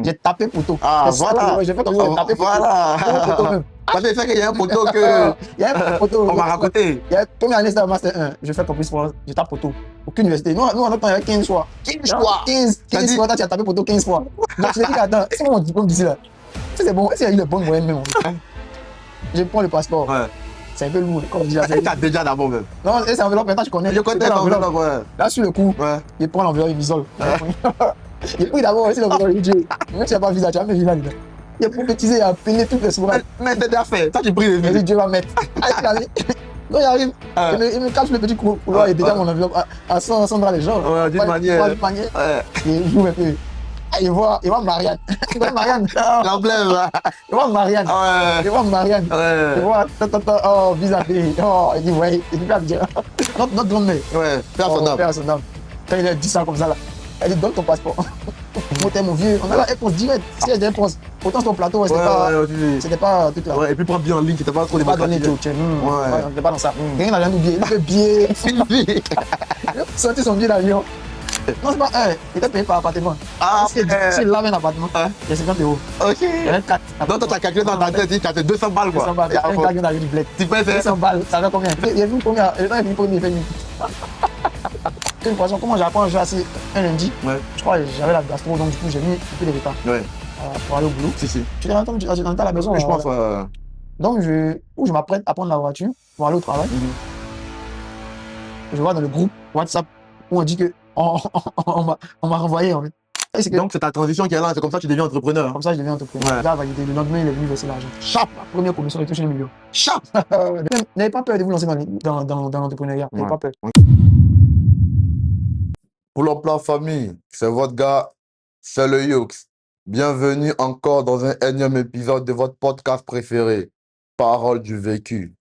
J'ai tapé poteau. Ah, voilà. J'ai fait comme ça, j'ai tapé poteau. Voilà. Poteau même. Ça fait qu'il y a un poteau que. Il y a un poteau. On m'a raconté. Il y a première année, c'était master 1. Je fais campus sport, je tape poteau. Aucune université. Nous, en notre temps, il y avait 15 fois. 15 fois. 15 fois, tu as tapé poteau 15 fois. Donc, je me dis qu'attends, c'est mon diplôme d'ici là. C'est bon, est-ce qu'il y a eu le bon moyen même? Je prends le passeport. Ouais. C'est un peu lourd, comme je dis. Est-ce que tu as déjà d'abord même? Non, c'est enveloppe, maintenant tu connais. Je connais l'enveloppe, ouais. Là, sur le coup, Ouais. il prend l'enveloppe, il m'isole. Il pris d'abord aussi l'enveloppe, il dit, même si tu n'as pas visa, tu as même visa dedans. Il a prophétisé, il a peigné toutes les sourages. Mais c'est déjà fait. Toi, tu pries les Il a dit, Dieu va mettre. Donc, il arrive, il me cache le petit couloir et déjà mon enveloppe à 100 dollars les gens. Ouais, d'une manière. Ouais. Il joue un peu. Ah, il voit Marianne. Il voit Marianne. L'emblème, là. Il voit Marianne. Ouais. Il voit Marianne. Ouais. Il voit, oh, visa payé. Oh, il dit, ouais, il dit, pas bien. Notre grand-mère. Ouais, père son âme. Père son âme. Quand il a dit ça comme ça, là, elle dit, donne ton passeport. Moi, t'es mon vieux. On a la réponse directe. Si elle a des réponses, autant sur ton plateau, c'était pas tout là. Ouais, et puis prends bien en ligne, c'était pas trop pas donné démocratique. Ouais. On n'était pas dans ça. Rien n'a rien oublié. Il fait billet. Il a sorti son billet d'avion. Non, c'est pas un. Il était payé par appartement. Ah, s'il avait un appartement, il y a 50 euros. Ok. Il y avait 4. Donc, toi, t'as calculé dans ta tête, tu as fait 200 balles, quoi. 200 balles. Un camion d'arrivée du bled. Tu fais 200 balles, ça fait combien? Il y a vu combien? Le temps est venu premier, il fait nuit. Une poisson, comment j'apprends à jouer assis un lundi? Ouais. Je crois que j'avais la gastro, donc du coup, j'ai mis un peu de retard. Ouais. Pour aller au boulot. Si. Tu es en train à la maison? Je pense. Donc, je m'apprête à prendre la voiture pour aller au travail. Je vois dans le groupe WhatsApp où on dit que on m'a renvoyé en fait. Donc c'est ta transition qui est là, c'est comme ça que tu deviens entrepreneur. Comme ça, je deviens entrepreneur. Ouais. Là, validé. Le lendemain, il est venu verser l'argent. Chap. La première commission, il touche 1 million. Chap. N'avez pas peur de vous lancer dans l'entrepreneuriat. N'avez pas peur. Pour l'emploi famille, c'est votre gars, c'est le Youx. Bienvenue encore dans un énième épisode de votre podcast préféré, Parole du vécu.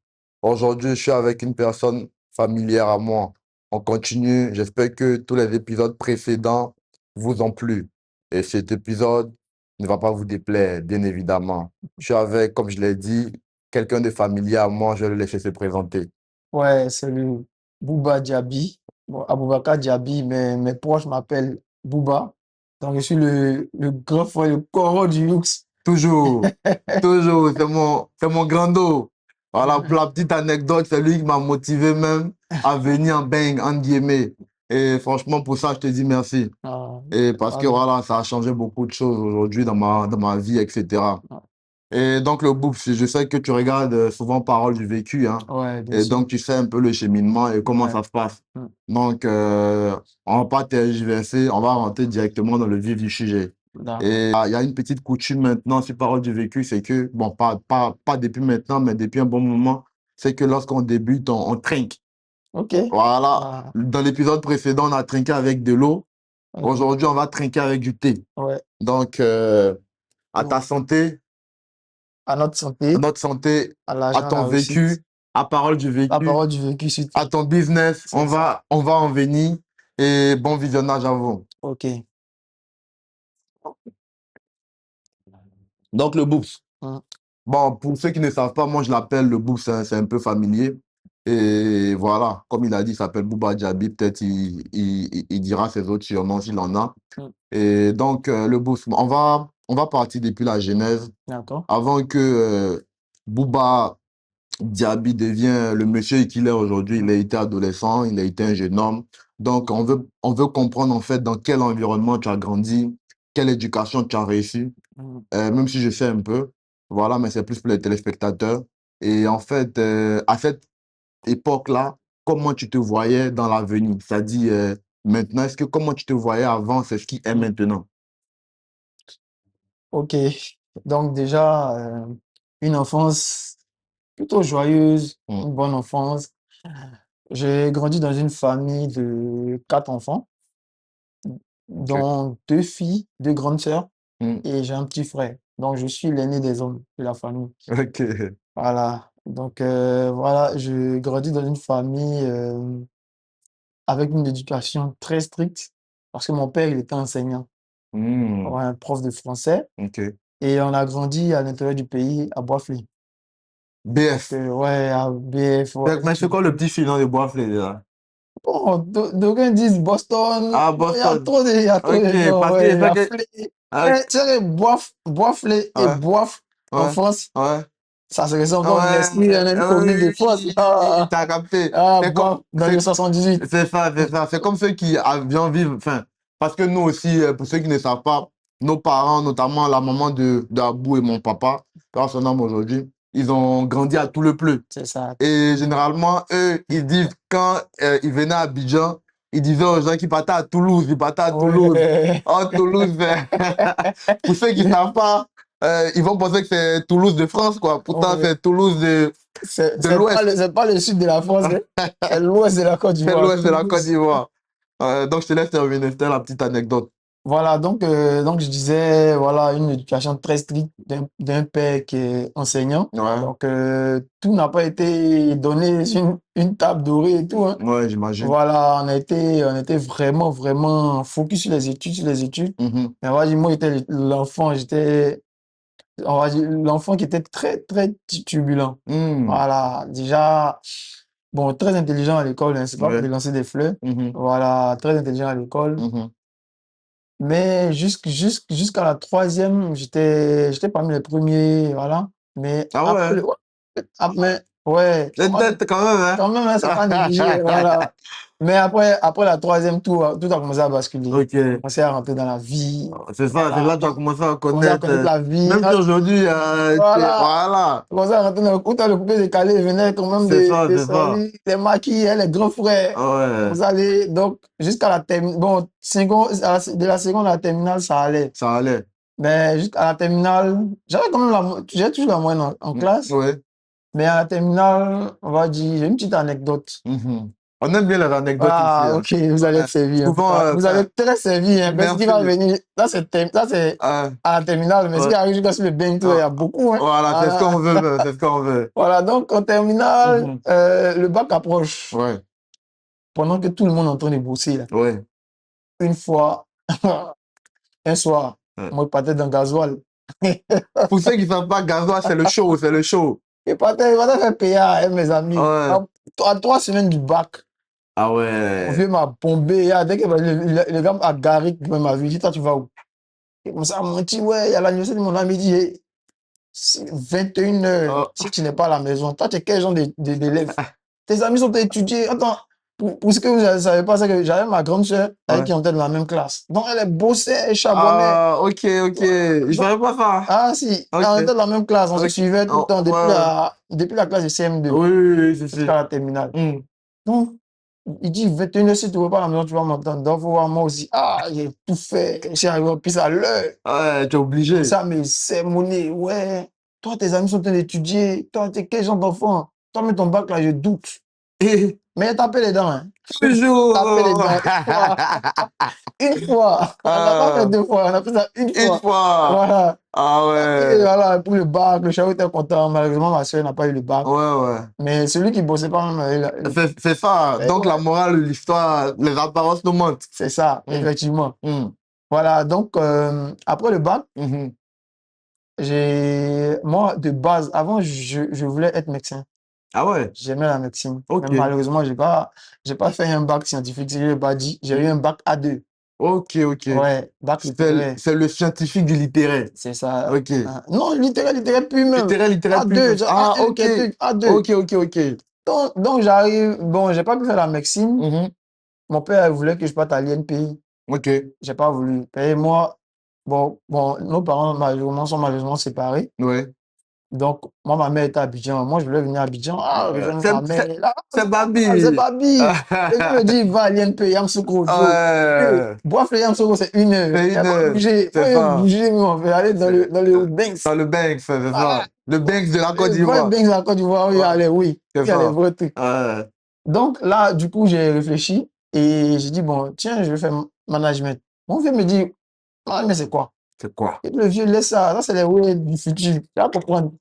Aujourd'hui, je suis avec une personne familière à moi. On continue. J'espère que tous les épisodes précédents vous ont plu. Et cet épisode ne va pas vous déplaire, bien évidemment. Je suis avec, comme je l'ai dit, quelqu'un de familier à moi. Je vais le laisser se présenter. Ouais, c'est le Bouba Diaby. Bon, Aboubakar Diaby, mais mes proches m'appellent Bouba. Donc, je suis le grand frère, le coro du Youx. Toujours, toujours, c'est mon grand dos. Voilà, pour la petite anecdote, c'est lui qui m'a motivé même à venir en bang, en guillemets. Et franchement, pour ça, je te dis merci. Et parce que voilà, ça a changé beaucoup de choses aujourd'hui dans ma vie, etc. Et donc, le Boops, je sais que tu regardes souvent Parole du vécu, hein. Ouais, bien Et sûr. donc, tu sais un peu le cheminement et comment ça se passe. Donc, on va pas tergiverser, on va rentrer directement dans le vif du sujet. Et il y a une petite coutume maintenant sur Parole du vécu, c'est que, bon, pas depuis maintenant, mais depuis un bon moment, c'est que lorsqu'on débute, on trinque. Ok. Voilà. Dans l'épisode précédent, on a trinqué avec de l'eau. Aujourd'hui, on va trinquer avec du thé. Ouais. Donc, à ta santé. À notre santé. À notre santé, à ton vécu, à Parole du vécu. À Parole du vécu, surtout. À ton business. On va en venir. Et bon visionnage à vous. Ok. Donc, le Boops. Bon, pour ceux qui ne savent pas, moi, je l'appelle le Boops, c'est un peu familier. Et voilà, comme il a dit, il s'appelle Bouba Diaby. Peut-être il dira ses autres surnoms s'il en a. Et donc, le Boops, on va partir depuis la genèse. D'accord. Avant que Bouba Diaby devient le monsieur qu'il est aujourd'hui. Il a été adolescent, il a été un jeune homme. Donc, on veut comprendre en fait dans quel environnement tu as grandi, quelle éducation tu as reçue, même si je sais un peu. Voilà, mais c'est plus pour les téléspectateurs. Et en fait, à cette époque-là, comment tu te voyais dans l'avenir? C'est-à-dire, maintenant, est-ce que comment tu te voyais avant, c'est ce qui est maintenant? Ok. Donc, déjà, une enfance plutôt joyeuse, une bonne enfance. J'ai grandi dans une famille de 4 enfants, dont 2 filles, 2 grandes sœurs, et j'ai un petit frère. Donc, je suis l'aîné des hommes de la famille. Ok. Voilà. Donc, voilà, je grandis dans une famille avec une éducation très stricte, parce que mon père, il était enseignant, un prof de français, Ok. et on a grandi à l'intérieur du pays, à Boisflé. BF. Ouais, à BF. Ouais. Mais c'est quoi le petit filon de Boisflé là? Bon, d'aucuns disent Boston. Ah, Il y a Boston. trop de Ok, noms, parce ouais, que il y a Flé. Ah, Tu sais, boifler et ouais, boif en ouais, France, ouais. ça se ressemble Ah dans l'esprit ouais, d'une commune de France. oui, Ah, t'as capté. C'est comme, boif dans le c'est 78. C'est ça, c'est ça. C'est comme ceux qui viennent vivre, enfin, parce que nous aussi, pour ceux qui ne savent pas, nos parents, notamment la maman d'Abou et mon papa, par son nom aujourd'hui, ils ont grandi à Tout-le-Pleu. C'est ça. Et généralement, eux, ils disent, quand ils venaient à Abidjan, ils disaient aux gens qui partaient à Toulouse, ils partaient à Toulouse. Ouais. Oh, Toulouse, pour ceux qui ne savent pas, ils vont penser que c'est Toulouse de France, quoi. Pourtant, Ouais. c'est Toulouse de l'Ouest. C'est pas le sud de la France, hein. C'est l'ouest de la Côte C'est d'Ivoire. l'Ouest de la Côte d'Ivoire. Donc, je te laisse terminer. C'était la petite anecdote. Voilà, donc je disais, voilà, une éducation très stricte d'un père qui est enseignant. Ouais, Donc, tout n'a pas été donné sur une table dorée et tout, hein. ouais, j'imagine. Voilà, on était vraiment, vraiment focus sur les études, sur les études. Mhm. Mais on va dire, moi, j'étais l'enfant, on va dire, l'enfant qui était très, très turbulent. Mm. Voilà, déjà, bon, très intelligent à l'école, hein, c'est pas pour Ouais. lui lancer des fleurs. Mhm. Voilà, très intelligent à l'école. Mhm. Mais jusqu'à la troisième, j'étais parmi les premiers, voilà. Mais Ah après ouais. le, mais, ouais, Peut-être quand même, quand même, hein, c'est pas négligé, hein. voilà. Mais après la troisième, tout a commencé à basculer. J'ai Ok. commencé à rentrer dans la vie, C'est ça, c'est voilà. là que tu as commencé à Commencé à connaître. connaître la vie. Même si aujourd'hui, Voilà. voilà. Commencé à rentrer dans le coup, le coupé décalé, il venait quand même C'est ça, des c'est ça. salis, des maquis, hein, les grands frères. Ah ouais, Vous allez, donc, jusqu'à la terminale, bon, de la seconde à la terminale, ça allait. ça allait. Mais jusqu'à la terminale, j'avais quand même j'ai toujours la moyenne en classe. Ouais. Mais à la terminale, on va dire, j'ai une petite anecdote. Mhm. On aime bien les anecdotes ici, Ah, hein. ok, vous allez être servi, en tout Souvent, cas. Vous allez enfin, être très servi, hein. Parce qu'il merci. va venir, ça c'est Euh, à la terminale, mais ce ouais. qui arrive jusqu'à sur le bento, il y Ah, a beaucoup, hein. voilà, c'est ce Voilà. qu'on veut, c'est ce qu'on veut. Voilà, donc en terminale, Mhm. le bac approche. Ouais, Pendant que tout le monde est en train de bosser, là. ouais. Une fois, un soir, Ouais. moi, je partais dans le gasoil. Pour ceux qui ne savent pas, gasoil, c'est le show, c'est le show. Je partais faire payer à mes amis. Ouais. À 3 semaines du bac, Ah mon ouais. vieux m'a bombé. Ah, dès que le gars a garé, il m'a vu. Il dit, toi, tu vas où? Il commence à mentir, ouais, il y a l'anniversaire de mon ami. Il dit, hey, c'est 21 h. Oh. Si tu n'es pas à la maison, toi, tu es quel genre d'élève? Tes amis sont étudiés. Attends, pour ce que vous ne savez pas, c'est que j'avais ma grande soeur avec Ouais. qui on était dans la même classe. Donc, elle bossait, elle charbonnait. Ah, ok, ok. Je Donc, savais pas ça. ah si, Ok, on était dans la même classe, on se ok. suivait tout le Oh, temps ouais, ouais. depuis la classe de CM2 Oui, oui, oui, c'est jusqu'à sûr. la terminale. Hmm. Donc, il dit 21 h, si tu ne veux pas à la maison, tu vas m'entendre. Donc, faut voir moi aussi. Ah, j'ai tout fait. Je suis arrivé en plus à l'heure. Ouais, tu es Comme obligé. ça, mais c'est monnaie. Ouais, toi, tes amis sont en train d'étudier. Toi, t'es quel genre d'enfant? Toi, mais ton bac là, je doute. Et Mais tapez les dents, hein. Tapez les toujours. dents. Une fois. Une fois. On n'a pas fait Ah, 2 fois, on a fait ça une une fois. fois. Voilà. Ah Et ouais. voilà, pour le bac, le chariot était content. Malheureusement, ma soeur n'a pas eu le bac. Ouais, ouais. Mais celui qui bossait pas même, C'est ça. ben Donc, la ouais, morale de l'histoire, les apparences nous mentent. c'est ça, Hmm, effectivement. hmm, Voilà, donc après le bac, mhm. moi de base, avant je voulais être médecin. Ah ouais. J'aimais la médecine. Mais Ok. malheureusement, j'ai pas fait un bac scientifique, si je l'ai pas dit. J'ai eu un bac A2. Ok, ok. Ouais, bac littéraire. C'est le scientifique du littéraire. C'est ça. Ok. Non, littéraire plus même. Littéraire plus. A2, genre Ah, A1, ok. quelque truc, A2. Ok, ok, ok. Donc j'arrive, bon, j'ai pas pu faire la médecine. Mhm. Mon père voulait que je parte à l'INPI. Ok. J'ai pas voulu. Et moi, bon, nos parents sont malheureusement séparés. Ouais. Donc, moi, ma mère était à Abidjan. Moi, je voulais venir à Abidjan. Ah, rejoindre ma mère. Là, C'est c'est Babi. Babi. Le gars me dit, va à l'INP, Yamoussoukro. Ouais. Boire le Yamoussoukro, c'est 1 heure. C'est Il une a pas heure. bougé. Moi, C'est je ça. bouger, mais on fait aller C'est- dans le Banks. Dans le Banks, c'est Voilà. ça. Le Banks de la Côte Et va d'Ivoire. Banks à Côte d'Ivoire, oui, Ouais, allez, oui. c'est Il y a les ça. vrais trucs. Ouais. Donc, là, du coup, j'ai réfléchi et j'ai dit, bon, tiens, je vais faire management. Mon vieux me dit, management, c'est quoi? C'est quoi? Et puis, le vieux laisse ça. Ça, c'est les ouais du futur. Tu vas comprendre.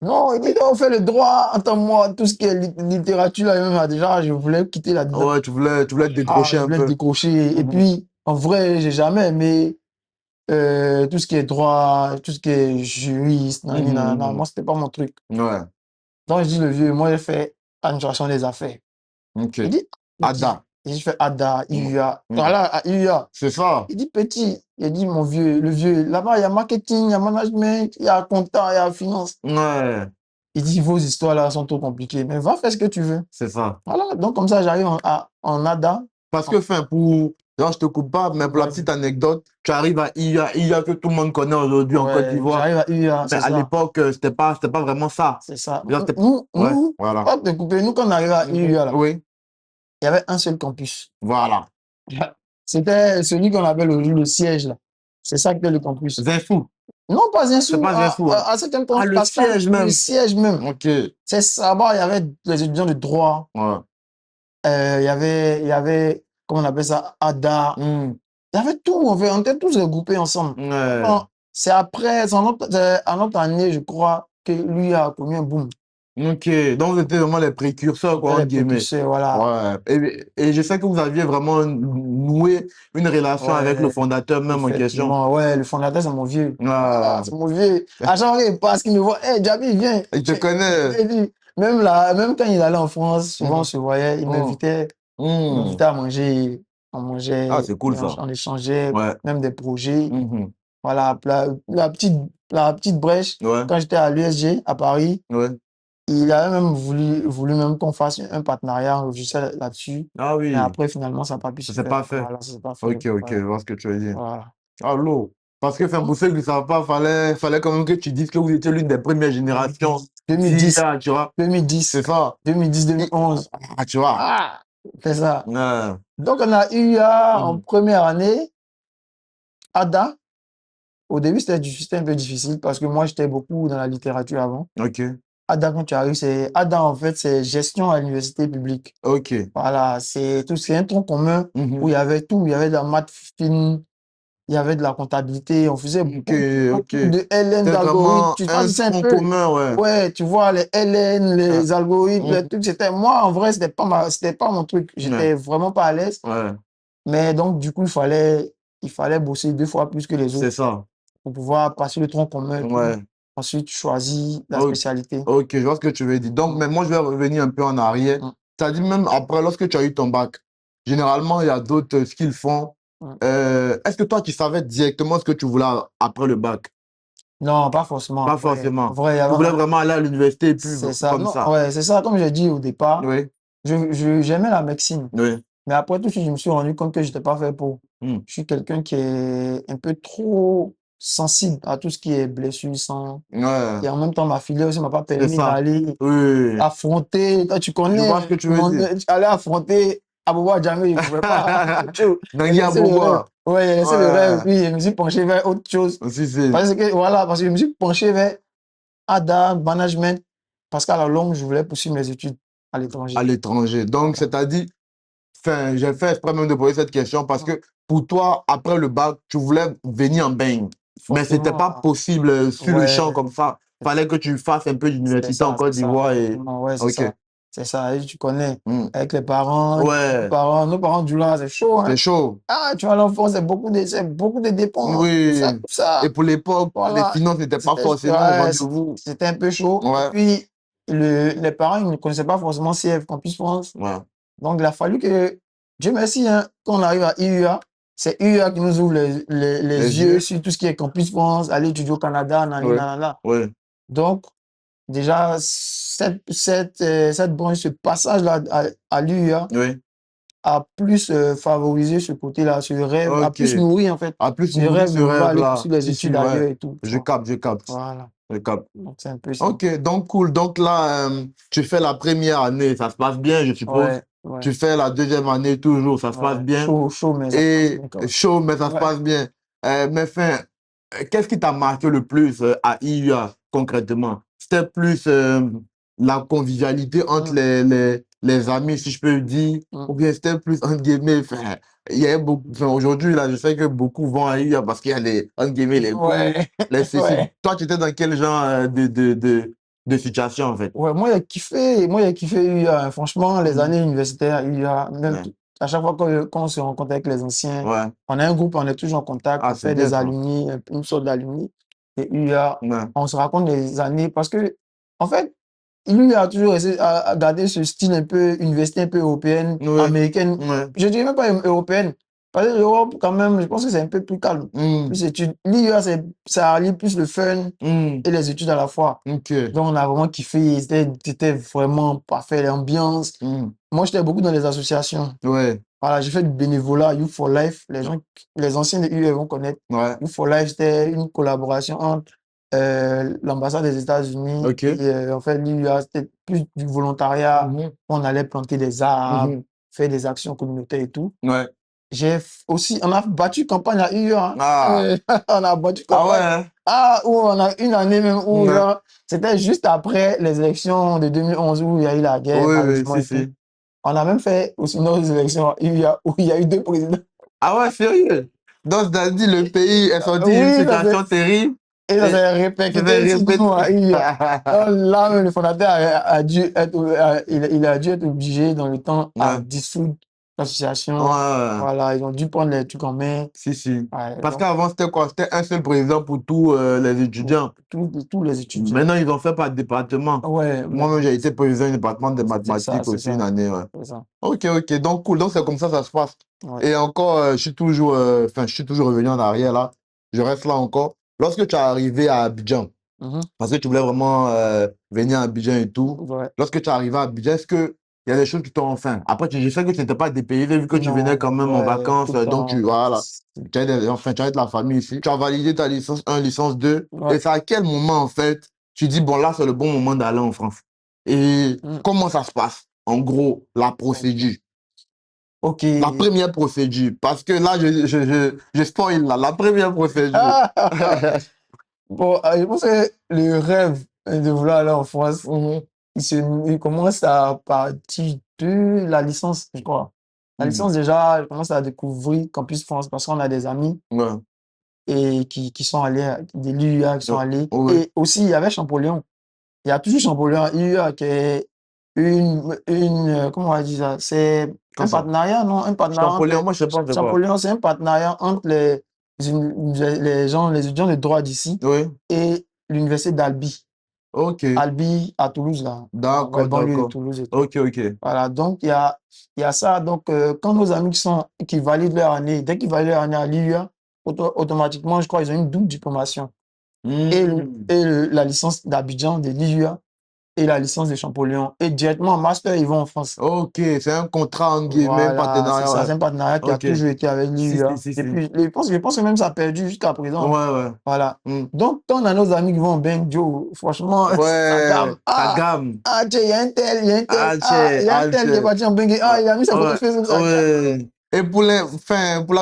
Non, il dit, on fait le droit. Entends-moi, tout ce qui est littérature, là, même, déjà, je voulais quitter là-dedans. Ouais, tu voulais te Ah, décrocher je un voulais peu. décrocher. Et Mhm. puis, en vrai, j'ai jamais aimé tout ce qui est droit, tout ce qui est juriste. Nan, nan, nan, nan. Mhm, Moi, c'était pas mon truc. mhm. Ouais. Donc, je dis, le vieux, moi, j'ai fait administration des affaires. Ok. Il dit, Ada. Et je fais ADA, IUA. Mm. Voilà, à IUA. C'est ça. Il dit petit. Il dit mon vieux, le vieux. Là-bas, il y a marketing, il y a management, il y a compta, il y a finance. Ouais, Il dit vos histoires là sont trop compliquées. Mais va faire ce que tu veux. c'est ça. Voilà. Donc, comme ça, j'arrive en ADA. Parce que, enfin, pour. Genre, je te coupe pas, mais pour la Vas-y. petite anecdote, tu arrives à IA que tout le monde connaît aujourd'hui en Côte Ouais, d'Ivoire. j'arrive à IUA, Mais c'est à ça. l'époque, c'était pas vraiment ça. C'est ça. Genre, ouais, Nous, voilà. pas te couper, nous, quand on arrive à IUA, là, Oui, il y avait un seul campus. voilà. C'était celui qu'on appelle aujourd'hui le siège, là. C'est ça qui était le campus. Zinfou. Non, pas un C'est sou, pas Zinfou, hein. à certains Ah, points, le Castan, siège le même. siège même. Ok. C'est ça, bah, il y avait les étudiants de droit, Ouais. il y avait, comment on appelle ça, ADA. Hmm. Il y avait tout, on était tous regroupés ensemble. Ouais. Bon, c'est après, c'est à notre année, je crois, que lui a connu un boom. Ok. Donc, vous étiez vraiment les précurseurs, quoi, C'était entre les guillemets. précurseurs, voilà. Ouais. Et je sais que vous aviez vraiment noué une relation avec le Ouais, fondateur même en question. effectivement, ouais, le fondateur, c'est mon vieux. Ah, Ah. c'est mon vieux. À chaque fois qu'il passe, qu'il me voit, hey, Djabi, viens. Il te connaît. Et puis, même là, même quand il allait en France, souvent on Mhm. se voyait, Hmm. il Hmm. m'invitait à manger, on Ah, mangeait, c'est cool ça. on échangeait, Ouais. même des projets. Mhm. Voilà, la petite brèche, Ouais. quand j'étais à l'USG, à Paris, Ouais. il avait même voulu même qu'on fasse un partenariat logiciel là-dessus. Ah Mais oui. après, finalement, ça n'a pas pu Ça se s'est faire. pas fait. Voilà, ça s'est pas fait. Ok, ok, je Voilà. vois ce que tu veux dire. Voilà. Allô. Parce que, enfin, pour ceux qui ne savent pas, fallait quand même que tu dises que vous étiez l'une des premières générations 2010, d'IA, tu vois. 2010, C'est ça. 2010, 2011. Ah, tu vois. Ah, c'est ça. Ouais. Donc, on a eu en Mhm. première année, ADA. Au début, c'était un peu difficile parce que moi, j'étais beaucoup dans la littérature avant. Ok. ADA, quand tu arrives, ADA, en fait, c'est gestion à l'université publique. Ok. Voilà, c'est un tronc commun où Mhm. il y avait tout. Il y avait de la maths fine, il y avait de la comptabilité. On faisait Ok, ok. beaucoup de LN, C'était d'algorithmes. vraiment Tu vois, un c'est un tronc peu, commun, ouais. ouais, tu vois, les LN, Ah. les algorithmes, les Mhm. trucs, moi, en vrai, c'était pas mon truc. Ouais. J'étais vraiment pas à l'aise. Ouais. Mais donc, du coup, il fallait bosser 2 fois plus que les C'est autres ça. pour pouvoir passer le tronc commun et tout. Ouais. Ensuite, choisir la Ok, spécialité. ok, je vois ce que tu veux dire. Donc, Mm, mais moi, je vais revenir un peu en arrière. mm, C'est-à-dire, même après, lorsque tu as eu ton bac, généralement, il y a d'autres ce qu'ils font. mm. Est-ce que toi, tu savais directement ce que tu voulais après le bac? Non, pas forcément. Pas forcément. Vrai, Tu voulais vraiment aller à l'université et puis c'est ça. comme Non, ça. ouais, c'est ça. Comme j'ai dit au départ, Oui, j'aimais la médecine. oui. Mais après tout, je me suis rendu compte que je n'étais pas fait pour. Hmm. Je suis quelqu'un qui est un peu trop sensible à tout ce qui est blessure, sang. Ouais, Et en même temps, ma filière aussi ne m'a pas c'est permis ça. d'aller Oui, affronter. Toi, tu je vois ce connais, que tu veux dire. aller affronter Abouba Djamé, je ne pouvais pas. J'ai Nangui laissé le rêve. Aboboa. Ouais, j'ai laissé le rêve. Ouais, Puis, je me suis penché vers autre chose. si, si. Parce que je me suis penché vers ADA, management, parce qu'à la longue, je voulais poursuivre mes études à À l'étranger. l'étranger. Donc, Voilà. c'est-à-dire, enfin, j'ai fait exprès même de poser cette question parce que pour toi, après le bac, tu voulais venir en baigne. Mais ce n'était Forcément, pas possible sur le champ ouais, comme ça. Fallait que tu fasses un peu d'université en Côte c'est ça, d'Ivoire et. effectivement, ouais, c'est Ok. ça. C'est ça, et tu connais, Hmm. avec les parents, Ouais, nos parents du là, c'est chaud, c'est hein. chaud. Ah, tu vois, l'enfant, c'est beaucoup de dépenses, Oui. tout ça. Et pour l'époque, les Voilà. finances n'étaient pas forcément au Ouais, rendez-vous. c'était un peu chaud. Et Ouais, puis, les parents, ils ne connaissaient pas forcément CF Campus France. ouais. Donc, il a fallu que, Dieu merci, hein, quand on arrive à IUA, c'est IUA qui nous ouvre Les les yeux yeux. sur tout ce qui est Campus France, aller étudier au Canada, nani, Ouais, nanana. ouais. Donc, déjà, cette branche, ce passage-là à l'UA Oui. a plus favorisé ce côté-là, ce rêve, a Ok. plus nourri en fait, À plus ce nourrir rêve ce de vouloir aller rêve-là. poursuivre les Si, études si, ouais. ailleurs et tout. Tu Je vois. capte, je capte. Voilà. Je capte. Donc, c'est un peu ça. Ok, donc cool. Donc là, tu fais la première année, ça se passe bien, je suppose. Ouais, ouais, Tu fais la deuxième année toujours, ça se passe ouais. bien. Chaud, mais ça passe Et bien quand même. chaud, mais ça se Ouais. passe bien. Mais enfin, qu'est-ce qui t'a marqué le plus à IUA concrètement? C'était plus la convivialité entre Mm, les amis, si je peux dire, mm. ou bien c'était plus, entre guillemets, enfin, il y a beaucoup, enfin, aujourd'hui, là, je sais que beaucoup vont à IUA parce qu'il y a les, entre guillemets, les cours, Ouais, les ceci. ouais. Toi, tu étais dans quel genre de situation, en fait? Ouais, moi, j'ai kiffé UA, hein. Franchement, les Mhm. années universitaires, UA, même Ouais. à chaque fois quand on se rencontre avec les anciens, Ouais. on a un groupe, on est toujours en contact, Ah, on c'est fait bien des ça. alumni, une sorte d'alumni. Et UA, Ouais. on se raconte des années parce que, en fait, lui a toujours essayé à garder ce style un peu, université un peu européenne, Ouais. américaine. Ouais. Je dirais même pas européenne. Parce que l'Europe, quand même, je pense que c'est un peu plus calme. Plus études. L'IUA, ça allie plus le fun et les études à la fois. Ok. Donc, on a vraiment kiffé. C'était vraiment parfait, l'ambiance. Moi, j'étais beaucoup dans les associations. Ouais. Voilà, j'ai fait du bénévolat, Youth for Life. Les anciens de UE vont connaître. Ouais. Youth for Life, c'était une collaboration entre l'ambassade des États-Unis Ok. et en fait, l'IUA, c'était plus du volontariat. On allait planter des arbres, faire des actions communautaires et tout. Ouais. On a battu campagne à UA. Ah. On a battu Ah ouais, campagne. hein? Ah, où on a une année même où, Ouais. genre, c'était juste après les élections de 2011 où il y a eu la guerre, Oui, oui, malheureusement, si, et tout. si. On a même fait aussi nos élections à UA où il y a eu 2 présidents. Ah ouais, sérieux? Donc, c'est-à-dire, le pays est sorti d'une Oui, situation terrible et ça et s'est je répercuté vais aussi nous à répéter. UA. Donc là, même le fondateur il a dû être obligé dans le temps à Ouais. dissoudre l'association. Ouais. Voilà, ils ont dû prendre les trucs en main. Si, si. Ouais, Parce donc, qu'avant, c'était quoi? C'était un seul président pour tous les étudiants. tous les étudiants. Maintenant, ils ont fait par département. Ouais, Moi-même, j'ai été président du département de c'est ça, mathématiques c'est aussi une ça, année. Ouais. c'est ça. Ok, ok. Donc, cool. Donc, c'est comme ça se passe. Ouais. Et encore, je suis toujours revenu en arrière là. Je reste là encore. Lorsque tu es arrivé à Abidjan, parce que tu voulais vraiment venir à Abidjan et tout, Ouais. lorsque tu es arrivé à Abidjan, est-ce qu'il y a des choses qui t'ont enfin. Après, je sais que tu n'étais pas dépaysé vu que tu venais Non, quand même en ouais, vacances. tout le Donc, temps. voilà. Tu as de la famille ici. Tu as validé ta licence 1, licence 2. Ouais. Et c'est à quel moment, en fait, tu dis, bon, là, c'est le bon moment d'aller en France. Et comment ça se passe? En gros, la procédure. Ok. La première procédure. Parce que là, je spoil là. La première procédure. Bon, je pense que le rêve de vouloir aller en France, il commence à partir de la licence, je crois. La licence, déjà, je commence à découvrir Campus France parce qu'on a des amis Ouais. et qui sont allés, des l'IUA qui sont allés. Ouais. Et aussi, il y avait Champollion. Il y a toujours Champollion, IUA, qui est comment on va dire ça? C'est un partenariat, non? Un partenariat entre Champollion, moi, je sais pas c'est quoi. Champollion, c'est un partenariat entre les étudiants de droit d'ici Oui. et l'université d'Albi. Ok. Albi à Toulouse, là. Ouais, D'accord, banlieue de d'accord. Toulouse et tout. Ok, ok. Voilà, donc il y a ça. Donc, quand nos amis qui valident leur année, dès qu'ils valident leur année à l'IUA, automatiquement, je crois, ils ont une double diplomation. La licence d'Abidjan de l'IUA et la licence de Champollion. Et directement en master, ils vont en France. Ok, c'est un contrat en guillemets, un Voilà, c'est partenariat, ça. ouais. C'est un partenariat qui a Ok. toujours été avec Si, si, l'IUA. si, si. Depuis, je pense que même ça a perdu jusqu'à présent. Ouais, ouais. Voilà. Donc, quand on a nos amis qui vont au Benjo, franchement, ça Ouais, gamme. ça gamme. Tiens, il y a un tel, il y a un tel. Alché, Il y a un tel qui est Alché. parti en Bengue. Il a mis sa photo Ouais, Facebook, ça gamme. ouais. Et pour la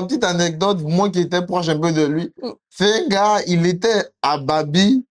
petite anecdote, moi qui étais proche un peu de lui, c'est un gars, il était à Babi,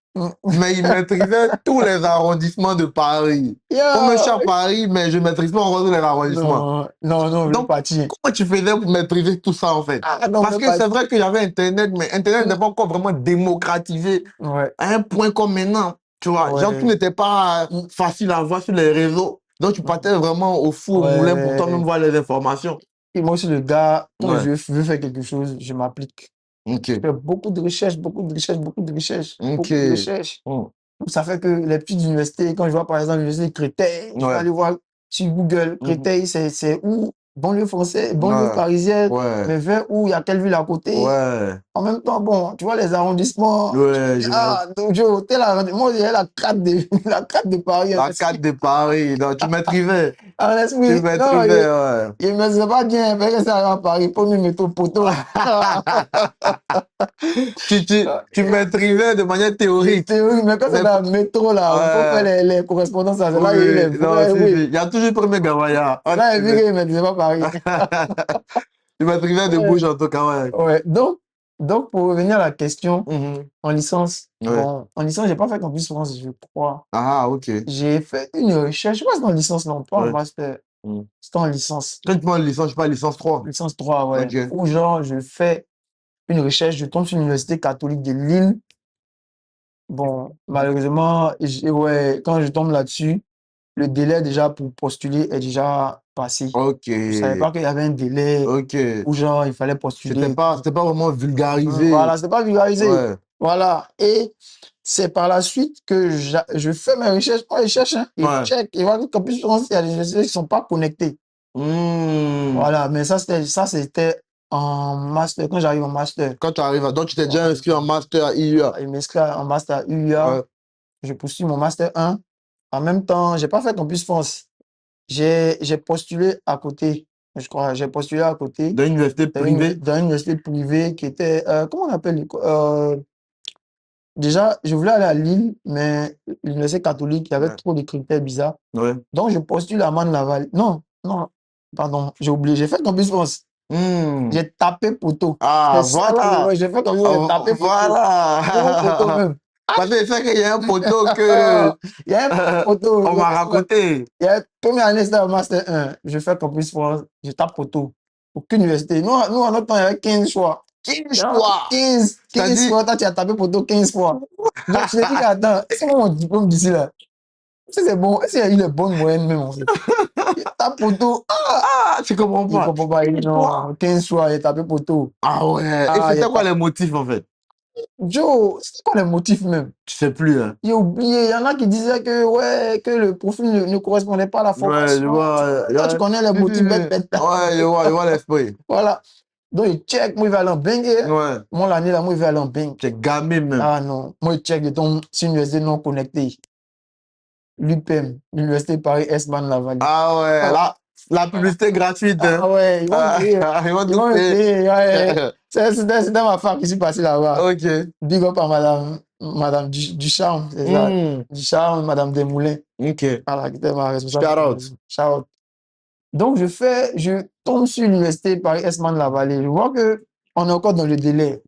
mais il maîtrisait tous les arrondissements de Paris. Comme je suis à Yo! Paris, mais je ne maîtrise pas encore tous les arrondissements. Non, je veux Donc, partir. comment tu faisais pour maîtriser tout ça, en fait? Non, je Parce veux que c'est partir. vrai qu'il y avait Internet, mais Internet n'est pas encore vraiment démocratisé Ouais, à un point comme maintenant. Tu vois, genre, tout ouais, n'était pas facile à voir sur les réseaux. Donc, tu partais vraiment au four, au moulin pour toi-même ouais. voir les informations. Et moi aussi, le gars, quand Ouais. je veux faire quelque chose, je m'applique. Je Ok. fais beaucoup de recherches, beaucoup de recherches, beaucoup de recherches, Ok. beaucoup de recherches. Donc, ça fait que les petites universités, quand je vois par exemple l'université de Créteil, je vais Ouais. aller voir sur Google, Créteil, c'est où? Banlieue française, banlieue Ouais. parisienne, Ouais. mais vers où? Il y a quelle ville à côté? Ouais. En même temps, bon, tu vois les arrondissements. Ouais, je vois. Donc, tel arrondissement, moi, j'ai la carte de, la carte de Paris en La carte esprit. de Paris. Donc, tu maîtrisais. En Tu esprit, non, maîtrisais, ouais. il me sait pas bien, parce que ça arrive à Paris, pour me mettre au poteau. Tu maîtrisais de manière théorique. Théorie, mais quand c'est Mais, dans le métro, là, où il faut faire ouais. les correspondances, c'est là il y a eu les Oui, non, vrais, si, si. oui. Il y a toujours le premier Gawaya. Là, il dit qu'il ne disait pas Paris. Tu maîtrisais de bouche en tout cas, ouais. Ouais. Donc, pour revenir à la question, en licence, Ouais. bon, en licence, j'ai pas fait Campus France, je crois. Ah, ok. J'ai fait une recherche, je sais pas si c'est en licence, non, pas en Ouais. master, c'était en licence. Quand tu prends une licence, je sais pas, licence 3. Licence 3, ouais. Ok. Où genre, je fais une recherche, je tombe sur l'Université catholique de Lille. Bon, malheureusement, ouais, quand je tombe là-dessus, le délai déjà pour postuler est déjà passé. Ok. Je savais pas qu'il y avait un délai Ok. où genre il fallait postuler. C'était pas vraiment vulgarisé. Voilà, c'était pas vulgarisé. Ouais. Voilà. Et c'est par la suite que je fais mes recherches. On les cherche, hein, et check. Et voilà qu'en plus, il y a des universités qui ne sont pas connectées. Voilà. Mais ça, c'était en master, quand j'arrive en master. Quand tu arrives, donc tu t'es déjà inscrit en master à IUA. Je m'inscris en master à UA. Je poursuis mon master 1. En même temps, je n'ai pas fait Campus France. J'ai postulé à côté, je crois. J'ai postulé à côté. Dans une université privée? Dans une université privée qui était, comment on appelle déjà, je voulais aller à Lille, mais l'université catholique, il y avait trop de critères bizarres. Donc, je postule à Man-Laval. Non, pardon, j'ai oublié. J'ai fait Campus France. J'ai tapé poteau. Ah, voilà. J'ai fait comme ça, j'ai tapé poteau. Voilà. Poteau même. Parce que fait qu'il y a un poteau que... Il y a un poteau. On m'a raconté. Il y a première année, c'était en Master 1. Je fais Campus France, je tape poteau. Aucune université. Nous, en notre temps, il y avait 15 choix. 15 choix. 15 fois, toi, tu as tapé poteau 15 fois. Donc, je me dis attends, est-ce que mon diplôme d'ici là? Est-ce que c'est bon? Est-ce qu'il y a eu les bonnes moyennes même en fait? Il tape poteau. Tu comprends pas? Il comprend pas. Il dit non, 15 fois, il a tapé poteau. Ah ouais. Et c'était quoi les motifs en fait? Joe, c'était quoi les motifs même? Tu sais plus, hein? J'ai oublié. Il y en a qui disaient que, ouais, que le profil ne correspondait pas à la formation. Ouais, je vois. Toi, tu connais les motifs bêtes. Ouais, je vois l'esprit. Voilà. Donc, il check, moi, il va aller en Bengue. Ouais. Moi, l'année là, moi, il va aller en Bengue. Tu es gamé même. Ah non. Moi, il check, il tombe sur une université non connectée. L'UPM, l'Université Paris-Est Man-Laval. Ah ouais, la publicité gratuite. Ah ouais, ils vont me payer. Ils vont me payer. Ouais. C'était ma femme qui s'est passée là-bas. Ok. Big up à Madame Ducharme, c'est ça. Ducharme, Madame Desmoulins. Ok. Voilà, qui était ma responsable. Shout out. Donc, je tombe sur l'Université Paris-Est Man-Laval. Je vois qu'on est encore dans le délai.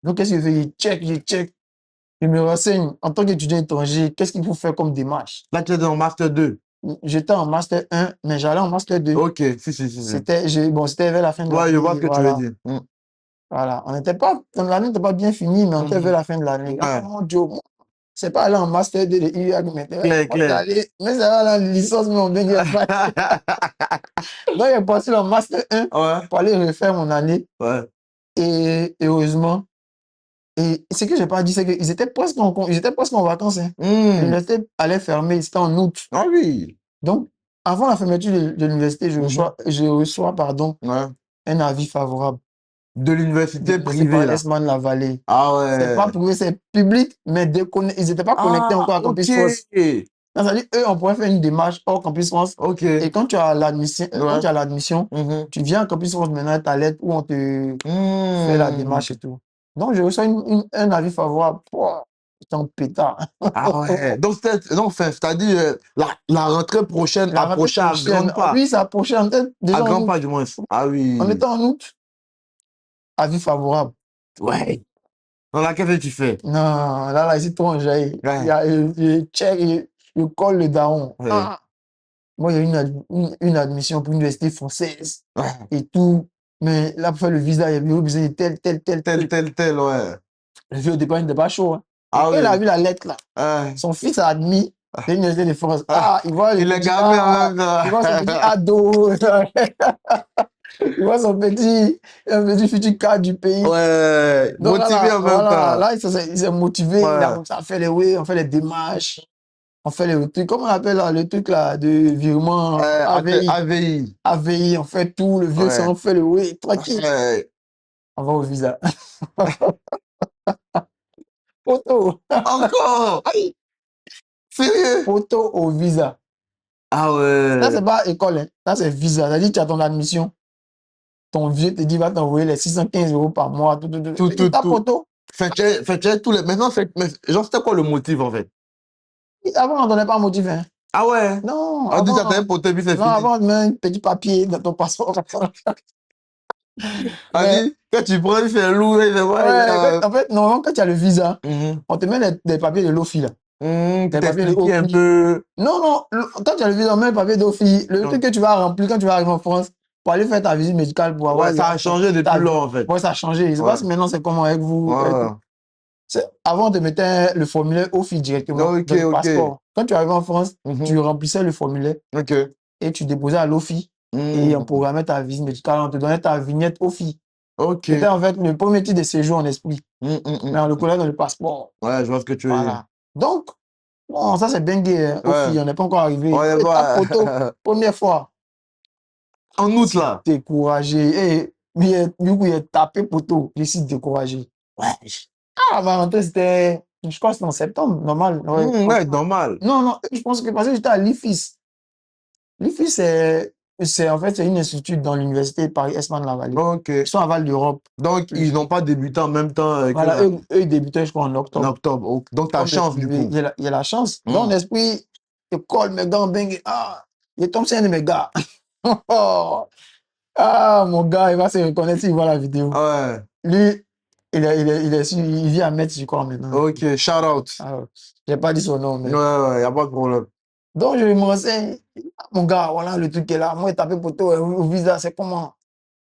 Donc, qu'est-ce que je fais? Je check. Je me renseigne en tant qu'étudiant étranger, qu'est-ce qu'il faut faire comme démarche? Là, tu étais en Master 2. J'étais en Master 1, mais j'allais en Master 2. Ok, si. C'était vers la fin de l'année. Ouais, je vois ce que tu veux dire. Voilà, l'année n'était pas bien finie, mais on était vers la fin de l'année. Mon Dieu, c'est pas aller en Master 2 de IUA, Clair. Mais ça va la licence, mais on vient Donc, j'ai passé en Master 1 pour aller refaire mon année. Ouais. Et heureusement, et ce que je n'ai pas dit, c'est qu'ils étaient presque en vacances. Hein. L'université allait fermer, c'était en août. Ah oui. Donc, avant la fermeture de l'université, je reçois un avis favorable. De l'université privée, là. Man-Laval. Ah ouais. C'est pas privé, c'est public, mais ils n'étaient pas connectés encore à Campus France. C'est-à-dire, eux, on pourrait faire une démarche hors Campus France. Et quand tu as l'admission, tu viens à Campus France maintenant, tu as lettre où on te fait la démarche et tout. Donc, je reçois un avis favorable. J'étais en pétard. Ah ouais. Donc, c'est-à-dire, la rentrée prochaine approchait à grands pas. Oui, ça approchait en tête. À grands pas, du moins. Ah oui. On était en août. Avis favorable. Ouais. Dans laquelle que tu fais? Non, là, c'est trop enjaillé. Je check, je colle le daron. Moi, il y a une admission pour l'université française et tout. Mais là, pour faire le visa, il y avait besoin de tel. Ouais. Le vieux, au départ, il n'était pas chaud. Hein. Ah quand il a vu la lettre, là, son fils a admis l'université de France. Il voit il est gamé en même temps. Il voit son petit ado. Il voit son petit futur cadre du pays. Ouais, donc motivé en même temps. Là, il s'est motivé. Il a commencé à faire on fait les démarches. On fait le truc, comment on appelle là, le truc là de virement AVI. AVI, on fait tout, le vieux, on fait le oui, tranquille. On va au visa. Photo. Encore. Sérieux? Photo au visa. Ah ouais. Là, c'est pas école, hein. Là, c'est visa. Ça dit que tu as ton admission. Ton vieux te dit, va t'envoyer les 615 € par mois. Tout. Ta photo. Tous les... Maintenant, genre, c'était quoi le motif, en fait? Avant, on ne donnait pas un motif, hein. Ah ouais? Non. On dit, ça t'avait poté, puis c'est fini. Non, avant, on te met un petit papier dans ton passeport. Quand tu prends, il fait lourd. En fait, normalement, quand tu as le visa, on te met des papiers de l'OFI, là. Des papiers de l'OFI. Un peu... Non, quand tu as le visa, on met un papier d'OFI. Le truc que tu vas remplir quand tu vas arriver en France, pour aller faire ta visite médicale, pour avoir... ça a changé depuis lors, en fait. Ouais, ça a changé. Je sais pas si maintenant, c'est comment avec vous. Avant, on te mettait le formulaire OFI directement dans le passeport. Quand tu arrives en France, tu remplissais le formulaire et tu déposais à l'OFI et on programmait ta visite médicale. On te donnait ta vignette OFI. Ok. C'était en fait le premier titre de séjour en esprit. Mais on le connaît dans le passeport. Ouais, je vois ce que tu veux dire. Voilà. Donc, bon, ça c'est bien gay. Aux Ouais. filles, on n'est pas encore arrivé. On est Et ta pas... photo, première fois. En août, là. Découragé. Et du coup, il est tapé poteau. Je suis découragé. Ouais. Ah, Valentin, c'était, je crois que c'était en septembre, normal. Ouais, Ouais, normal. non, non, je pense que parce que j'étais à l'IFIS. L'IFIS, en fait, c'est une institut dans l'université Paris-Esman-Lavallee. Ok. Ils sont à Val d'Europe. Donc, ils n'ont pas débuté en même temps que Voilà, eux, ils débutaient, je crois, en en octobre. octobre. Donc, t'as Comme le chance, du privé, coup. il y a la chance. Dans mon esprit, école, mes gars, ben, ah, il tombe sur un de mes gars. Ah, mon gars, il va se reconnaître s'il voit la vidéo. Ouais. Lui, il vit à Metz, je crois, maintenant. Ok, shout out. Ah, j'ai pas dit son nom, mais. Ouais, ouais, y a pas de problème. Donc, je me renseigne. Mon gars, voilà le truc est là. Moi, taper poteau au visa, c'est comment?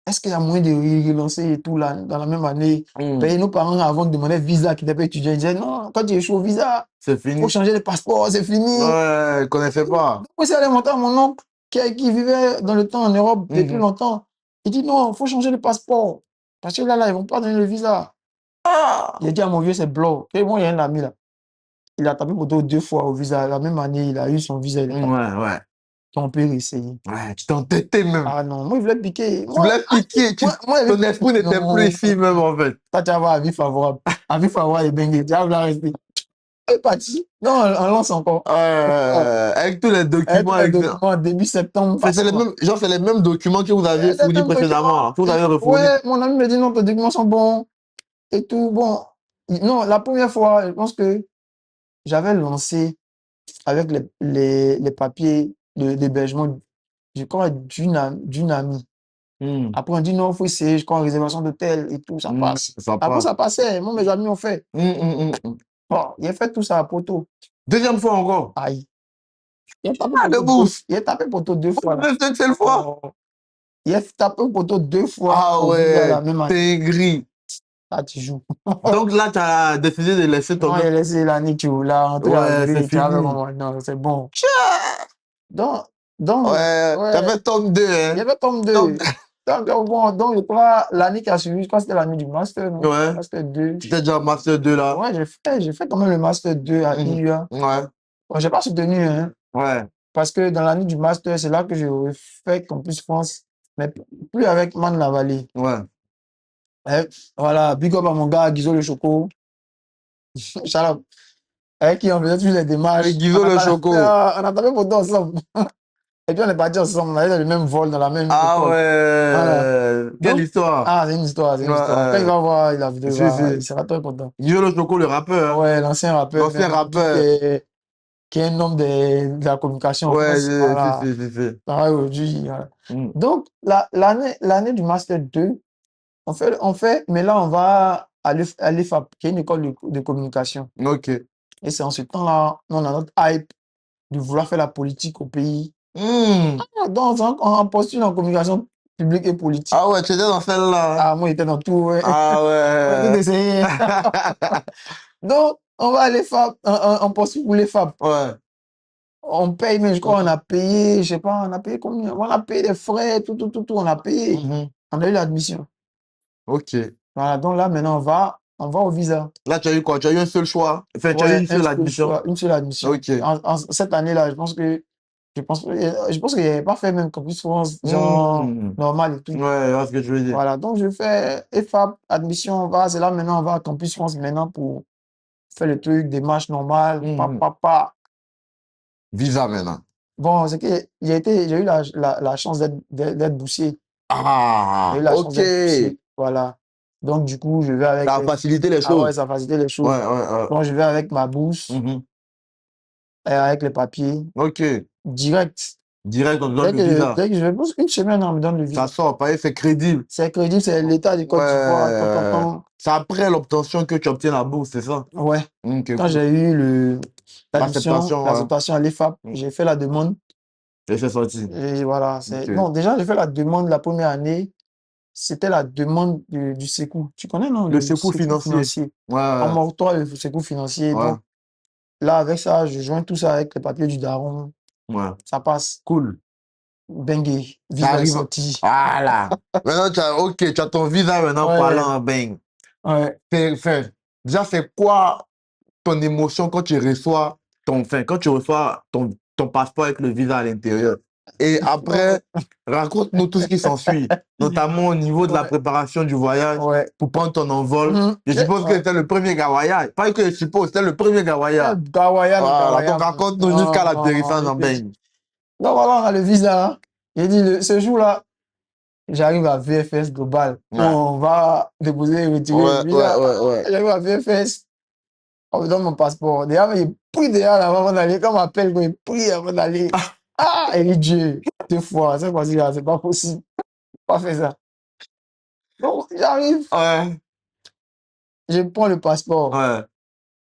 Est-ce qu'il y a moyen de relancer et tout là, dans la même année? Payer nos parents avant de demander visa qui n'était pas étudiant. Ils disaient non, quand tu échoues au visa, c'est il fini. faut changer de passeport, c'est fini. Ouais, je connaissais pas. Donc, c'est allé monter à mon oncle qui vivait dans le temps en Europe depuis longtemps. Il dit non, il faut changer de passeport. Parce que là, ils ne vont pas donner le visa. Il a dit à mon vieux, c'est blanc. Et bon, il y a un ami là. Il a tapé poteau 2 fois au visa. La même année, il a eu son visa. Ouais, ouais. Ton père essayé. Ouais, tu t'es entêté même. Ah non, moi, il voulait piquer. Tu voulais piquer. Ton esprit n'était plus ici même, en fait. Toi, tu vas avoir avis favorable. Avis favorable et bengue. Tu vas vouloir rester. Il est parti. Non, on lance encore. Avec tous les documents. Avec les documents, début septembre. C'est les mêmes documents que vous aviez fournis précédemment. Que vous avez refournis. Ouais, mon ami me dit non, tes documents sont bons. Et tout. Bon. Non, la première fois, je pense que j'avais lancé avec les papiers d'hébergement, je crois, d'une amie. Après, on dit non, il faut essayer, je crois, en réservation d'hôtel et tout, ça passe. Après, ça passait. Moi, mes amis ont fait. Bon, il a fait tout ça à poteau. Deuxième fois encore. Aïe. Il a tapé poteau 2 fois. Une seule fois. Il a tapé poteau 2 fois. Ah ouais, t'es gris. Là, tu joues. Donc là, tu as décidé de laisser tomber. Non, il a laissé l'année, tu là, ouais, c'est fini. Non, c'est bon. Donc, ouais, t'avais tome 2, hein. Il y avait tome 2. Donc, bon, donc, je crois, l'année qui a suivi, je crois que c'était l'année du master, non? Ouais. Master 2. Tu étais déjà master 2 là? Ouais, j'ai fait quand même le master 2 à IUA. Ouais. Bon, j'ai pas soutenu, hein. Ouais. Parce que dans l'année du master, c'est là que j'ai fait Campus France, mais plus avec Man-la-Vallée. Ouais. Voilà, big up à mon gars, Guizo le Choco. Avec qui on faisait tous les démarches. Avec Guizo le Choco. On attendait pour deux ensemble. Et puis on est partis ensemble, on allait dans le même vol, dans la même école. Ah ouais. Voilà. Quelle histoire. Ah, c'est une histoire, c'est une histoire. Quand il va voir la vidéo, il sera très content. Guizo le Choco, le rappeur. Hein. Ouais, l'ancien rappeur. L'ancien rappeur. Qui est un homme de la communication. Ouais, voilà. Aujourd'hui. Voilà. Donc, l'année du Master 2, on fait, mais là, on va à l'EFAP, qui est une école de communication. Ok. Et c'est en ce temps-là, on a notre hype de vouloir faire la politique au pays. Donc, on postule en communication publique et politique. Ah ouais, tu étais dans celle-là. Ah, moi, j'étais dans tout. Ouais. Ah ouais. Tout essayé. Donc, on va à l'EFAP, on postule pour l'EFAP. Ouais. On paye, mais je crois on a payé, je sais pas, on a payé combien? On a payé des frais, tout, on a payé. On a eu l'admission. Ok. Voilà, donc là, maintenant, on va au visa. Là, tu as eu quoi? Tu as eu un seul choix? Enfin, tu as eu une seule admission? Une seule admission. Ok. Cette année-là, je pense qu'il n'avait pas fait même Campus France, genre normal et tout. Ouais, c'est ce que je veux dire. Voilà, donc je fais EFAP, admission, c'est là maintenant, on va à Campus France maintenant pour faire le truc, démarche normale, papa. Visa maintenant. Bon, c'est que j'ai eu la chance d'être boursier. Ah, j'ai eu la chance d'être boursier. Voilà. Donc, du coup, je vais avec. Ça a facilité les choses. Ah ouais, ça a facilité les choses. Ouais. Donc, je vais avec ma bourse, et avec les papiers. Ok. Direct. Direct, on te donne le visa. Dès que je pense une semaine, on me donne le visa. Ça sort, pareil, c'est crédible. C'est crédible, c'est l'État du Côte d'Ivoire. C'est après l'obtention que tu obtiens la bourse, c'est ça? Ouais. Okay, quand j'ai eu l'acceptation à l'EFAP, j'ai fait la demande. Et c'est sorti. Et voilà. Non, déjà, j'ai fait la demande la première année. C'était la demande du secours. Tu connais, non? Le secours financier. En mortoire, le secours financier. Donc, là, avec ça, je joins tout ça avec les papiers du daron. Ouais. Ça passe. Cool. Bengue, Ça visa est arrive. sorti. Voilà. Maintenant, tu as ton visa maintenant Ouais. parlant en bang. Ouais. Déjà, c'est quoi ton émotion quand tu reçois quand tu reçois ton passeport avec le visa à l'intérieur? Et après, raconte-nous tout ce qui s'ensuit, notamment au niveau de la Ouais. préparation du voyage Ouais. pour prendre ton envol. Je Ouais. suppose que c'était le premier Gawaya. Pas que je suppose, c'était le premier Gawaya. Gawaya, non, Voilà, Gawaya. donc raconte-nous jusqu'à Non, l'atterrissage en bang. donc voilà, on a le visa. J'ai dit, ce jour-là, j'arrive à VFS Global. Où Ouais. on va déposer et retirer le Ouais, ouais, visa. ouais, ouais. J'arrive à VFS. On me donne mon passeport. Déjà, il prie déjà là avant d'aller. Quand on m'appelle, il prie avant d'aller. Ah, il dit Dieu, 2 fois. Cette fois-ci, c'est pas possible. Pas fait ça. Donc, j'arrive, Ouais, je prends le passeport. ouais.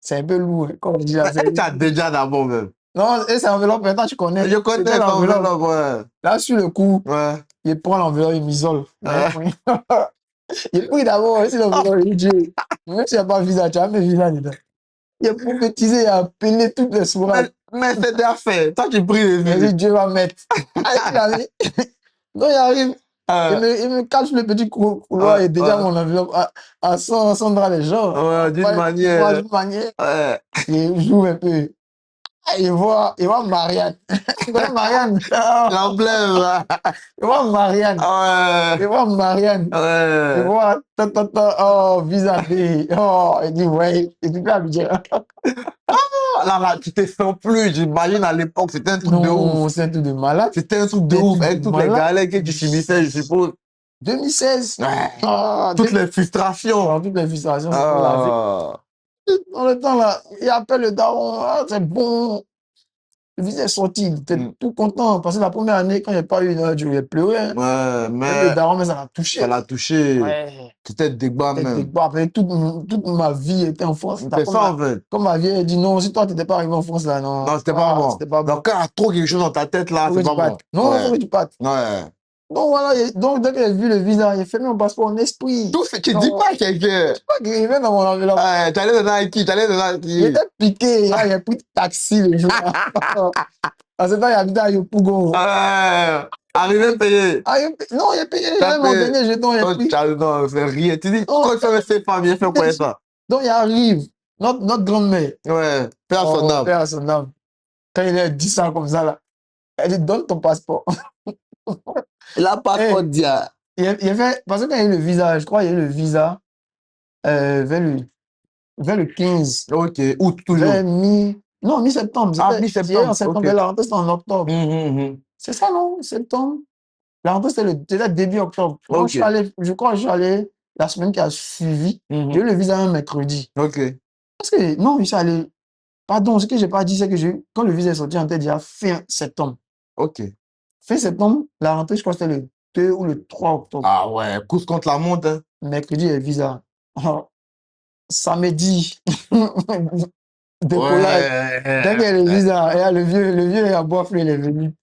C'est un peu lourd, comme on dit là. Mais tu as déjà d'abord même. Non, et c'est l'enveloppe, maintenant tu connais. Je C'est connais quelle enveloppe? l'enveloppe, ouais. Là, sur le coup, Ouais. il prend l'enveloppe, il m'isole. Ouais. Il prie d'abord, sur l'enveloppe, il dit Dieu. Même s'il n'y a pas de visa, tu as mes visa dedans. Il a prophétisé, il a appelé toutes les sourates. Mais c'est déjà fait. Toi, tu pries Il a dessus. dit Dieu va mettre. Donc, il arrive. Il me cache le petit couloir et déjà mon enveloppe à 100 dollars les gens. Ouais, d'une manière. D'une manière. Ouais. Il joue un peu. Il voit Marianne. Tu connais Marianne? L'emblème, là. Il voit Marianne. Il Ouais. voit Marianne. Il Ouais. voit, oh, visa B. Oh, il dit, ouais, et tu peux habiller. Là, tu te sens plus. J'imagine à l'époque, c'était un truc de ouf. Non, c'est un truc de malade. C'était un truc de ouf, avec toutes les galères que tu subissais, je suppose. 2016. Ouais. Ah, Toutes les frustrations. toutes les frustrations, c'est pour la vie. Dans le temps, là, il appelle le daron, ah, c'est bon. Le visa est sorti, il était tout content. Parce que la première année, quand il n'y a pas eu une heure, je vais pleurer. Hein. Ouais, mais Le daron, mais ça l'a touché. ça l'a touché. Ouais. C'était débat même. Après, toute ma vie était en France. C'était ça, en fait. Comme ma vie, elle dit non, si toi, tu n'étais pas arrivé en France, là, non. Non, c'était pas bon. C'était pas bon. Donc, quand il y a trop quelque chose dans ta tête, là, c'est pas bon. Non, il faut que tu partes. Ouais. Donc, voilà. Donc, dès que j'ai vu le visa, j'ai fait mon passeport en esprit. Tout ce tu dis pas à quelqu'un. Je dis pas qu'il vient dans mon enveloppe. Ouais, tu allais dans Haïti, tu allais dans Haïti. Il était piqué. Là, j'ai pris taxi le jour. À ce temps, il habitait à Yopougon. Arrivé payé. Non, il a payé. J'avais mon dernier jeton. Non, c'est rien. Tu dis, quand tu fais ces femmes, il fait quoi ça? Donc, il arrive. Notre grand-mère. Ouais, père à son âme. Père à son âme. Quand il a dit ça comme ça, là, elle dit, donne ton passeport. La passeport dia. Il a fait, parce que quand il y a eu le visa, je crois qu'il y a eu le visa vers le 15. Ok, août toujours. Non, mi-septembre. Ah, mi-septembre. En septembre, la rentrée, c'était en octobre. C'est ça, non? Septembre. La rentrée, c'était début octobre. Okay. Je crois que je suis allé la semaine qui a suivi. J'ai eu le visa un mercredi. Ok. Parce que, non, je suis allé. Pardon, ce que je n'ai pas dit, c'est que quand le visa est sorti, on était déjà fin septembre. Ok. Fin septembre, la rentrée, je crois que c'était le 2 ou le 3 octobre. Ah ouais, course contre la montre. Hein. Mercredi, le visa. Alors, samedi, décollage. Dès qu'il y a le visa, et le vieux à boire, il est venu.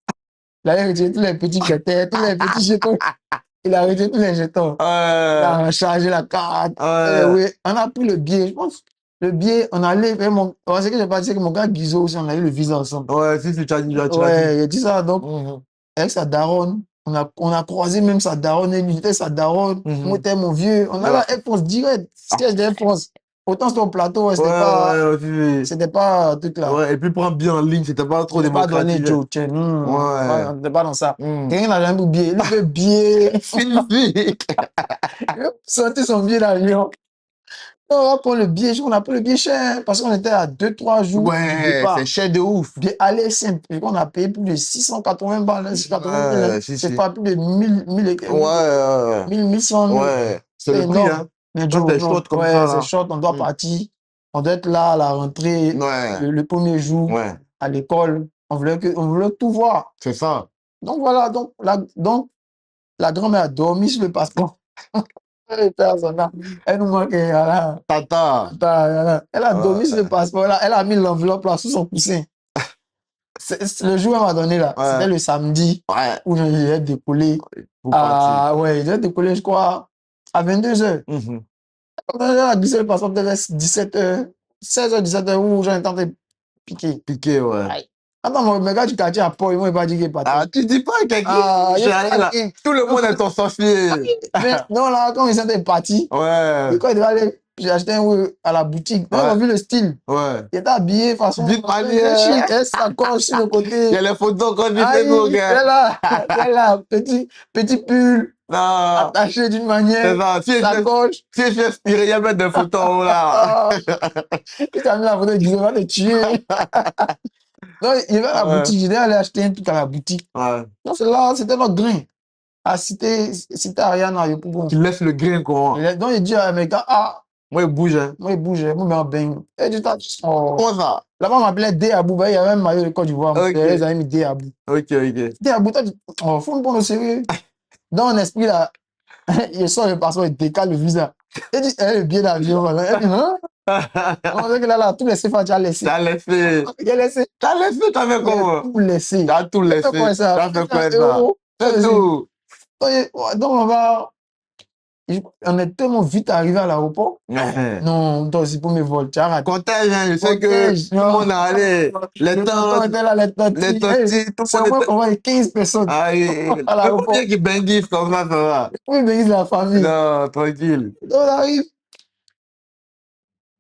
Il a retiré tous les petits jetons, tous les petits jetons. Il a retiré tous les jetons. Il a chargé la carte. Oui, on a pris le billet. Je pense, le billet, on allait faire ce que j'ai pas dit, c'est que mon gars Guizot aussi, on a eu le visa ensemble. Ouais, si, tu as dit. Ouais, il a dit ça. Donc, avec sa daronne, on a croisé même sa daronne, elle était sa daronne. Moi, j'étais mon vieux. On a la Air France direct, siège d'Air France. Autant sur ton plateau, c'était pas tout là. Ouais, et puis prendre bien en ligne, c'était pas trop démocratique. Pas donné on n'était pas dans ça. Quelqu'un n'a jamais billet. Il fait billet. Fini. Il a sorti son billet d'avion. On va prendre le billet, on a pris le billet cher parce qu'on était à 2-3 jours. Ouais, c'est cher de ouf. Billet aller simple. On a payé plus de 680 balles. C'est pas plus de 1000 1100. Ouais, c'est le prix, hein. Quand c'est short comme ça. C'est short, on doit partir. On doit être là à la rentrée, le premier jour, à l'école. On voulait tout voir. C'est ça. Donc voilà, donc la grand-mère a dormi sur le passeport. Elle nous manquait. Tata. Elle a dormi sur le passeport. Elle a mis l'enveloppe là sous son coussin. Le jour où elle m'a donné là, c'était le samedi où j'ai décollé. Il a décollé, je crois, à 22h. Elle a glissé le passeport peut-être vers 17h, 16h, 17h, où j'en ai tenté piquer. Piquer, ouais. Attends, mes gars du quartier à Pau, ils m'ont pas dit qu'il est parti. Ah, tu dis pas quelqu'un. Ah, Je suis allé là. Tout le monde est ton sorcier. Mais non, là, quand ils étaient partis, Ouais. et quand ils devaient aller, j'ai acheté un oui à la boutique. Ils ont vu le style. Ouais. Il était habillé façon. D'une manière. Et ça coche sur le côté. Il y a les photos quand j'ai Ah, fait nos il gars. est là, petit pull, Non. attaché d'une manière. C'est ça. Sacoche. Si je suis inspiré, il y a même des photos en haut là. Tu as mis la photo, il va te tuer. Non, il va à la boutique, je devais aller acheter un truc à la boutique. Ouais. Non, c'est là, c'était notre grain. À Cité Ariane, à Yopougon. Tu laisses le grain quoi. Donc, il dit à mes gars, ah, Moi, il bouge. Hein. moi, il bouge, moi, je me baigne. Et du temps, Comment ça? là-bas, on m'appelait D Abou, il y avait un maillot de Côte d'Ivoire. Ok. Ils avaient mis D Abou. Ok. D Abou, toi, faut me prendre au sérieux. Dans mon esprit, là, il sort le passeport, il décale le visa. Il dit, le billet d'avion. Il dit, hein? On dirait que là, tout laissé, tu as laissé. T'as laissé. Il a laissé. T'as laissé, t'as fait comment? Tout laissé. T'as tout laissé. T'as fait quoi ça? C'est tout. Donc, on est tellement vite arrivé à l'aéroport. Non, toi aussi pour mes vols, tu as raté. Contage, je sais que tout le monde a allé. Les temps étaient là, les totis, tout le monde était... On voit 15 personnes à l'aéroport. Combien qui benguissent comme ça va? Oui, benguissent la famille. Non, tranquille.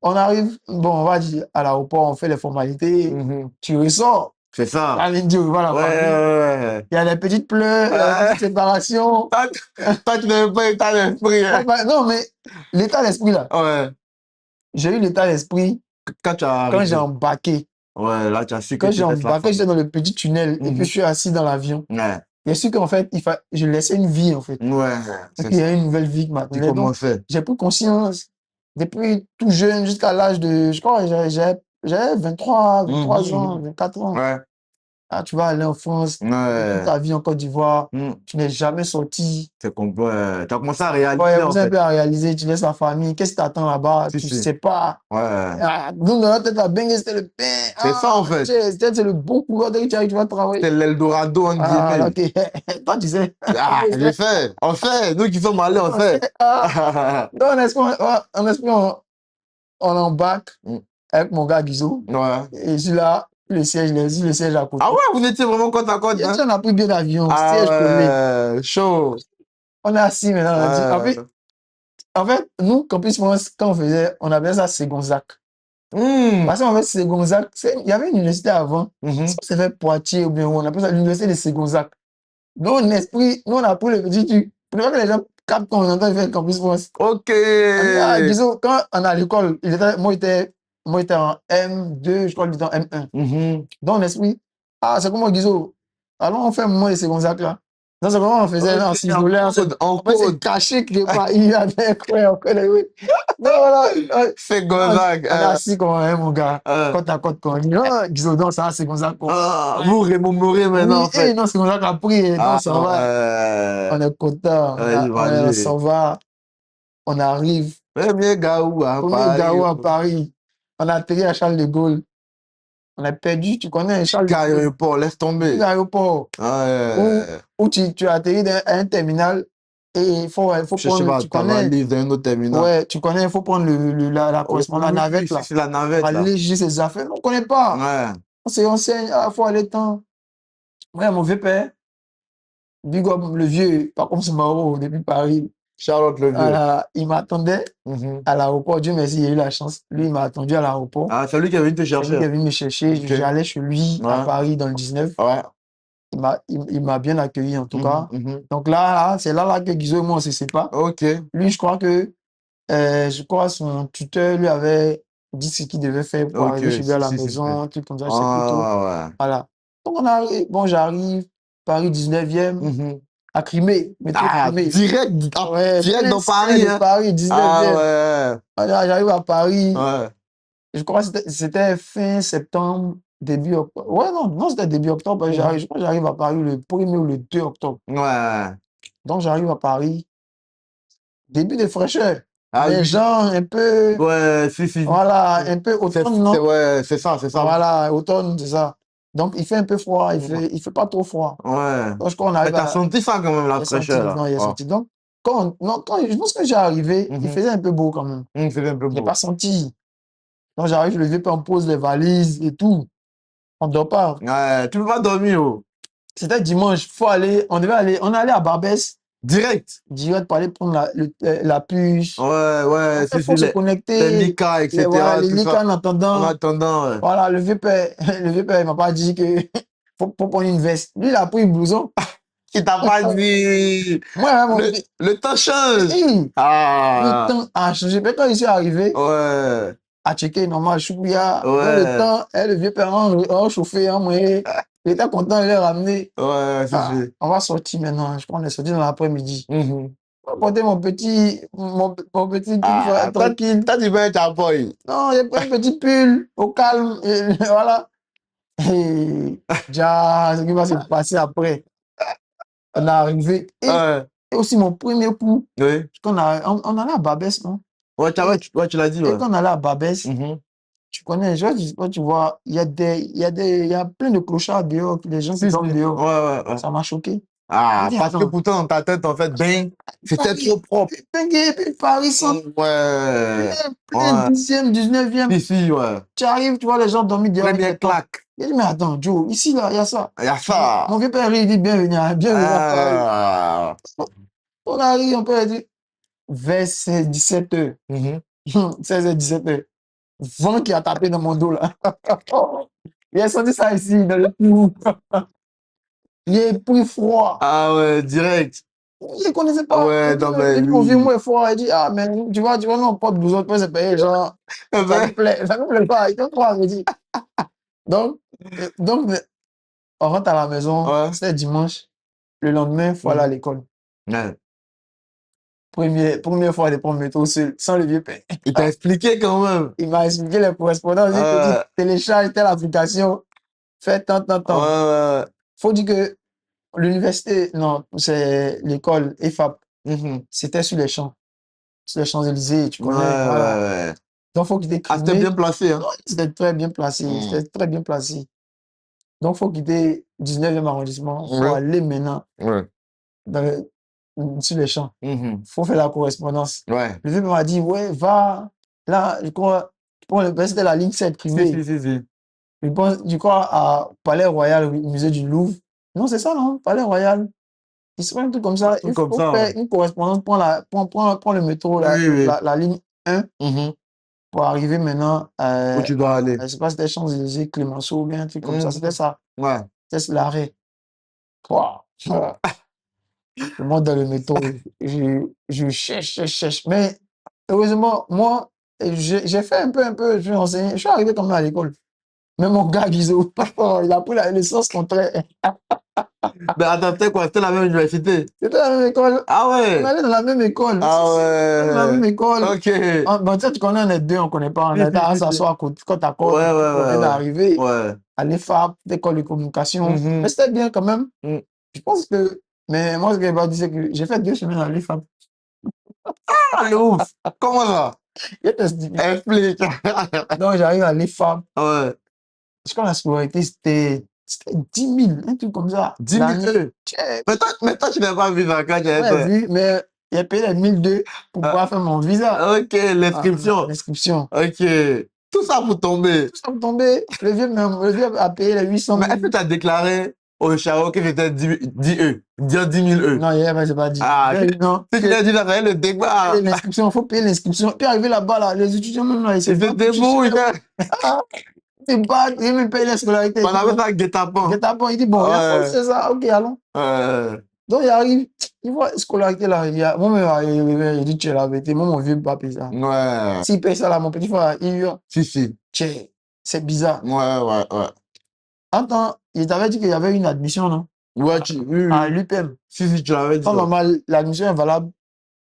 On arrive, bon, on va dire à l'aéroport, on fait les formalités, tu ressors. C'est ça. La ligne du la famille. Il y a des petites pleurs, il y a des petites séparations. Toi, tu n'avais pas l'état d'esprit. Hein? Non, mais l'état d'esprit, là. Ouais. J'ai eu l'état d'esprit quand j'ai embarqué. Ouais, là, tu as su que quand j'ai embarqué, j'étais dans le petit tunnel et puis je suis assis dans l'avion. Ouais. J'ai su qu'en fait, je laissais une vie, en fait. Ouais. Il y a une nouvelle vie qui m'attendait. Donc, j'ai pris conscience, depuis tout jeune jusqu'à l'âge de, je crois, j'avais 23 ans, 24 ans. Ouais. Ah, tu vas aller en France, toute ta vie en Côte d'Ivoire, tu n'es jamais sorti. C'est qu'on peut. Tu as commencé à réaliser. Ouais, un peu à réaliser, tu laisses la famille, qu'est-ce qui t'attend là-bas, tu ne sais pas. Ouais. Nous, dans notre tête, la bengue, c'était le pain. C'est ça, en fait. C'est le bon pouvoir dès que tu arrives, tu vas travailler. C'est l'Eldorado, on dit. Ok, toi, tu sais. Ah, j'ai fait. On fait. Nous qui sommes allés, on fait. Donc, en esprit, on embarque avec mon gars Guizou. Ouais. Et je suis là. Le siège à côté. Ah ouais, vous étiez vraiment côte à côte. Hein? On a pris bien l'avion, siège collé. Chaud. On est assis maintenant, on a dit. En fait, nous, Campus France, quand on appelait ça Ségonzac. Parce qu'en fait, Ségonzac, il y avait une université avant. Ça fait Poitiers ou bien on appelle ça l'université de Ségonzac. Donc, l'esprit, nous, on a pris le petit truc. Pour que les gens captent quand on entend faire Campus France. Ok. Disons, quand on est à l'école, moi, j'étais en M2, je crois qu'il était en M1. Dans l'esprit, c'est comment Guizot? Alors on fait un moment de Ségonzac là. Non, c'est comment on faisait on s'isolait, on s'est caché que il y avait quoi, oui. Non, voilà. Ségonzac. On est assis comme mon gars. Côte à côte, quand on dit, Guizot, non, ça, Ségonzac. Vous remémorez maintenant, en fait. Non, Ségonzac a pris, non, ça va. On est content, on s'en va. On arrive. Premier Gaou à Paris. On a atterri à Charles de Gaulle. On a perdu, tu connais Charles de Gaulle. Aéroport, laisse tomber. L'aéroport. Où tu as atterri dans un terminal et il faut prendre. Tu connais. Dans un autre terminal. Ouais, tu connais, il faut prendre la correspondance, la navette là. C'est la navette. Aller juger ses affaires. On ne connaît pas. Ouais. On se renseigne, il faut aller temps. Ouais, mon vieux père. Big up le vieux, par contre, c'est Maro depuis Paris. Charlotte le vieux. Voilà, il m'attendait à l'aéroport. Dieu merci, il a eu la chance. Lui, il m'a attendu à l'aéroport. Ah, c'est lui qui est venu te chercher. C'est lui qui est venu me chercher. Okay. J'allais chez lui à Paris dans le 19. Ouais. Il m'a bien accueilli en tout cas. Donc là, c'est là que Guizot et moi, on ne se sépare. Ok. Lui, je crois son tuteur lui avait dit ce qu'il devait faire pour arriver chez lui à la maison, un truc comme ça. Je sais plus trop. Ouais. Voilà. Donc j'arrive, Paris 19e. À Crimée, Crimée. Direct dans Paris. Paris, 19e. J'arrive à Paris. Je crois que c'était fin septembre, début octobre. Ouais, non, c'était début octobre. Je crois que j'arrive à Paris le 1er ou le 2 octobre. Ouais. Donc, j'arrive à Paris. Début de fraîcheur. Les gens un peu. Ouais, si. Voilà, un peu automne, non? Ouais, c'est ça. Voilà, automne, c'est ça. Donc, il fait un peu froid, il fait pas trop froid. Ouais. Donc, quand on arrive. Mais t'as senti ça quand même, la fraîcheur. Non, il a senti. Donc, lorsque j'ai arrivé, il faisait un peu beau quand même. Il faisait un peu beau. Je n'ai pas senti. Donc, j'arrive, le vieux père me pose les valises et tout. On dort pas. Ouais, tu peux pas dormir. Oh. C'était dimanche, on est allé à Barbès. Direct. Direct pour aller prendre la puce. Ouais, Il faut se les connecter. Mika, etc. Voilà, les tout Mika ça. en En attendant. attendant, ouais. Voilà, le vieux père, il m'a pas dit que faut prendre une veste. Lui, il a pris un blouson. Qui t'a pas dit. Moi, Le temps change. le Ah. temps a changé. Mais quand il s'est arrivé, Ouais. à checker normal, Choupia, dans le Ouais. temps, le vieux père en chauffé, en moyen. Il était content, il l'a ramené. Ouais, Ah, on va sortir maintenant. Je crois qu'on est sorti dans l'après-midi. Mhm. On va porter mon petit pull Ah, tranquille. toi, tu veux être un boy. Non, j'ai pris un petit pull au calme. Et voilà. Et déjà, ce qui va se passer après. On est arrivé. Ouais. Et aussi mon premier coup. Oui. On allait à Barbès, non? Ouais, tu l'as dit, Et ouais. quand on allait à Barbès, Mhm. tu connais, tu vois, il y a plein de clochards dehors, les gens qui dorment dehors. Ouais. Ça m'a choqué. Ah, Dit, parce que attends, pourtant, dans ta tête, en fait, ben, c'était Paris, trop propre. et puis Paris centre, Ouais. plein Ouais. 10e, 19e. Si, ouais. Tu arrives, tu vois les gens dormir dehors avec Première les tentes. claque. Il dit, mais attends, Joe, ici, là, il y a ça. Il y a ça. Mon vieux père, il dit, bienvenue à Paris. Ah. On arrive, mon père dit, vers 17 heures. 16h, 17h. Vent qui a tapé dans mon dos, là. Il a senti ça ici, dans le cou. Il est pris froid. Ah ouais, direct. Il ne connaissait pas. Ouais, non, mais Il dit, mon vieux, lui. moi, est froid. Il dit, ah, mais tu vois, nous, on porte besoin de se payer, genre, Eh ça ben, me plaît. Ça me plaît pas. Il te croit, il me dit. Donc, on rentre à la maison. ouais. C'était dimanche. Le lendemain, il faut aller à l'école. Ouais. Première fois, de prendre le métro seul, sans le vieux père. Il t'a expliqué quand même. Il m'a expliqué les correspondances. Il te dit, télécharge telle application, fais tant. Ouais. Faut dire que l'université, non, c'est l'école EFAP. C'était sur les champs. Sur les Champs-Élysées, tu connais, voilà. Ouais. Donc, faut quitter Ah, c'était Crimée. bien placé, hein? Non, c'était très bien placé. C'était très bien placé. Donc, faut quitter 19e arrondissement. Faut aller maintenant sur les champs. Faut faire la correspondance. Ouais. Le vieux m'a dit, ouais, va. Là, je crois, c'était la ligne 7 Crimée. Si. Je crois à Palais Royal, au musée du Louvre. Non, c'est ça, non? Palais Royal. Il se fait un truc comme ça. Il faut faire une correspondance, prends le métro, la ligne 1, pour arriver maintenant Où tu dois aller. je ne sais pas si c'était Champs-Élysées, Clémenceau ou bien un truc comme ça. C'était ça. Ouais. C'était l'arrêt. Je monte dans le métro. Je cherche. Mais heureusement, moi, j'ai fait un peu, je suis renseigné. Je suis arrivé comme à l'école. Mais mon gars, Guizot, il a pris le sens contraire. Mais attends, c'était quoi? C'était la même université? C'était la même école. Ah ouais? On allait dans la même école. Ah ouais? Dans la même école. Ok. Bon, tu sais, tu connais, on est deux, on ne connaît pas. On était à s'asseoir côte à côte. On vient d'arriver. Ouais. À l'EFAP, l'école de communication. Mais c'était bien quand même. Je pense que. Mais moi, ce que je vais dire, c'est que j'ai fait 2 semaines à l'EFAP. Ah, le ouf! Comment ça? Explique. Donc, j'arrive à l'EFAP. Ouais. Je crois que la scolarité, c'était 10 000, un truc comme ça. 10 000 euros. Mais toi, tu n'as pas vu ça quand tu avais fait. Oui, mais il a payé les 1 200 pour pouvoir faire mon visa. Ok, l'inscription. L'inscription. Ok. Tout ça pour tomber. Tout ça pour tomber. Le vieux a payé les 800 000. Mais est-ce que tu as déclaré au Chao que c'était 10 000 euros? Non, hier, je n'ai pas dit. Ah, non. Si tu l'as dit, ça fait le débat. L'inscription, il faut payer l'inscription. Puis arriver là-bas, là, les étudiants, même là, ils se débrouillent. Ils battent, ils même payent la scolarité. On avait ça guet-apens. Guet-apens, il dit, bon, c'est ça, ok, allons. Donc, il arrive, il voit la scolarité là. Moi, il dit, tu es la vérité. Moi, mon vieux ne peut pas payer ça. Ouais. S'il paye ça là, mon petit frère, il vient. Si. C'est bizarre. Ouais. Attends, il t'avait dit qu'il y avait une admission, non? Ouais, oui. À l'UPM. Si, tu l'avais dit. Normal, l'admission est valable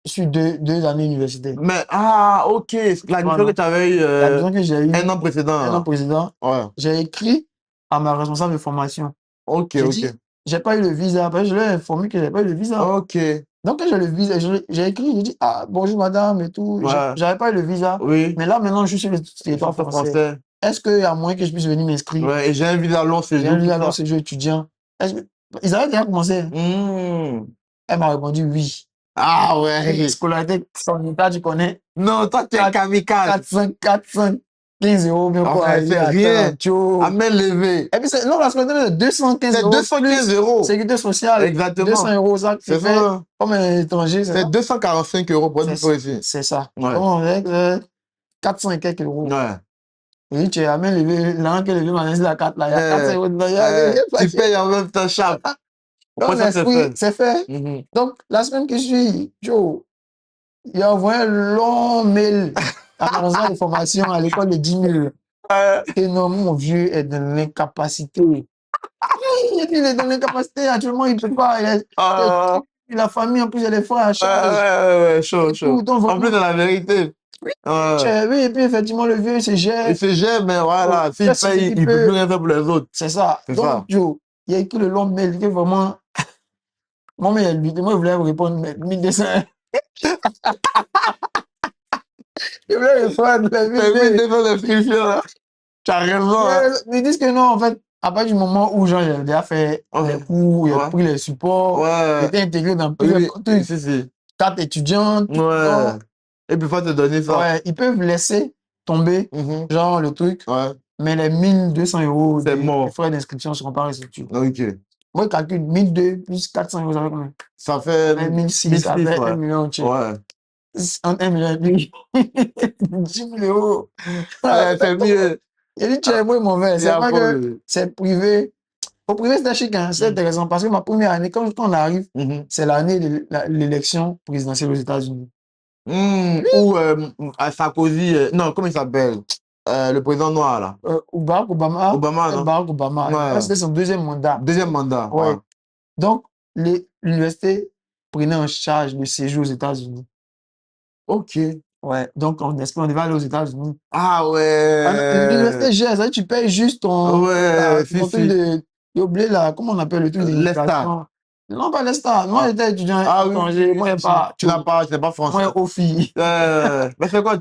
sur 2 années d'université. Mais, ok. L'admission que tu avais eu. L'admission que j'ai eu. Un an précédent. Un an précédent. Ouais. J'ai écrit à ma responsable de formation. Ok. J'ai pas eu le visa. Après, je l'ai informé que j'ai pas eu le visa. Ok. Donc, quand j'ai le visa, j'ai écrit, j'ai dit, bonjour madame et tout. Ouais. J'avais pas eu le visa. Oui. Mais là, maintenant, je suis sur le territoire français. Est-ce qu'il y a moyen que je puisse venir m'inscrire? Ouais, et j'ai un visa long séjour. J'ai un visa long séjour étudiant. Ils avaient déjà commencé. Elle m'a répondu oui. Ah ouais. Scolarité, son état, tu connais? Non, toi, tu es kamikaze. 4-5. 15 euros, bien pour Enfin, arriver c'est à rien. Taranto. À main levée. Et puis, non, la semaine de 215 C'est euros 215 plus euros. sécurité sociale. Exactement. 200 euros, ça, tu C'est fais ça. comme un étranger, c'est C'est ça? 245 euros pour être plus précis. C'est ça. Ouais. Donc, avec 400 et quelques euros. Ouais. Et tu es à main levée, l'argent qui est levé, maintenant, c'est la carte là, il y a 400 euros dedans. Il y a Tu payes en même temps chaque. donc, Ça, c'est l'esprit, fait. c'est fait. Donc, la semaine qui suit, Joe, il a envoyé un long mail annonçant les formations à l'école de 10 000. Et non, mon vieux est dans l'incapacité. Il est dans l'incapacité, actuellement, il ne peut pas. La famille, en plus, il y a les frères à charge. Ouais, chaud. Donc, En plus, de la vérité. oui, et puis effectivement, le vieux, il se gère. Il se gère, mais voilà, s'il paye, il ne peut plus rien faire pour les autres. C'est ça. Donc, Joe, il y a écrit le long mail que vraiment. Moi, il voulait vous répondre, mais 1200. Il voulait répondre, mais 1200 d'inscription, là. Tu as raison. Hein. Ils disent que non, en fait, à partir du moment où Jean a déjà fait les cours, il a pris les supports, il était intégré dans plusieurs trucs, carte étudiante. Ouais. Et puis, il faut te donner ça. Ouais, ils peuvent laisser tomber, genre, le truc, mais les 1200 euros des frais d'inscription ne seront pas restitués. Ok. Moi, je calcule 1200 plus 400 euros, ça fait combien? Ça fait 1600, ça fait 1 million. Ouais. En 1 million et demi. 10 000 euros. C'est mieux. Il dit, tu es mauvais. C'est pas que c'est privé. Au privé, c'est chic, hein? C'est intéressant parce que ma première année, quand on arrive, c'est l'année de l'élection présidentielle aux États-Unis. Ou Sarkozy, non, comment il s'appelle? Le président noir, là. Barack Obama. Non? Barack Obama. Ouais. C'était son deuxième mandat. Deuxième mandat. Ouais. Donc, l'université prenait en charge le séjour aux États-Unis. Ok. Ouais. Donc, on devait aller aux États-Unis. Ah ouais. L'université gère, ça, tu payes juste ton truc de. J'ai oublié là, comment on appelle le truc d'immigration? Non, pas l'ESTA. Moi, j'étais étudiant étranger. Moi, tu n'es pas français. Moi, aux filles. Mais c'est quoi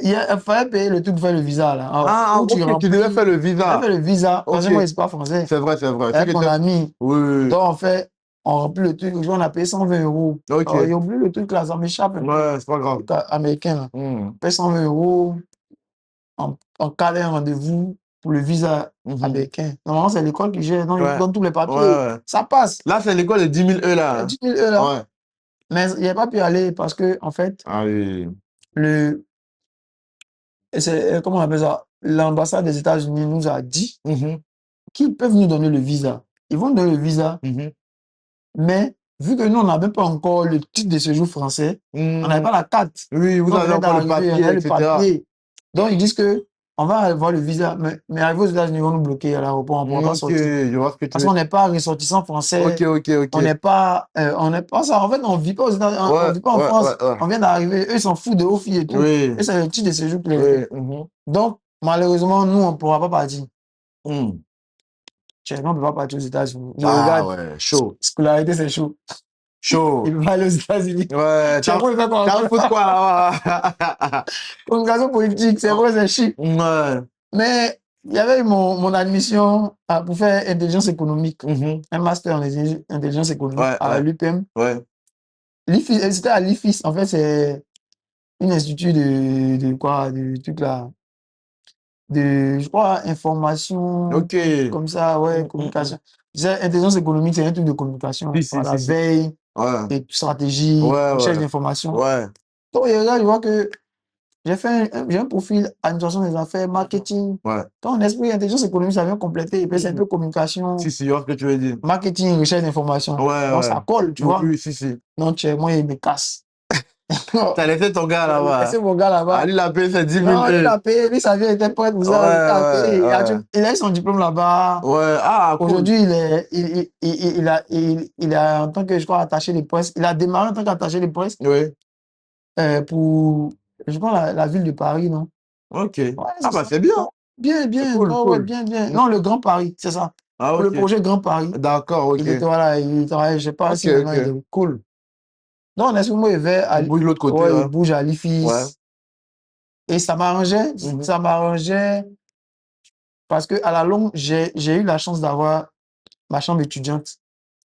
Il fallait payer le truc pour faire le visa là. Ok, tu devais faire le visa. Tu devais faire le visa. Parce que moi, c'est pas français. C'est vrai. Avec mon ami. Oui. Donc, on remplit le truc. On a payé 120 euros. Ok. J'ai oublié le truc là, ça m'échappe. Ouais, c'est pas grave. Le truc américain là. On paye 120 euros. On cale un rendez-vous pour le visa américain. Normalement, c'est l'école qui gère. Donc, ils donnent tous les papiers. Ouais. Ça passe. Là, c'est l'école de 10 000 E là. 10 000 E là. Ouais. Mais il n'a pas pu aller parce que, en fait, comment on appelle ça? L'ambassade des États-Unis nous a dit qu'ils peuvent nous donner le visa. Ils vont nous donner le visa, mais vu que nous, on n'avait pas encore le titre de séjour français, on n'avait pas la carte. Oui, vous avez encore le papier, etc. Donc, ils disent que on va avoir le visa, mais arrivé aux États-Unis, ils vont nous bloquer à l'aéroport, on ne pourra pas sortir. Je vois ce que tu Parce qu'on n'est pas ressortissant français. Ok. On n'est pas ça. En fait, on ne vit pas aux États-Unis, on ne vit pas en France. On vient d'arriver. Eux, ils s'en foutent de aux filles et tout. Et c'est le titre de séjour pour les Donc, malheureusement, nous, on ne pourra pas partir. On ne peut pas partir aux États-Unis. Ouais, chaud. Scolarité, c'est chaud. Chaud. Il peut pas aller aux États-Unis. Ouais, t'as foutu quoi là-bas? Communication politique, c'est vrai, c'est chic. Ouais. Mais il y avait mon admission pour faire intelligence économique, un master en intelligence économique à l'UPM. Ouais. C'était à l'IFIS. En fait, c'est un institut de truc là. Je crois, information, comme ça, ouais, communication. Intelligence économique, c'est un truc de communication. La veille, et stratégie, recherche d'informations. Donc, là, je vois que j'ai un profil administration des affaires, marketing. Quand on esprit intelligence économique, ça vient compléter. Et puis, c'est un peu communication. Je vois ce que tu veux dire. Marketing, recherche d'informations. Donc, ça colle, tu vois. Oui. Non, moi, il me casse. T'as laissé ton gars là-bas. J'ai laissé mon gars là-bas. Ah, lui, il a payé ses 10 000 Non, il a payé. Lui, sa vie était prête pour ça. Il a eu son diplôme là-bas. Ouais. Ah, cool. Aujourd'hui, il a, en tant que, je crois, attaché de presse. Il a démarré en tant qu'attaché de presse. Oui. Pour, je crois, la ville de Paris, non? Ok. Bah, c'est bien. Bien. Cool. Bien. Non, le Grand Paris, c'est ça. Pour le projet Grand Paris. D'accord, ok. Il travaille, je sais pas si maintenant il est cool. Non, honnêtement, il bouge de l'autre côté. Il bouge à l'IFIS. Et ça m'arrangeait. Ça m'arrangeait parce qu'à la longue, j'ai eu la chance d'avoir ma chambre étudiante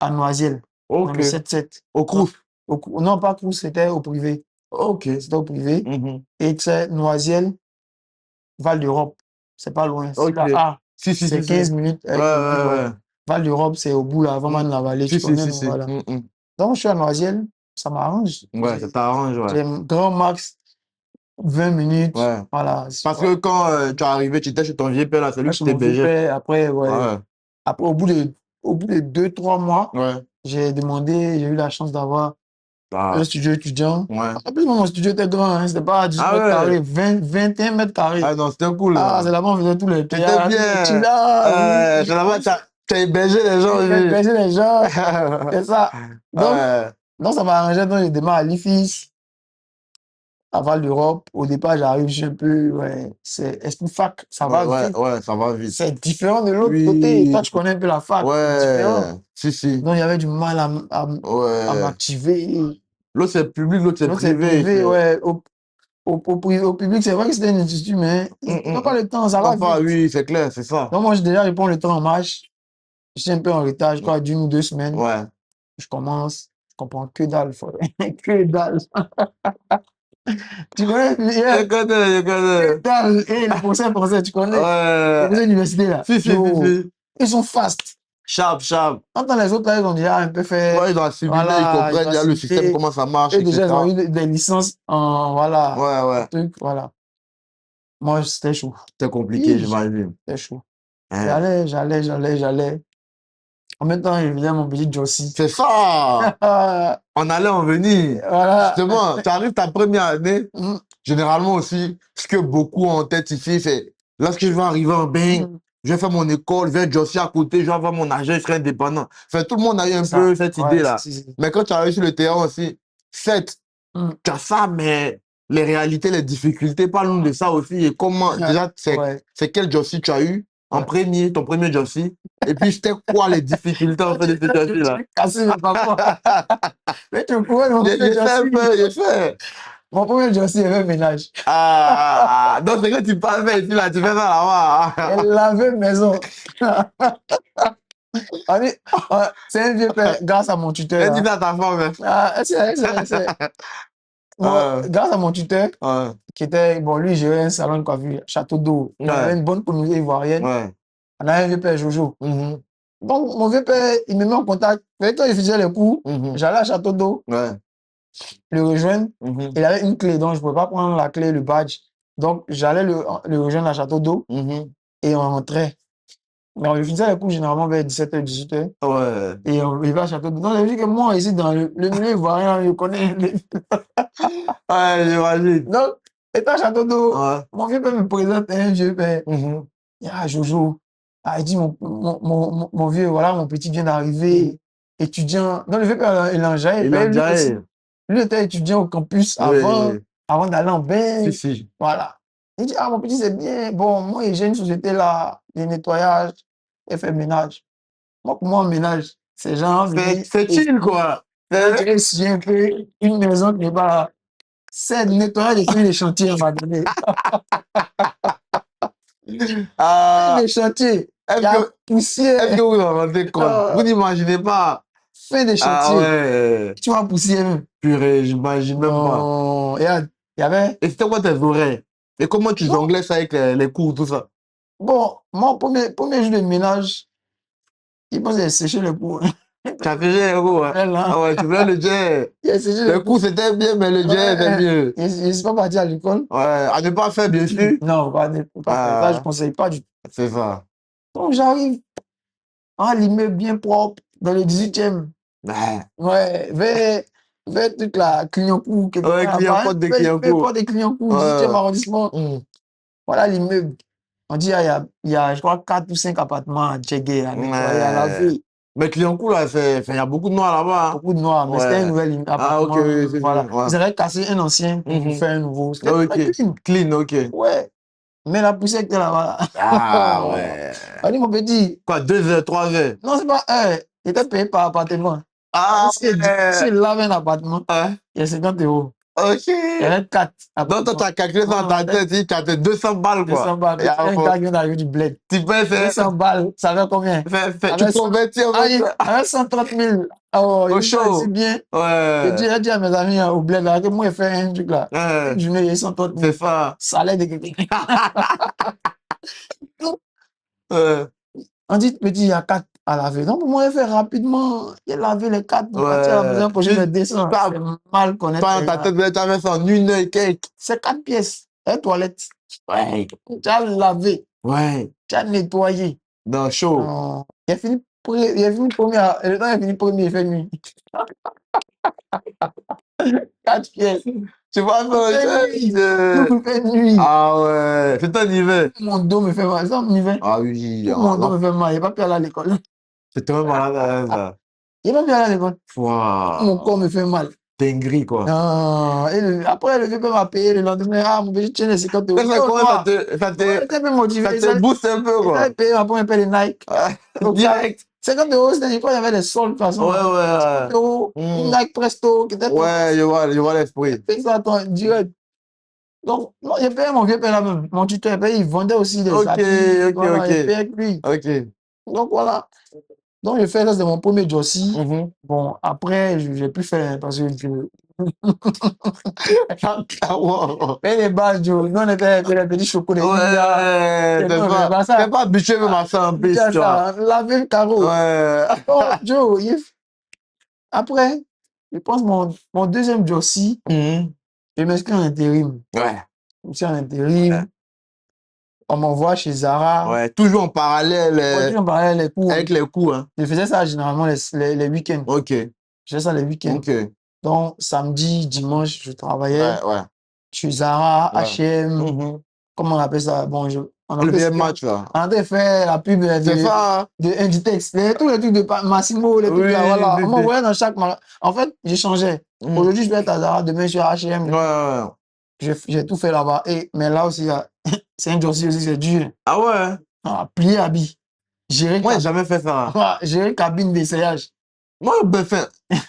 à Noisiel. Dans le 7-7. Au Crous? Non, pas Crous, c'était au privé. Ok. C'était au privé. Mhm. Et tu sais, Noisiel, Val d'Europe, c'est pas loin. C'est Ok. pas, Si, c'est si. 15 minutes Ouais, avec le bus, ouais, ouais. ouais. Val d'Europe, c'est au bout là, avant Mm. de la vallée, tu connais, non? Si. Voilà. Donc, je suis à Noisiel, ça m'arrange. Ouais, ça t'arrange, ouais. J'ai grand max 20 minutes. Ouais. Voilà. Parce Ouais. que quand tu es arrivé, tu étais chez ton vieux père, là, c'est lui Là, qui chez mon t'hébergeait. vieux-père, après, ouais. Ouais. Après, au bout de 2, 3 mois, Ouais. j'ai eu la chance d'avoir un Ah. studio étudiant. Ouais. En plus, mon studio était grand, hein, c'était pas 18 Ah mètres ouais. carrés, 21 mètres carrés. Ah non, c'était cool, Ah, là. c'est là-bas on faisait tous les C'était théâtres, tous les bien. chillas, oui, C'est là-bas, t'as hébergé les gens oui, aussi. baiser les gens, c'est ça. Donc, Ouais. donc ça m'a arrangé, donc je démarre à l'IFIS, à Val d'Europe. Au départ, j'arrive, je suis un peu, ouais, c'est esprit fac, ça va vite. Ouais, ça va vite. C'est différent de l'autre côté. Oui. Toi, tu connais un peu la fac, c'est Ouais. différent. Si. Donc, il y avait du mal à Ouais. m'activer. L'autre, c'est public, l'autre, c'est L'autre, c'est privé. privé, ouais. Au public, c'est vrai que c'était une institut, mais Hum, tu n'as hum, pas hum. le temps, ça va Parfois, vite. oui, c'est clair, c'est ça. Donc, moi, déjà, je prends le temps en marche. Je suis un peu en retard, je crois, d'une ou 2 semaines. Ouais. Je commence, je comprends que dalle, que dalle. Tu connais, Je yeah, connais, je que connais. dalle. Et les français, tu connais. Les Ouais. français universités, là. Yo, Si. ils sont fast. Sharp. Quand les autres, là, ils ont déjà un peu fait, Ouais, ils ont assimilé, ils voilà, ils comprennent ont déjà le système, assimilé. comment ça marche, Eux, déjà, ils ont etc. eu des licences en, voilà, Ouais. un truc, voilà. Moi, c'était chaud. C'est compliqué, Oui, j'imagine. c'était chaud. Hein. J'allais. En même temps, il venait mon petit Jossi. C'est ça! On allait en venir. Voilà. Justement, tu arrives ta première année, Mm, généralement aussi, ce que beaucoup ont en tête ici, c'est lorsque je vais arriver en bain, mm. je vais faire mon école, je vais josser à côté, je vais avoir mon argent, je serai indépendant. Enfin, tout le monde a eu un C'est ça. peu cette Ouais, idée-là. si. Mais quand tu arrives sur le terrain aussi, certes, Mm. tu as ça, mais les réalités, les difficultés, parle-nous de ça aussi. Et comment, déjà, Ouais, c'est quel jossi tu as eu en ouais. premier, ton premier jossi? Et puis, c'était quoi les difficultés en fait de ce Tu jossi-là? veux casser mes papas. Mais tu vois, mon premier J'ai fait un Jossi. peu, j'ai fait. Mon premier Jossi, il avait ménage. Donc c'est que tu parles ici, là, tu fais ça là-bas. Elle lavait maison. On dit, c'est un vieux père, grâce à mon tuteur. Elle dit ça à ta femme. Grâce à mon tuteur, Ouais. qui était, bon, lui, il gérait un salon de coiffure, Château d'eau. Il avait Ouais. une bonne communauté ivoirienne. Ouais. On avait un vieux père Jojo. Mhm. Donc, mon vieux père, il me met en contact. Quand il faisait les cours, Mhm. j'allais à Château d'eau, Ouais. le rejoindre. Mhm. Il avait une clé, donc je ne pouvais pas prendre la clé, le badge. Donc, j'allais le rejoindre à Château d'eau Mhm. et on rentrait. Mais on faisait les cours généralement vers 17h, 18h. Ouais. Et on arrivait à Château d'eau. Donc, ça veut dire que moi, ici, dans le milieu ivoirien, je connais. Ouais, j'imagine. Donc, étant à Château d'eau, Ouais. mon vieux père me présente un vieux père. Mhm. Il dit, ah, Jojo. Ah, il dit, mon vieux, voilà, mon petit vient d'arriver, étudiant. Donc, le vieux père, il en jaillit. Il a Lui aussi, déjà. lui était étudiant au campus Oui. avant d'aller en bain. Si. Voilà. Il dit, ah, mon petit, c'est bien. Bon, moi, j'ai une société là, de nettoyage et fait ménage. Moi, pour moi, ménage, c'est genre venir C'est chill, quoi. on dirait si un peu une maison qui n'est pas. C'est nettoyage et les chantiers, on va donner. Ah, Les chantiers, il y est-ce a que, est-ce poussière. que vous en rendez compte? Vous n'imaginez pas. Fin des Ah chantiers. ouais. Tu vois, poussière même. Purée, j'imagine même pas. Non, regarde, il y avait. Et c'était quoi tes horaires? Et comment tu Non, jonglais ça avec les cours, tout ça? bon, mon premier jour de ménage, il pensait sécher le cours. Tu as fait les cours, hein? Là, Ah ouais, tu voulais le jet. il a séché le Le cours, cours. c'était bien, mais le jet, c'était Ouais, mieux. je ne suis pas parti à l'école. Ouais, à ne pas faire, bien sûr. Non, faut pas faire ça, je ne Ah, conseille pas du tout. c'est ça. Donc, j'arrive l'immeuble bien propre, dans le 18e. Ouais, Ouais, vers truc là, Clignancourt, quelque ouais, part client là-bas. porte de Hein, client peu court. importe des Clignancourt, 18e Ouais. arrondissement. Hmm. Voilà l'immeuble. On dit, il y a, je crois, 4 ou 5 appartements à checker, à nettoyer, à Ouais. laver. Mais client court, là, il y a beaucoup de noirs là-bas. Beaucoup de noirs, Hein. mais c'était un Ouais. nouvel Ah, ok, appartement. oui, c'est Voilà. ouais. Ils avaient cassé un ancien pour Mhm. faire un nouveau. C'était Ok. très clean. Clean, ok. Ouais. Mais la poussière était là-bas. Ah, ouais. On dit, mon petit, Quoi, 2 heures, 3 heures? non, c'est pas un. Il était payé par appartement. Ah, Si il ouais. lave un appartement, Hein? il y a 50 euros. Ok. Il y avait 4. Donc, toi, tu as calculé ça dans ta tête, tu as 200 balles, quoi. 200 balles. Il y a un gars qui vient d'arriver du bled. Tu peux faire. 200 balles, ça fait combien? Tu convertis en même. Avec 130 000. Oh, au il show. si bien. Ouais. J'ai dit à mes amis au bled, là, que moi, il fait un truc là. Une journée, il y a 130 000. C'est ça. Salaire de quelqu'un. On dit, petit, il y a 4 à laver. Donc, moi, il fait rapidement. Il a lavé les 4 pour partir à la maison pour je me descends. C'est mal connaître. Toi, ta tête, tu avais ça en une heure et quelques. C'est 4 pièces. Et toilette. Ouais. Tu as lavé. Ouais. Tu as nettoyé. Dans chaud. Il a fini premier. Le temps, il a fini premier, il fait nuit. 4 pièces. Tu vois, il fait nuit. Ah ouais. C'est un hiver. Mon dos me fait mal. Ça, mon hiver. Ah oui. Mon dos me fait mal. Il n'a pas pu aller à l'école. C'est tellement malade, ça. Il n'a pas pu aller à l'école. Wow. Mon corps me fait mal. T'es gris, quoi. Non. Après, le vieux peut m'appeler le lendemain. Ah, mon petit tiens les 50 euros. Ça te booste un peu, quoi. Il a payé ma première paire de Nike. Direct. 50 euros, c'était quoi? Il y avait des soldes, de toute façon. Ouais. 50 euros, une Nike Presto. Ouais, je vois l'esprit. C'est ça, direct. Donc, non, j'ai payé mon vieux père là-même. Mon tuteur, il vendait aussi des habits. Voilà, j'ai payé avec lui. Ok. Donc, voilà. Donc, j'ai fait ça, c'était mon premier Jossi. Bon, après, j'ai pu faire parce que mais les bases, Joe, nous on était les petits chocolats. Ouais, c'est pas habitué même à ça en plus, tu vois. Laver le carreau. Ouais. Oh, Joe, après, je pense mon deuxième Jossi, je m'inscris en intérim. Ouais. Je suis en intérim. On m'envoie chez Zara. Ouais, toujours en parallèle. Toujours en parallèle les cours. Avec les cours, hein. Je faisais ça généralement les week-ends. Ok. Je faisais ça les week-ends. Ok. Donc, samedi, dimanche, je travaillais. Ouais. Chez Zara, H&M, comment on appelle ça? Bon, le vieux match, là. On a fait la pub de Inditex. Tous les trucs de Massimo, les trucs là, voilà. On m'envoyait dans chaque magasin. En fait, j'ai changé. Aujourd'hui, je vais être à Zara, demain, je suis à H&M. Ouais. J'ai tout fait là-bas. Mais là aussi, c'est un Jossi aussi, c'est dur. Ah ouais? Plier habit. Moi, j'ai jamais fait ça. Gérer cabine d'essayage. Moi,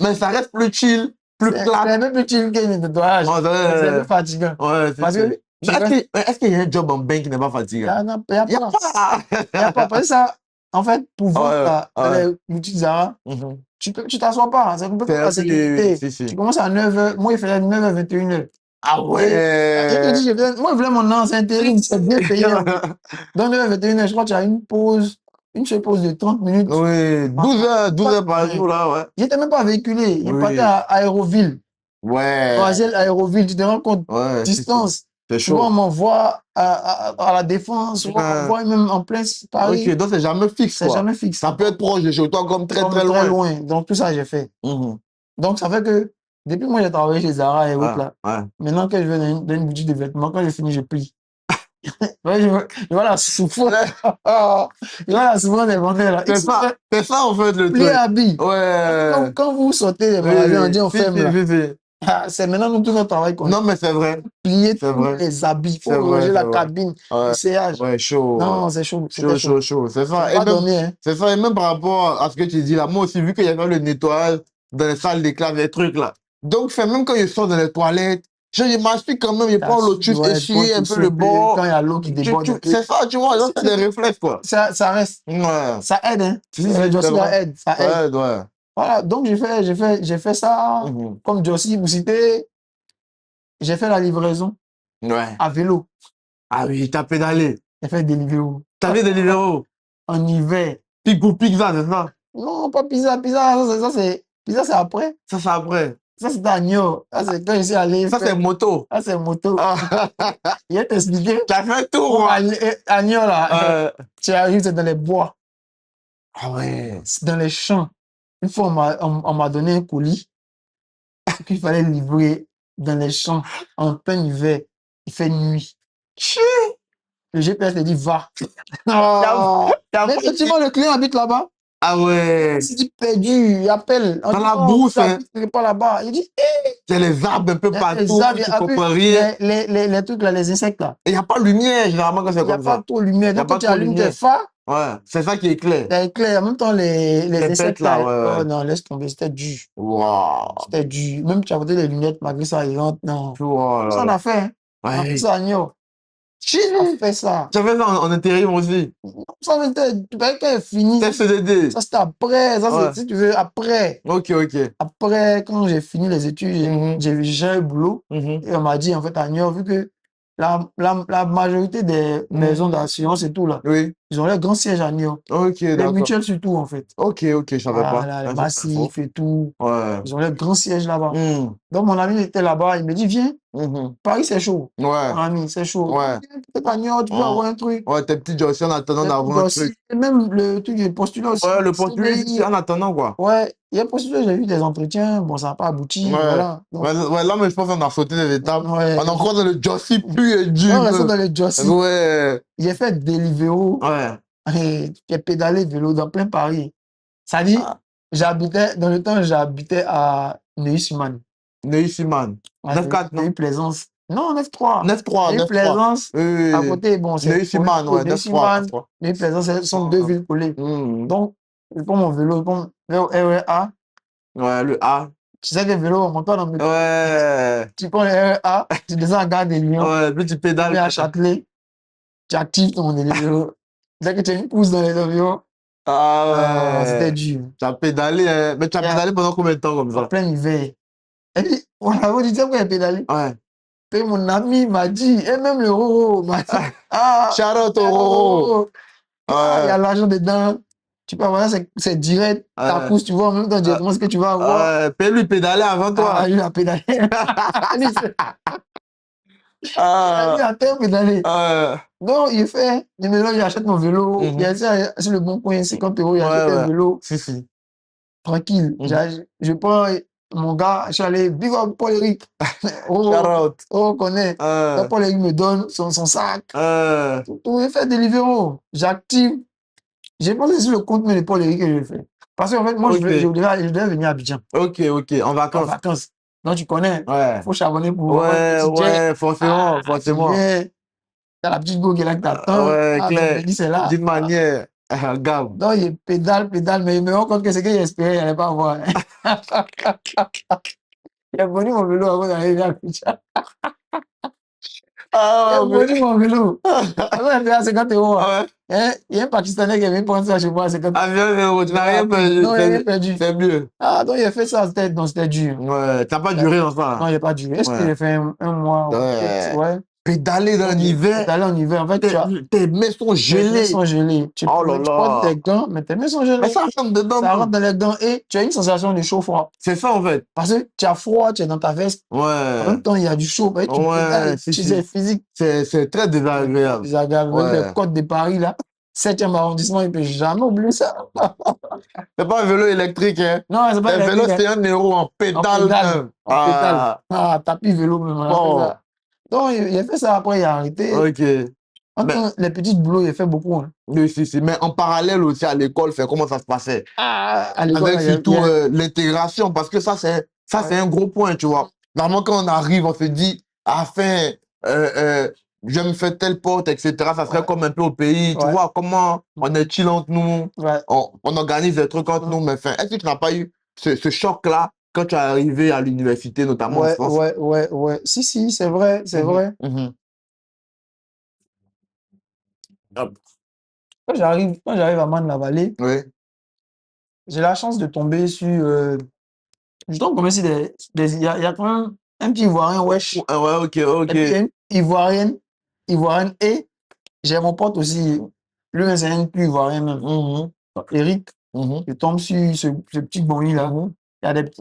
mais ça reste plus chill, plus classe. C'est un peu plus chill que le nettoyage. C'est un peu fatigant. Ouais, parce que est-ce qu'il y a un job en bain qui n'est pas fatigant? Il n'y a pas. Parce que ça, en fait, pour vendre dans les boutiques Zara, tu t'assois pas. C'est un peu la sécurité. Tu commences à 9h. Moi, il faisait 9h, 21h. Ah ouais! Moi, je voulais mon ancien intérim, c'est bien payé. Donc, 9h, 21h, je crois que tu as une seule pause de 30 minutes. Oui, 12 heures par jour, là, ouais. Il n'était même pas véhiculé. Il partait à Aéroville. Ouais. Troisième Aéroville, tu te rends compte? Ouais. Distance. C'est chaud. Souvent, on m'envoie à la Défense, souvent, on m'envoie même en plein Paris. Ok, donc c'est jamais fixe. C'est jamais fixe. Ça peut être proche de chez toi comme très loin. Donc, tout ça, j'ai fait. Donc, ça fait que depuis moi, j'ai travaillé chez Zara et autres là. Maintenant que je vais dans une boutique de vêtements, quand j'ai fini, je plie. Je vois la souffrance. Je vois la souffrance des vendeurs là. C'est ça en fait le truc. Plier habit. Ouais. Quand vous sortez des magasins, on dit on ferme là. C'est maintenant tout notre travail qu'on Non, mais c'est vrai. Plier tous les habits. Il faut ranger la cabine, l'essayage. Ouais, chaud. Non, c'est chaud. Chaud. C'est ça. C'est ça. Et même par rapport à ce que tu dis là, moi aussi, vu qu'il y avait le nettoyage dans les salles de classe, les trucs là. Donc, même quand je sors dans les toilettes, je m'aspire quand même, je prends l'eau, tu essuie un peu le bord. Quand il y a l'eau qui déborde. C'est ça, tu vois, c'est des réflexes, quoi. Ça reste. Ouais. Ça aide, hein. Ça aide. Ça aide. Ouais. Voilà, donc j'ai fait ça comme Jossi, vous citez. J'ai fait la livraison à vélo. Ah oui, t'as pédalé. J'ai fait Deliveroo. T'as fait Deliveroo? En hiver. Pizza, c'est ça? Non, pas pizza. Pizza, c'est après. Ça, c'est après. Ça, c'est à Nio. Ça, c'est quand je suis allé. Ça, c'est moto. Ça, c'est moto. Il a t'expliqué. Tu as fait un tour. À Nio, là. Tu arrives, c'est dans les bois. Ah ouais. C'est dans les champs. Une fois, on m'a donné un colis qu'il fallait livrer dans les champs en plein hiver. Il fait nuit. Le GPS te dit va. Mais effectivement, le client habite là-bas. Ah ouais. Si tu perdu, il appelle. Dans la bourse. Il pas là-bas. Il dit, il y a les arbres un peu partout. Tu comprends rien. Les trucs là, les insectes là. Il n'y a pas de lumière généralement quand c'est comme ça. Il n'y a pas trop de lumière. Donc quand tu allumes tes phares, Ouais, c'est ça qui est clair. C'est clair. En même temps, les Les essais pètes là, oh ouais. non, laisse tomber, c'était dur. Waouh. C'était dur. Même tu as porté les lunettes, malgré ça, il rentre. Non. Oh là Ça, on là. a fait. Hein. On a fait ça à Niort. On a fait ça. Tu as fait ça en intérim aussi? Ça, tu parais qu'elle est finie. T'es CDD? Ça, c'était après. Ça, Ouais. si tu veux, après. Ok, ok. Après, quand j'ai fini les études, j'ai eu boulot. Mhm. Et on m'a dit, en fait, à Niort, vu que la majorité des maisons d'assurance et tout, là, Oui. ils ont leur grand siège à Niort. Ok, Les d'accord. mutuelles surtout, en fait. Ok, ok, je savais pas. Voilà, les Ouais, ça, c'est info. massifs et tout. Ouais. Ils ont leur grand siège là-bas. Mhm. Donc, mon ami était là-bas. Il me dit, viens, Mhm. Paris, c'est chaud. Ouais. Mon ami, c'est chaud. Ouais. Viens, peut-être à Niort, tu peux avoir un truc. Ouais, tes petits aussi en attendant Les d'avoir un trucs aussi. truc. Et même le truc de postulat aussi. Ouais, le portugais, CDI. en attendant, quoi. Ouais, il y a postulé, j'ai eu des entretiens. Bon, ça n'a pas abouti. Ouais. Voilà. Donc, Ouais, là, mais je pense qu'on a sauté des étapes. ouais. On est encore dans le Jossi pur et On dur. reste dans les Jossi. Ouais. J'ai fait Deliveroo. Ouais. J'ai pédalé vélo dans plein Paris. Ça dit, j'habitais, dans le temps, j'habitais à Neuilly-sur-Marne. Neuilly-sur-Marne. 9-4, non? Neuilly-Plaisance. Non, 9-3. 9-3, 9-3. Neuilly-Plaisance. Oui. À côté, bon, c'est Neuilly-sur-Marne, ouais, 9-3. Neuilly-sur-Marne, Neuilly-Plaisance, ce sont deux villes collées. Donc, je prends mon vélo, je prends le RER. Ouais, le A. Tu sais que le vélo, on monte pas dans le... Ouais. Tu prends le RER, tu descends à Gare des Lions, Ouais, puis tu tu pédales. viens à Châtelet, tu actives ton vélo. Dès que tu as une pousse dans les avions, Ah c'était ouais. dur. Tu as pédalé, hein. Mais tu as pédalé pendant combien de temps comme En ça? plein hiver. Et puis, on a dit, tiens, pourquoi j'ai pédalé? Ouais. Et mon ami m'a dit, et même le Roro m'a dit, Shout out au Roro, Roro. il y a l'argent dedans. Tu peux avoir ça, c'est direct. Ta pousse, tu vois en même temps directement ce que tu vas avoir. Paye-lui pédaler avant toi. Lui a pédalé. Lui a pédalé. Donc, il fait, il me dit, j'achète mon vélo. Il y a ça sur le bon coin, 50 €, il achète un vélo. Si. Tranquille. Je prends mon gars, je suis allé, big up Paul-Éric. On connaît. Donc, Paul-Éric me donne son sac. Tout est fait Deliveroo. J'active. J'ai pensé sur le contenu de Paul-Éric que je fais. Parce qu'en fait, moi, je devais venir à Abidjan. Ok, en vacances. En vacances. Donc, tu connais. Ouais. Faut charbonner pour Ouais, forcément. Tu viens, t'as la petite go qui est là qui t'attend. Ouais, clair. Ton c'est là. D'une manière, gamme. Donc, il pédale, mais il me rend compte que ce qu'il espérait, il n'allait pas avoir. Il a volé mon vélo avant d'arriver à Abidjan. Il a volé mon vélo. Avant d'arriver à 50 €. Il y a un Pakistanais qui est venu prendre ça chez moi à 50 €. Ah, bien, tu n'as rien perdu. Non, il n'a rien perdu. C'est mieux. Donc il a fait ça, c'était dur. Ouais, t'as pas duré dans ça. Non, il n'a pas duré. Est-ce qu'il a fait un mois? Ouais. Pédaler dans l'hiver. Pédaler en hiver. En fait, tes mains sont gelées. Tes mains sont gelées. Tu portes tes gants, mais tes mains sont gelées. Mais ça rentre dedans. Ça rentre dans les gants et tu as une sensation de chaud-froid. C'est ça, en fait. Parce que tu as froid, tu es dans ta veste. Ouais. En même temps, il y a du chaud. Tu pédales, c'est physique. C'est très désagréable. Désagréable. Même les côtes de Paris, là. 7e arrondissement, il ne peut jamais oublier ça. C'est pas un vélo électrique, hein? Non, c'est pas électrique. Le vélo, c'est 1 € en pédale. En pédale. Tapis vélo, même. Donc, il a fait ça, après, il a arrêté. Ok. Les petits boulots, il a fait beaucoup. Hein. Oui, si. Mais en parallèle aussi à l'école, comment ça se passait? À l'école, avec surtout l'intégration, parce que ça, c'est un gros point, tu vois. Normalement, quand on arrive, on se dit, afin, je me fais telle porte, etc. Ça serait comme un peu au pays, tu vois, comment on est chill entre nous, on organise des trucs entre nous, mais enfin, est-ce que tu n'as pas eu ce choc-là quand tu es arrivé à l'université, notamment en France? Ouais. Si, c'est vrai, c'est vrai. Quand j'arrive à Marne-la-Vallée, j'ai la chance de tomber sur... je tombe comme si il y a quand même un petit Ivoirien, wesh. Ouais, ok. Et puis, il y a une Ivoirienne, et j'ai mon pote aussi, lui, c'est un plus Ivoirien même. Eric, je tombe sur ce petit boni là. Il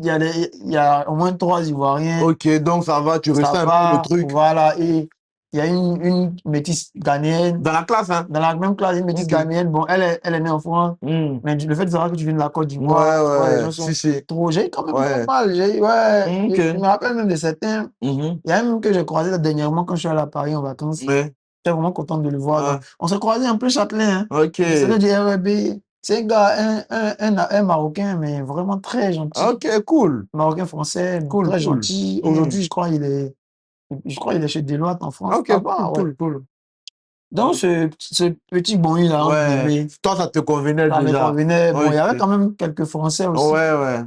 y a au moins 3 Ivoiriens. Ok, donc ça va, tu ressens un peu le truc. Voilà, et il y a une métisse ghanéenne. Dans la classe, hein? Dans la même classe, une métisse ghanéenne. Bon, elle est née en France. Mais le fait de savoir que tu viens de la Côte d'Ivoire, les gens sont trop. J'ai quand même pas mal. Je me rappelle même de certains. Il y a un même que j'ai croisé dernièrement quand je suis allé à Paris en vacances. J'étais vraiment content de le voir. On s'est croisé en plein Châtelet. Hein. C'était du REB. C'est un gars, un Marocain, mais vraiment très gentil. Ok, cool. Marocain français, très gentil. Aujourd'hui, je crois qu'il est chez Deloitte en France. Ok, cool. Donc, ce petit bonnet-là, entre Ouais. guillemets, Toi, ça te convenait ça me déjà. convenait. Bon, il y avait Ok. quand même quelques Français aussi. Ouais, ouais.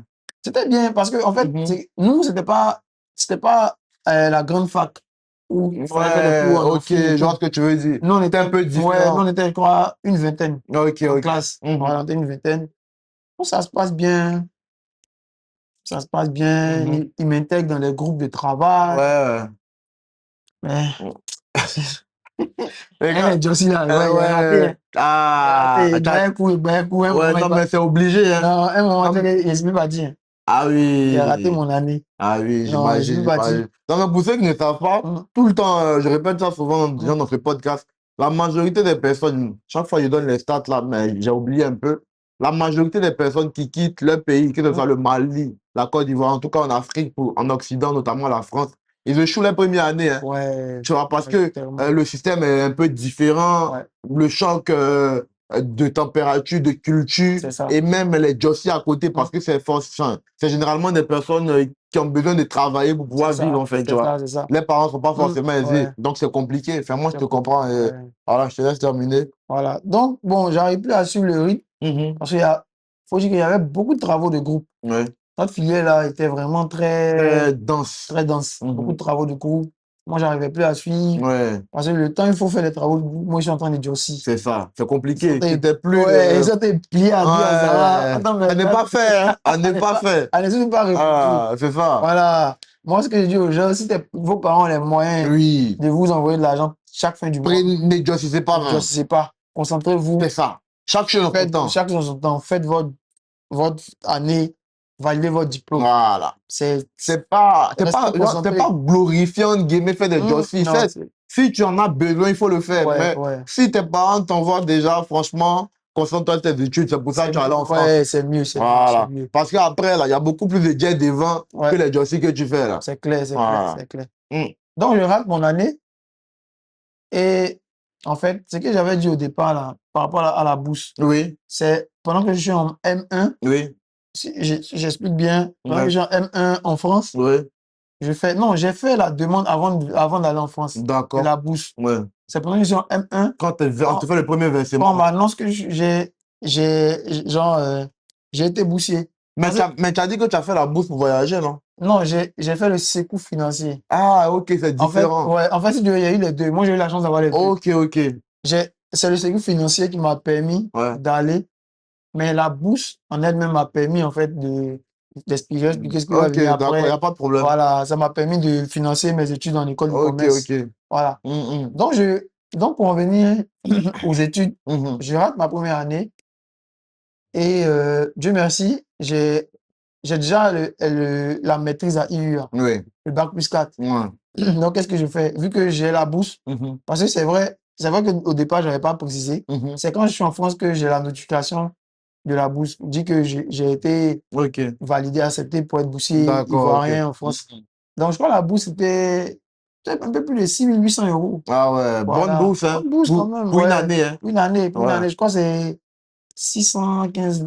C'était bien parce que, en fait, Mhm. nous, c'était pas la grande fac où il fallait faire les cours Ouais, en ok, amphi et je vois tout. ce que tu veux dire. Nous, on C'est un était, peu ouais, nous, différent. on était, je crois, une vingtaine Ok, en ok. classe. Mhm. Voilà, on était une vingtaine. Bon, ça se passe bien. Ça se passe bien. Mhm. Ils m'intègrent dans les groupes de Ouais, travail. ouais. Mais, Les elle gars, est aussi là. Ouais, il a raté, ouais. hein. Il a Ah, raté. Il bat un coup, il bat un coup. Un ouais, moment, il non, bat. mais c'est obligé, hein. Non, un moment, il Comme- ne s'est pas dit. Ah Il a raté oui. mon année. Ah oui, Non, je j'imagine, suis pas dit. j'imagine. Non, mais pour ceux qui ne savent pas, Hum, tout le temps, je répète ça souvent hum, dans ce podcast, la majorité des personnes, chaque fois je donne les stats là, mais j'ai oublié un peu, la majorité des personnes qui quittent leur pays, que ce soit hum. le Mali, la Côte d'Ivoire, en tout cas en Afrique, en Occident, notamment la France, ils échouent la première année, hein. Ouais, Tu vois, parce ouais, que tellement. le système est un peu différent, Ouais, le choc de température, de culture, c'est ça. et même les jobs à côté, parce Hum, que enfin, c'est généralement des personnes qui ont besoin de travailler pour C'est pouvoir vivre, ça, en fait, tu c'est vois. ça, c'est ça. Les parents ne sont pas forcément Ouais, aisés, donc c'est compliqué. Enfin, moi, je c'est te bon. comprends. Ouais. Voilà, je te laisse terminer. Voilà. Donc, bon, j'arrive plus à suivre le rythme Mhm. parce faut dire qu'il y avait beaucoup de travaux de groupe. Ouais. Notre filière là était vraiment Très très, dense. très dense. Beaucoup Mhm. de travaux de groupe. Moi, j'arrivais plus à suivre Ouais, parce que le temps, il faut faire les travaux de groupe. Moi, je suis en train de durcir. c'est ça. C'est Ils sont compliqué. des- C'était plus. Ouais, ils ont été pliés à dire à Zara. Ouais. Attends, mais À ne pas faire, hein. À ne pas faire. elle ne suit pas répondu. Ah, c'est ça. Voilà. Moi, ce que je dis aux gens, si vos parents ont les moyens Oui. de vous envoyer de l'argent chaque fin du mois, Ne durcissez pas, ne hein. durcissez pas. C'est Concentrez-vous. ça. Chaque chose en son Faites temps. chaque chose en son temps. Faites votre année. Validez votre diplôme. Voilà. C'est C'est restez pas, c'est pas concentré. glorifiant, entre guillemets, faire des jobs. Non, Si tu en as besoin, il faut le faire. ouais, Mais ouais. si tes parents t'envoient déjà, franchement, concentre-toi sur tes études. C'est pour ça que tu es allé en France. Ouais, c'est mieux, c'est mieux, c'est Voilà. mieux. Parce qu'après, là, il y a beaucoup plus de jet devant que Ouais, les jobs que tu fais, là. c'est clair, c'est clair, Voilà. c'est clair. Mm. Donc, je rate mon année et en fait, ce que j'avais dit au départ là, par rapport à la bourse, Oui, c'est pendant que je suis en M1, oui, si j'explique bien, pendant que ouais, je suis en M1 en France, oui. non, j'ai fait la demande avant d'aller en France de D'accord. la bourse. Ouais. C'est pendant que je suis en M1, On te quand, fait le premier quand on versement. m'annonce que genre, j'ai été boursier. Parce que, Mais tu as dit que tu as fait la bourse pour voyager, non? non, j'ai fait le sécours financier. Ah, ok, c'est En fait, différent. ouais, en fait, si tu veux, il y a eu les deux. Moi, j'ai eu la chance d'avoir les deux. Ok, ok. C'est le sécurité financier qui m'a permis Ouais. d'aller, mais la bourse en elle-même m'a permis, en fait, d'expliquer ce qui va Ok, venir d'accord, il n'y après. a pas de problème. Voilà, ça m'a permis de financer mes études en école de Ok, commerce. ok. Voilà. Mhm, Donc, pour en venir aux études, mhm. je rate ma première année et Dieu merci, j'ai déjà la maîtrise à IUA, Oui. le bac plus 4. Ouais. Donc, qu'est-ce que je fais? Vu que j'ai la bourse, Mhm, parce que c'est vrai qu'au départ, je n'avais pas précisé. mhm. C'est quand je suis en France que j'ai la notification de la bourse. Dit que j'ai été Ok. validé, accepté pour être boursier D'accord, ok. ivoirien en France. Mhm. Donc, je crois que la bourse c'était peut-être un peu plus de 6 800 euros. Ah ouais, bonne Voilà. bourse, hein. Bonne bourse quand même, Pour une ouais. année, hein. Pour une Ouais. année. Je crois que c'est 615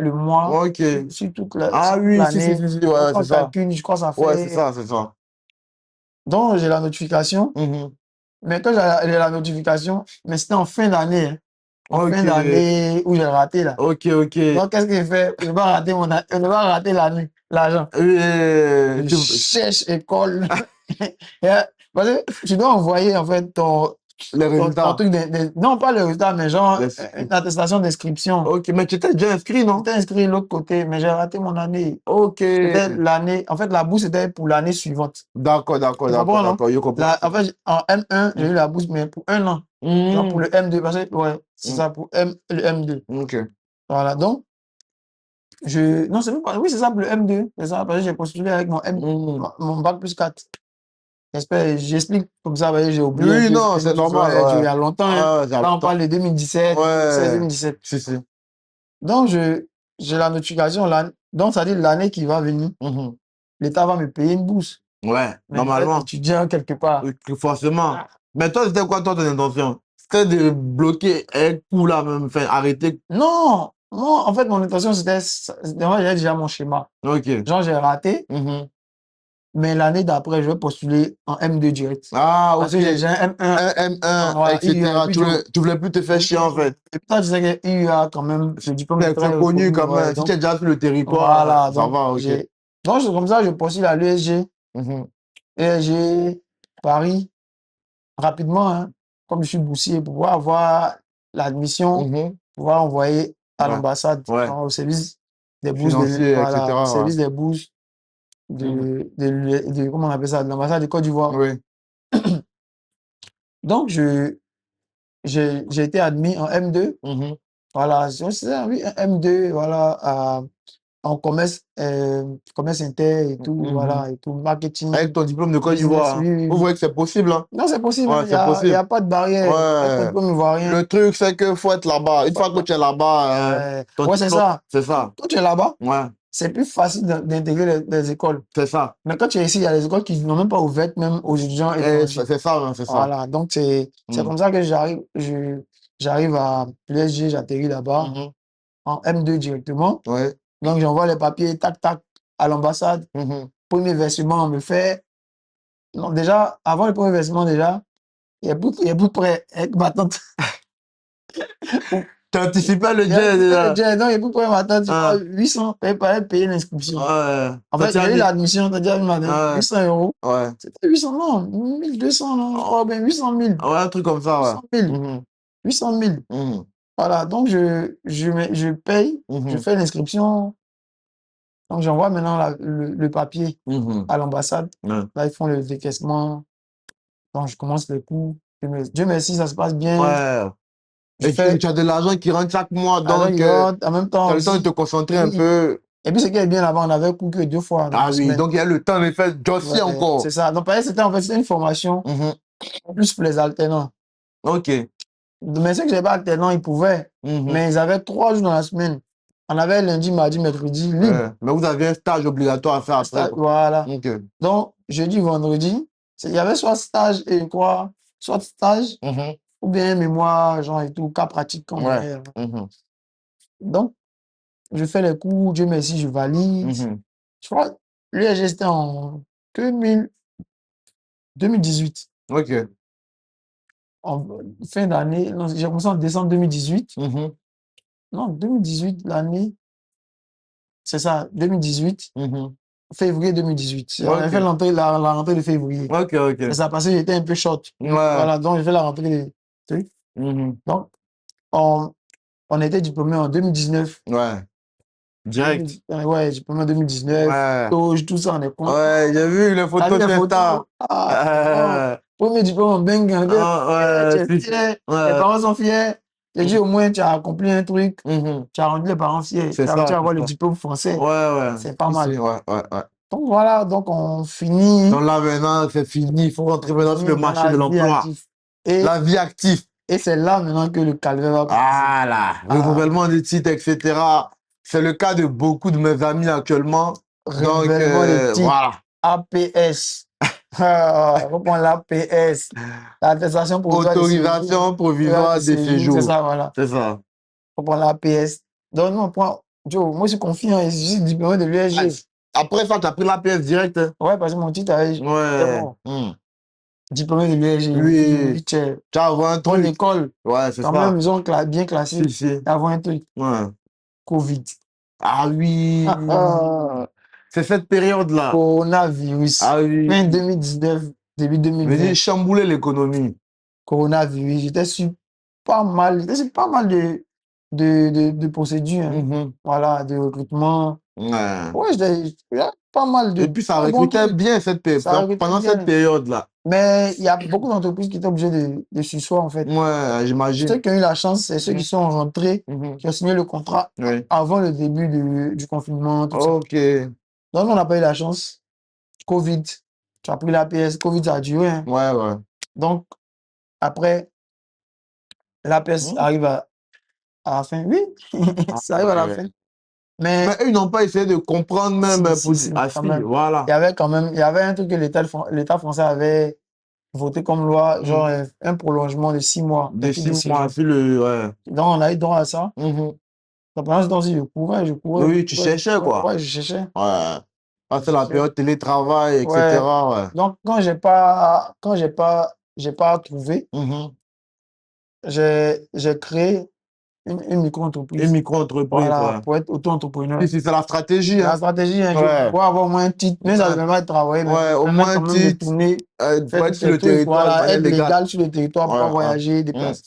le mois Ok. Ah sur toute oui, l'année. si, Donc, ouais, quand c'est on ça. calcule, je crois que ça Ouais, c'est fait. ça, c'est ça. Donc, j'ai la notification. Mhm. Mais quand j'ai la notification, mais c'était en fin d'année, hein. En Ok, fin d'année où j'ai raté là. ok, ok. Donc, qu'est-ce que j'ai fait? Je ne vais pas rater je vais pas rater l'année, l'argent. Je cherche école. Parce que tu dois envoyer en fait Les ton résultats. truc non pas le résultat, mais genre Les- une attestation d'inscription. Ok, mais tu étais déjà inscrit, non? J'étais inscrit de l'autre côté, mais j'ai raté mon année. Ok. C'était l'année. En fait, la bourse était pour l'année suivante. D'accord, d'accord, Tu d'accord, comprends, non? d'accord, je comprends. En fait, en M1, j'ai eu la bourse, mais pour un an. Genre pour Mhm. le M2, parce que, ouais, c'est Mhm. ça, pour le M2. Ok. Voilà, donc, non, c'est même pas, oui, c'est ça pour le M2, c'est ça, parce que j'ai postulé avec Mhm. mon bac plus 4. J'explique comme ça, parce que j'ai oublié un Oui, peu non, c'est normal, il y ouais. a longtemps, hein. Ouais, j'ai Là, on longtemps. parle de 2017, 2016, Ouais. 2017. Si, si. Donc, j'ai la notification, donc ça dit l'année qui va venir, Mhm. l'État va me payer une bourse. Ouais, Mais je vais être normalement. étudiant quelque part. Forcément. Ah. Mais toi, c'était quoi, toi, ton intention? C'était de bloquer un coup là, même, enfin, arrêter. Non, moi, en fait, mon intention, moi, j'avais déjà mon schéma. Ok. Genre, j'ai raté. Mhm. Mais l'année d'après, je vais postuler en M2 direct. Ah, Parce ok. que j'ai un M1. Un M1, Voilà, IUA. etc. Tu voulais plus te faire chier, en fait. Et puis toi, tu sais que IUA, quand même, le diplôme est C'est très connu reconnu. quand Ouais, même. Si tu donc, es déjà sur le territoire, voilà. ça Donc, va, ok. c'est comme ça, je postule à l'ESG. Mhm, ESG, Paris, rapidement, hein, comme je suis boursier, pour pouvoir avoir l'admission, mhm. pouvoir envoyer à Ouais, l'ambassade, ouais. au service des bourses Financier, voilà, etc. Ouais. service des bourses Mhm. comment on appelle ça, de l'ambassade de Côte d'Ivoire. Oui. Donc, j'ai été admis en M2. Mhm, Voilà, oui, un M2, voilà, en commerce inter et tout, mhm. voilà, et tout, marketing, Avec ton diplôme de Côte business, d'Ivoire, hein. oui, oui, Vous oui. voyez que c'est possible, hein? Non, c'est possible, hein, Ouais, c'est y possible. a pas de barrière. Avec ton Ouais. diplôme ivoirien, Le truc, c'est qu'il faut être là-bas. Une fois que tu es là-bas, ton ouais, c'est diplôme, ça. c'est ça. Quand tu es là-bas, Ouais, c'est plus facile d'intégrer les écoles. c'est ça. Mais quand tu es ici, il y a les écoles qui n'ont même pas ouvert même aux étudiants Et étrangers. c'est ça, hein, c'est ça. Voilà, donc c'est Mhm, comme ça que j'arrive à l'USG, j'atterris là-bas mhm. en M2 directement. Ouais. Donc j'envoie les papiers, tac, tac, à l'ambassade. Mhm. Premier versement, on me fait. Non, déjà, avant le premier versement, déjà, il y a plus près avec ma tante. Tu anticipais le Il y a jet plus près de déjà. jet, non, il y a plus près de ma tante, tu vois, Hein. 800, il fallait payer l'inscription. Ouais. En Ça fait, t'a j'ai eu dit. l'admission, t'as déjà vu madame, Ouais. 800 euros. Ouais. C'était 800, non, 1200, non, je crois, bien 800 000. Ouais, un truc comme ça, 800 ouais. 000. Mhm, 800 000. mhm, Voilà, donc je paye, je mhm, fais l'inscription. Donc j'envoie maintenant le papier mhm. à l'ambassade. Ouais. Là, ils font le décaissement. Donc je commence les cours. Dieu merci, ça se passe bien. Ouais. Je Et fais tu as de l'argent qui rentre chaque mois, alors, donc en même tu temps as le temps de te aussi. concentrer un Oui. peu. Et puis ce qui est bien là-bas, on avait cours que 2 fois dans Ah la oui, semaine. donc il y a le temps de faire Ouais, dossier c'est encore. ça. Donc, pareil, c'était en fait c'était une formation Mhm. plus pour les alternants. Ok. Mais ceux que j'avais pas alternants, ils pouvaient. Mhm. Mais ils avaient 3 jours dans la semaine. On avait lundi, mardi, mercredi, libre. Ouais. Mais vous avez un stage obligatoire à faire après, quoi. Voilà. Ok. Donc, jeudi, vendredi, il y avait soit stage et quoi, soit stage, Mhm. ou bien mémoire, genre et tout, cas pratique qu'on Ouais. donnait. Mhm. Donc, je fais les cours, Dieu merci, je valide. Mhm. Je crois, l'USG, c'était en 2000 2018. Ok. En fin d'année, non, j'ai commencé en décembre 2018. Mhm. Non, 2018, l'année, c'est ça, 2018, Mhm. février 2018. On a fait Ok. la rentrée de février. Ok, C'est ok. ça, parce que j'étais un peu short. Ouais. Voilà, donc j'ai fait la rentrée des trucs. Mhm. Donc, on, on était diplômé en 2019. Ouais. Direct. Ouais, diplômé en 2019. Ouais. Doge, tout ça, on est content. Ouais, j'ai vu les T'as vu photos les sur photos? Insta. Ah, bon. Premier diplôme en Beng, Ah, tu ouais, es si. fier, les Ouais. parents sont fiers. J'ai dit Mhm. au moins tu as accompli un truc, Mhm. tu as rendu les parents fiers, C'est tu as réussi ça, à c'est avoir le ça. diplôme français. Ouais, ouais. C'est pas Si, mal. si, ouais, ouais, ouais. Donc voilà, donc on finit, Donc là, maintenant, c'est fini. Il faut rentrer maintenant sur le dans marché la de vie l'emploi. active. Et, La vie active. et c'est là maintenant que le calvaire va commencer. Voilà. Ah, Renouvellement des titres, etc. C'est le cas de beaucoup de mes amis actuellement. Donc, renouvellement des titres, voilà. APS. Ah, on prend l'APS, l'attestation provisoire de séjour. Autorisation Ouais, de provisoire de séjour, c'est séjour. ça, voilà. C'est ça. On prend l'APS. Donc, nous, on prend. Joe, moi, je suis confiant, je suis diplômé de Ah, l'USG. après ça, tu as pris la pièce directe, hein? Ouais, parce que mon titre, c'était Ouais. bon. Diplômé de l'USG. Oui, Oui. oui, tu es Tu as avoir un bonne truc. école. Ouais, c'est Quand même, ça. ils ont bien classé. Si, si. Avoir un truc. Ouais. Covid. Ah oui. Ah, ah. C'est cette période-là. Coronavirus. Ah oui. Fin 2019, début Venez 2020. chambouler l'économie. Coronavirus. J'étais sur pas mal de procédures, hein. Mhm. Voilà, de recrutement. Ouais. Ouais, il y a pas mal Et de puis, ça très bons recrutait trucs. bien Ça recrutait pendant cette bien. période-là. Mais il y a beaucoup d'entreprises qui étaient obligées de surseoir, en fait. Ouais, Ceux j'imagine. qui ont eu la chance, c'est ceux qui Mhm. sont rentrés, Mhm. qui ont signé le contrat Oui. avant le début du confinement, tout ça. Ok. Ouais, Donc, on n'a pas eu la chance. Covid, tu as pris la PS, Covid, ça a duré, hein. ouais. Donc, après, la PS Mhm. arrive à la fin. Oui, Ah, ça arrive à la ouais. fin. Mais Mais eux, ils n'ont pas essayé de comprendre même si, pour si, dire, si, ah quand si, même. voilà. Il y avait un truc que l'État français avait voté comme loi, genre Mhm. un prolongement de 6 mois, des De titres de 6 mois séjour. sur le. Ouais. Donc, on a eu droit à ça. Mhm. Donc, pendant ce temps-ci, je courais. Oui, tu cherchais, Ouais, quoi. ouais, je cherchais. Ouais. Ah, c'est la période télétravail, Ouais. etc. Ouais. Donc, quand j'ai pas trouvé, j'ai créé une Une micro-entreprise. micro-entreprise, Voilà, ouais. pour être auto-entrepreneur. Si, c'est la stratégie, C'est la hein. stratégie, hein, Ouais. pour avoir au moins un titre, mais ça ne Ouais. permet pas de travailler, mais ça Ouais, au permet moins un quand même de titre, tourner, faire pour être tous sur tes le trucs, territoire de voilà, manière être légale. légal sur le territoire, Ouais, pouvoir ouais. voyager, déplacer.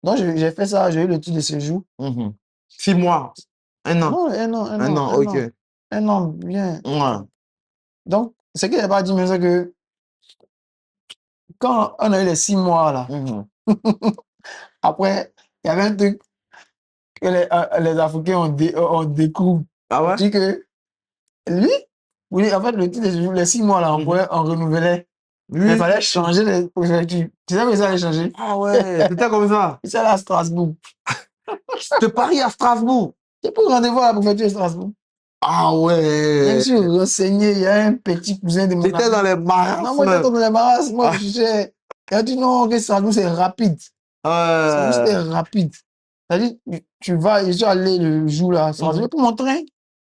Donc, j'ai fait ça, j'ai eu le titre de séjour. 6 mois, un an, Non, un an, ok. un an, bien. Ouais. Donc, ce qu'il n'a pas dit, mais c'est que quand on a eu les 6 mois là, après, il y avait un truc que les Africains ont découvert. Ah On ouais? dit que lui, oui, en fait, le titre de séjour, les 6 mois là, on renouvelait. Mais il Oui. fallait changer les projectifs. Tu sais que ça allait changer? Ah ouais, c'était comme ça. C'est à Strasbourg. De Paris à Strasbourg. J'ai pris rendez-vous à la préfecture de Strasbourg. Ah Je me ouais. suis renseigné. Il y a un petit cousin de mon T'étais ami. dans les Non, moi, j'étais marasmes. dans l'embarras. Moi, je Ah, cherchais. Il a dit non, que Strasbourg, c'est rapide. Strasbourg, c'était ouais. rapide. C'est-à-dire, tu vas, je suis allé le jour là, Strasbourg, pour mon train.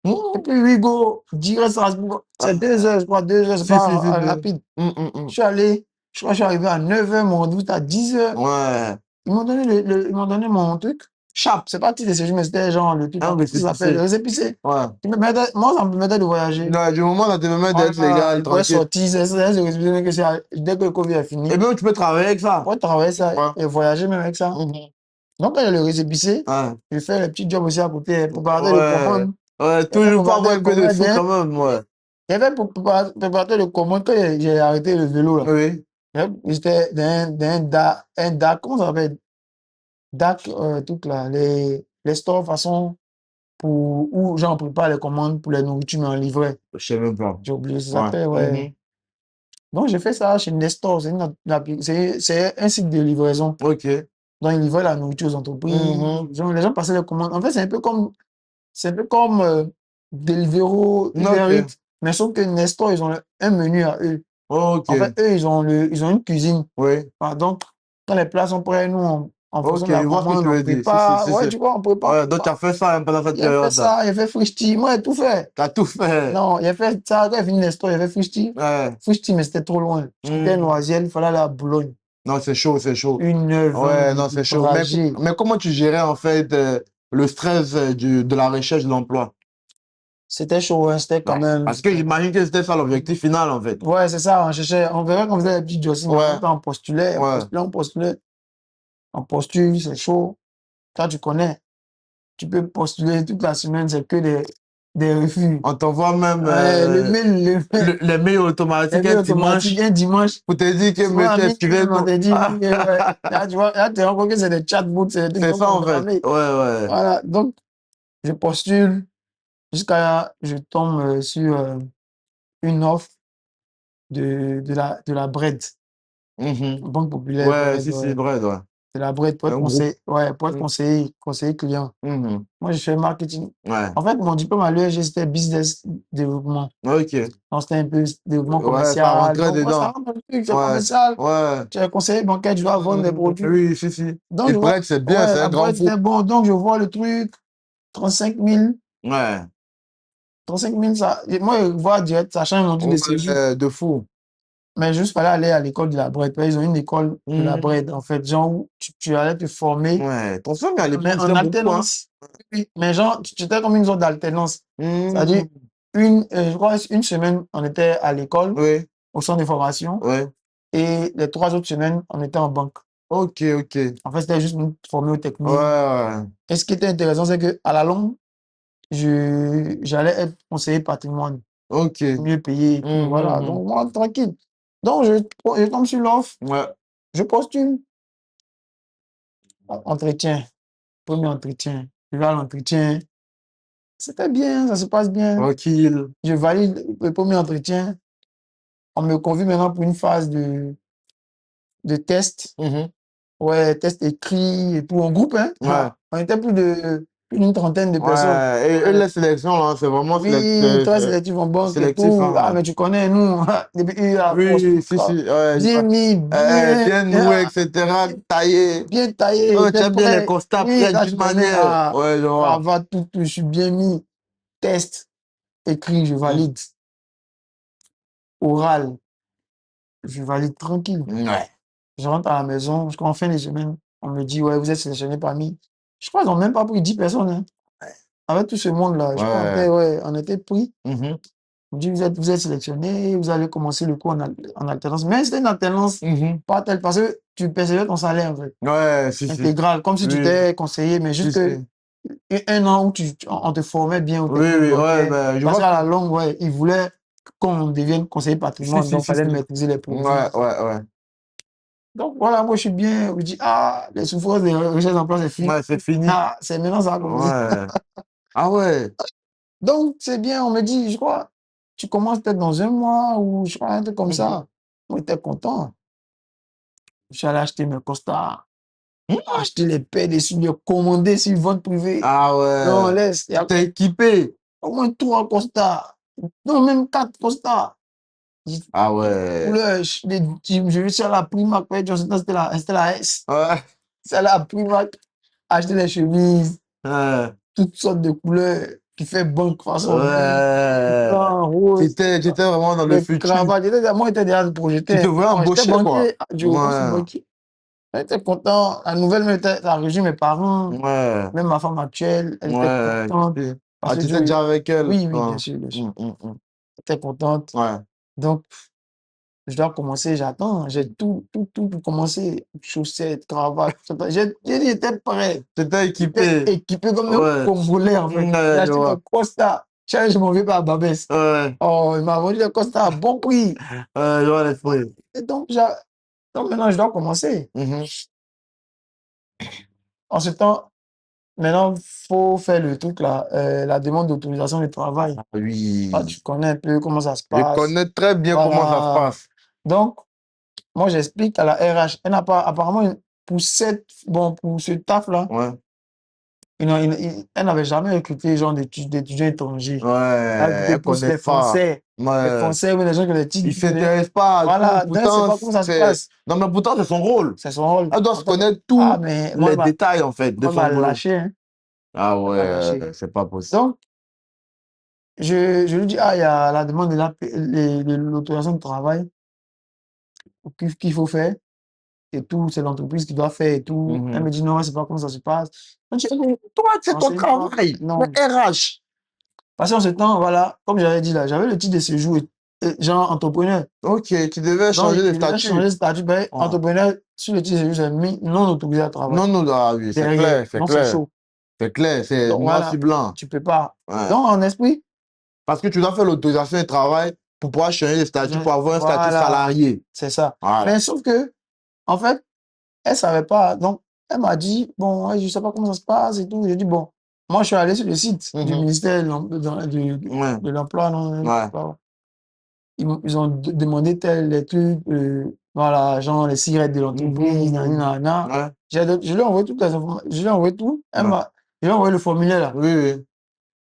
Et puis, we go, direct Strasbourg. C'est 2 heures, je crois, 2 heures, c'est Si, si, pas si, si. rapide. Je suis allé, je crois que je suis arrivé à 9 heures, mon rendez-vous était à 10 heures. Ouais. Ils m'ont donné, ils m'ont donné mon truc. Chap, c'est pas petit de séjour, mais c'était genre le truc, Un comment ça s'appelle? Le récépissé. récépissé. Ouais. Moi, ça me permettait de voyager. Ouais, du moment où ça te permet d'être Voilà, légal, je pourrais tranquille. sortir, c'est le récépissé que dès que le Covid est Et fini, même tu peux travailler avec je ça. pourrais travailler ça Ouais. et voyager même avec ça. Donc, quand il y a le récépissé, Ouais. je fais les petits jobs aussi à côté, préparateur de Ouais. commandes. Ouais, Il y avait toujours pas avoir préparateur de un peu de commandes, sous quand même, ouais. il y avait préparateur de commandes quand j'ai arrêté le vélo là. Oui. J'étais un DAC, comment ça s'appelle? DAC, tout là, les stores façon pour où genre on prépare les commandes pour les nourritures mais en livret. Je sais même pas. J'ai oublié, ça Ouais. s'appelle, ouais. Donc j'ai fait ça chez Nestor, c'est un site de livraison. Ok. Donc ils livraient la nourriture aux entreprises, genre, les gens passaient les commandes. En fait, c'est un peu comme Deliveroo, Uber Ok. Eats, mais sauf que Nestor, ils ont un menu à eux. Ok. En fait, eux, ils ont une cuisine. Oui. Ah, donc, quand les plats sont prêts, nous, en fonction Ok, de la je vois ce que commande, tu on veux dire. Si, si, prépare. si, si. Ouais, tu vois, on prépare. Ouais, donc tu as fait ça un peu dans cette Il a fait période-là. ça, il a fait Frischti. Moi, j'ai tout fait. Tu as tout fait. Non, il a fait ça. Quand il a fini l'histoire, il a fait Frischti. Ouais. Frischti, mais c'était trop loin. J'étais Noisiel, il fallait aller à Boulogne. Non, c'est chaud, c'est chaud. 1h20 Ouais, non, de c'est chaud. trajet. Mais comment tu gérais en fait le stress de la recherche de l'emploi? C'était chaud, hein, c'était quand Ouais. même. Parce que j'imagine que c'était ça l'objectif final en fait. Ouais, c'est ça. On cherchait, on verrait qu'on faisait les petits jobs, mais en Ouais, même temps, on postulait, on ouais. postulait, on postulait. On postule, c'est chaud. Toi, tu connais. Tu peux postuler toute la semaine, c'est que des refus. On t'envoie même Ouais, les mails les automatiques un mails automatiques, dimanche un dimanche. pour te dire que Souvent, à monsieur, minuit, même, on excusez-nous. te dit, oui, ouais. Là, tu vois, là, tu te rends compte que c'est des chatbots, c'est des trucs qui C'est sont ça en fait. programmés. Ouais, ouais. Voilà, donc, je postule jusqu'à je tombe sur une offre de la BRED, Banque Populaire Ouais, BRED, si, si, ouais. vrai, ouais. C'est la BRED pour être Un groupe. conseiller, ouais, pour être conseiller client. Moi, je fais marketing. Ouais. En fait, mon diplôme à l'USG, c'était business développement. Ok. Donc, c'était un peu développement Ouais, ça commercial. rentrait Donc, ouais, ça dedans. rentre dans le truc, c'est Ouais. commercial. Ouais. Tu es conseiller bancaire, tu dois vendre des produits. Oui, si, si. Donc, Et je vois, Brett, c'est bien, ouais, c'est un la grand boîte, c'était groupe. bon. Donc, je vois le truc, 35 000. Ouais. 35 000, ça, et moi, je vois direct, ça change mon truc de séjour. Ouais, de fou. Mais juste, fallait aller à l'école de la Brette. Ils ont une école de la Brette, en fait. Genre, où tu allais te former, Ouais. Ton frère, à mais l'époque, en c'était beaucoup, hein. alternance. Oui, mais genre, tu étais comme une sorte d'alternance. C'est-à-dire, Mhm. je crois, une semaine, on était à l'école, Oui. au centre de formation, Ouais. et les 3 autres semaines, on était en banque. Ok, ok. En fait, c'était juste nous former aux Ouais, techniques. ouais. Et ce qui était intéressant, c'est qu'à la longue, j'allais être conseiller patrimoine, Ok. mieux payé et tout. Voilà. Mhm. Donc, moi, tranquille. Donc, je tombe sur l'offre, Ouais. je postule. Entretien, premier entretien. Je vais à l'entretien. C'était bien, ça se passe bien. Tranquille. Je valide le premier entretien. On me convie maintenant pour une phase de test. Ouais, test écrit et tout, en groupe, hein. Ouais. On était plus d'une trentaine de personnes. Ouais. Et Ouais. la sélection, là, c'est vraiment Oui, très sélectif en banque et sélectif, tout. Ah, hein. mais tu connais, nous, depuis la poste, Oui, si, si. Ouais, bien mis, bien noué, etc. Taillé. bien taillé, Oh, tu j'étais as bien les prêt. constats Oui, prêts là, tu d'une connais, manière. Ouais, je vois. cravate, tout, je suis bien mis. Test, écrit, je valide. oral, je valide tranquille. Ouais. Je rentre à la maison, en fin de semaine, on me dit, ouais, vous êtes sélectionné parmi. Je crois qu'ils n'ont même pas pris 10 personnes. Hein. Avec tout ce monde-là, je crois on était pris. Mhm. On me dit, vous êtes sélectionné, vous allez commencer le cours en alternance. Mais c'était une alternance pas telle, parce que tu percevais ton salaire, en fait. Ouais, si, Intégral, comme si tu t'es conseillé, mais juste un an où on te formait bien, où oui, oui, ouais, ben, je parce vois qu'à la longue, ouais, ils voulaient qu'on devienne conseiller patrimoine, donc il fallait maîtriser les produits. Ouais. Donc voilà, moi je suis bien, je dis, ah, les souffrances des recherches d'emploi, c'est fini. Ouais, c'est fini. Ah, c'est maintenant ça a commencé. Ouais. Ah ouais. Donc c'est bien, on me dit, je crois, tu commences peut-être dans un mois ou je crois un truc comme ça. Moi j'étais content. Je suis allé acheter mes costards, acheter les paires de souliers, commander sur vente privée. Ah ouais. Non, laisse. T'es équipé. Au moins 3 costards. Non, même 4 costards. Ah ouais. Je suis à la Primark, c'était la S. Ouais. C'est à la Primark, acheter les chemises, Ouais. toutes sortes de couleurs qui fait bonne façon. Ouais. Blanc, rose. J'étais vraiment dans le Les futur. cravates. Moi, j'étais déjà projeté. Tu te voulais embaucher, quoi. Je suis banquier. J'étais content. La nouvelle a rejoint mes parents. Ouais. Même ma femme actuelle, elle était Ouais. contente. Ah, tu étais déjà avec elle? Oui, bien sûr, bien sûr. Elle était contente. Ouais. Donc, je dois commencer, j'attends. J'ai tout pour commencer. Chaussettes, cravates. J'étais prêt. T'étais équipé. Équipé comme un Congolais, en fait. J'ai acheté mon Costa. Je m'en vais pas à Babès. Ouais. Oh, il m'a vendu le Costa à bon prix. Je vois les fruits. Et donc maintenant, je dois commencer. En ce temps, maintenant, il faut faire le truc là, la demande d'autorisation de travail. Ah oui. Ah, tu connais un peu comment ça se Je passe. connais très bien comment ça se passe. Donc, moi, j'explique à la RH. Elle n'a pas, apparemment, pour ce taf-là, elle n'avait jamais recruté genre d'étudiants étrangers. Ouais, Elle recrutait plus les Français. Ouais. Les Français ou les gens qui ont des titres. Ils ne s'intéressent pas à voilà, tout. Pourtant, c'est pas comment ça se passe. Non, mais pourtant, c'est son rôle. C'est son rôle. Elle doit se connaître tous les détails, en fait, de son boulot. Lâché, hein. Ah ouais, c'est pas possible. Donc, je lui dis, il y a la demande de l'autorisation de travail qu'il faut faire et tout, c'est l'entreprise qui doit faire et tout. Elle me dit, non, c'est pas comme ça se passe. Je dis, toi, c'est ton travail, non. Le RH. Parce qu'en ce temps, voilà, comme j'avais dit là, j'avais le titre de séjour, genre entrepreneur. Ok, tu devais changer de statut. Changer de statut, ben, entrepreneur, sur le titre de séjour, j'ai mis non autorisé à travailler. Non, ah oui, c'est clair, c'est clair. Chaud. C'est clair, c'est noir sur blanc. Tu peux pas. Donc, en esprit. Parce que tu dois faire l'autorisation de travail pour pouvoir changer de statut, pour avoir un statut salarié. C'est ça. Mais sauf que, en fait, elle savait pas. Donc, elle m'a dit, bon, je sais pas comment ça se passe et tout. J'ai dit, bon, moi, je suis allé sur le site du ministère de l'Emploi. Ils ont demandé les trucs, voilà, genre les cigarettes de l'entreprise, Je lui ai envoyé toutes les informations. Je lui ai envoyé tout. Je lui ai envoyé le formulaire là. Oui.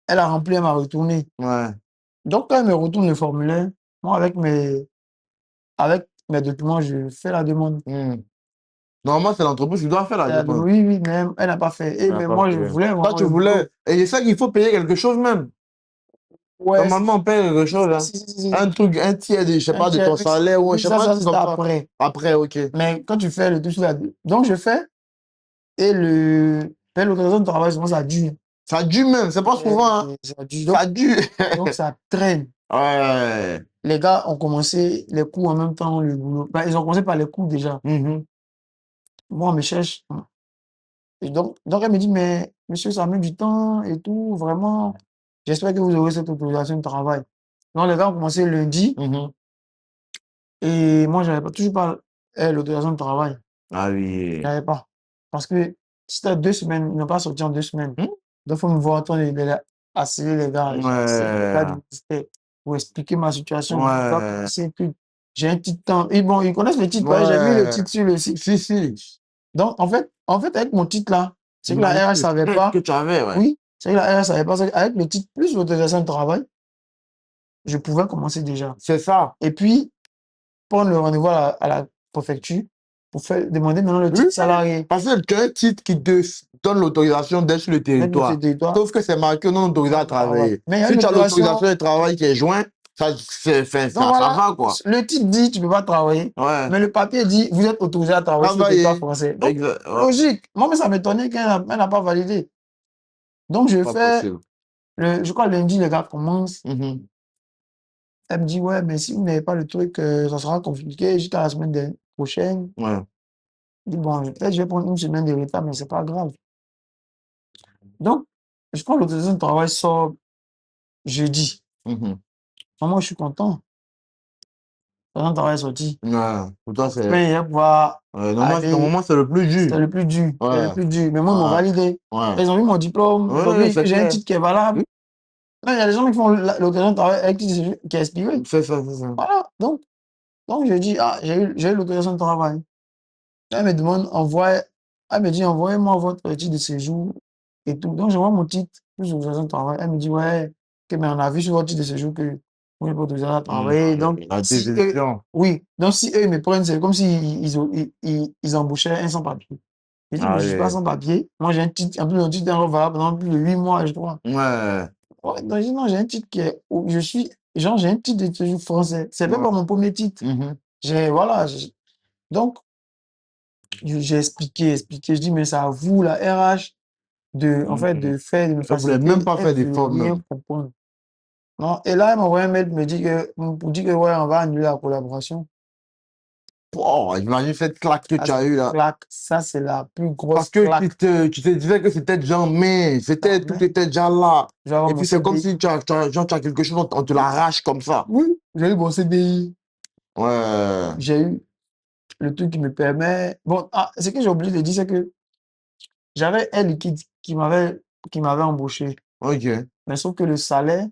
Elle a rempli, elle m'a retourné. Donc, quand elle me retourne le formulaire, moi, avec mes documents, je fais la demande. Normalement, c'est l'entreprise qui doit faire la demande. Oui, mais elle n'a pas fait. Mais moi, je voulais. Toi, tu voulais. Et c'est ça qu'il faut payer quelque chose même. Ouais, normalement, on paye quelque chose. Un truc, un tiers de, je sais pas, de ton salaire ou je sais pas. Ça, après. Après, ok. Mais quand tu fais le tout, donc je fais et l'autorisation de travail, souvent ça dure. Ça dure même, c'est pas souvent. Ça dure. Donc ça traîne. Ouais. Les gars ont commencé les cours en même temps, le boulot. Ben, ils ont commencé par les cours déjà. Moi, on me cherche. Et donc, elle me dit, mais monsieur, ça met du temps et tout, vraiment. J'espère que vous aurez cette autorisation de travail. Donc, les gars ont commencé lundi. Et moi, je n'avais toujours pas l'autorisation de travail. Ah oui. Je n'avais pas. Parce que c'était 2 semaines, ils n'ont pas sorti en 2 semaines. Donc, il faut me voir, assurer les gars. Les gars du ministère pour expliquer ma situation. J'ai un petit temps. Et bon, ils connaissent le titre. J'ai mis le titre sur le site. Si. Donc, en fait, avec mon titre là, c'est que la RH ne savait pas. Que tu avais, ouais. Oui, c'est que la RH ne savait pas. Avec le titre plus l'autorisation de travail, je pouvais commencer déjà. C'est ça. Et puis, prendre le rendez-vous à la préfecture pour demander maintenant le titre salarié. Parce que tu as un titre qui te donne l'autorisation d'être sur le territoire. Sauf que c'est marqué non autorisé à travailler. Si tu as l'autorisation de travail qui est jointe, Donc ça voilà, va, quoi. le titre dit tu peux pas travailler, Ouais. mais le papier dit vous êtes autorisé à travailler sur le territoire Travailler. français. Donc, Exact. Ouais. logique. Moi, mais ça m'étonnait qu'elle n'a pas validé. Donc, je Pas fais, possible. je crois lundi, les gars commencent. Mhm. Elle me dit, ouais, mais si vous n'avez pas le truc, ça sera compliqué jusqu'à la semaine prochaine. Ouais. Je dis, bon, peut-être je vais prendre une semaine de retard, mais c'est pas grave. Donc, je crois que l'autorisation de travail sort jeudi. Mhm. Moi, je suis content. L'autorisation de travail est sorti. Ouais. Pour toi, c'est... Enfin, il va pouvoir aller. Normalement, c'est le plus dur. C'est le plus dur. C'est le Ouais. plus dur. Mais moi, ils m'ont Ouais. validé. Ouais. Ils ont vu mon diplôme. Ils ont Ouais, vu que c'est j'ai un clair. titre qui est valable. Non, il y a des gens qui font l'autorisation de travail avec titre de séjour qui est expiré. C'est ça, c'est ça. Voilà. Donc je dis, ah, j'ai eu l'autorisation de travail. Elle me demande, elle me dit, envoyez-moi votre titre de séjour et tout. Donc, j'envoie mon titre, plus l'autorisation de travail. Elle me dit, ouais, que, mais on a vu sur votre titre de séjour que vous n'êtes pas autorisé à travailler. Donc, La si eux, désillusion. oui, donc si eux ils me prennent, c'est comme s'ils ils embauchaient un sans-papier. Je dis, mais Ah je ne suis pas oui. sans-papier. Moi, j'ai un titre, en plus, mon titre est encore valable pendant plus de 8 mois, je crois. Ouais. Ouais, donc, je dis, non, j'ai un titre qui est, où je suis, genre, j'ai un titre de séjour français. C'est même Ouais. pas mon premier titre. Mhm. Voilà. Donc, j'ai expliqué. Je dis, mais c'est à vous, la RH, en fait, Mhm. de me Elle voulait même faciliter. pas Elle faire ne d'effort, voulait rien même. comprendre. Non. Et là, elle m'a envoyé un mail pour dire que, ouais, on va annuler la collaboration. Oh, imagine cette claque que Ça, tu as c'est eue, là. claque. Ça, c'est la plus Parce grosse que claque. tu te disais que c'était déjà mai, Non, tout mais était déjà là. je vais avoir Et mon puis c'est comme CDI. si genre, tu as quelque chose, on te l'arrache comme ça. Oui, j'ai eu mon CDI. Ouais. J'ai eu le truc qui me permet. Bon, ce que j'ai oublié de dire, c'est que j'avais Air Liquide qui m'avait embauché. Ok. Mais sauf que le salaire,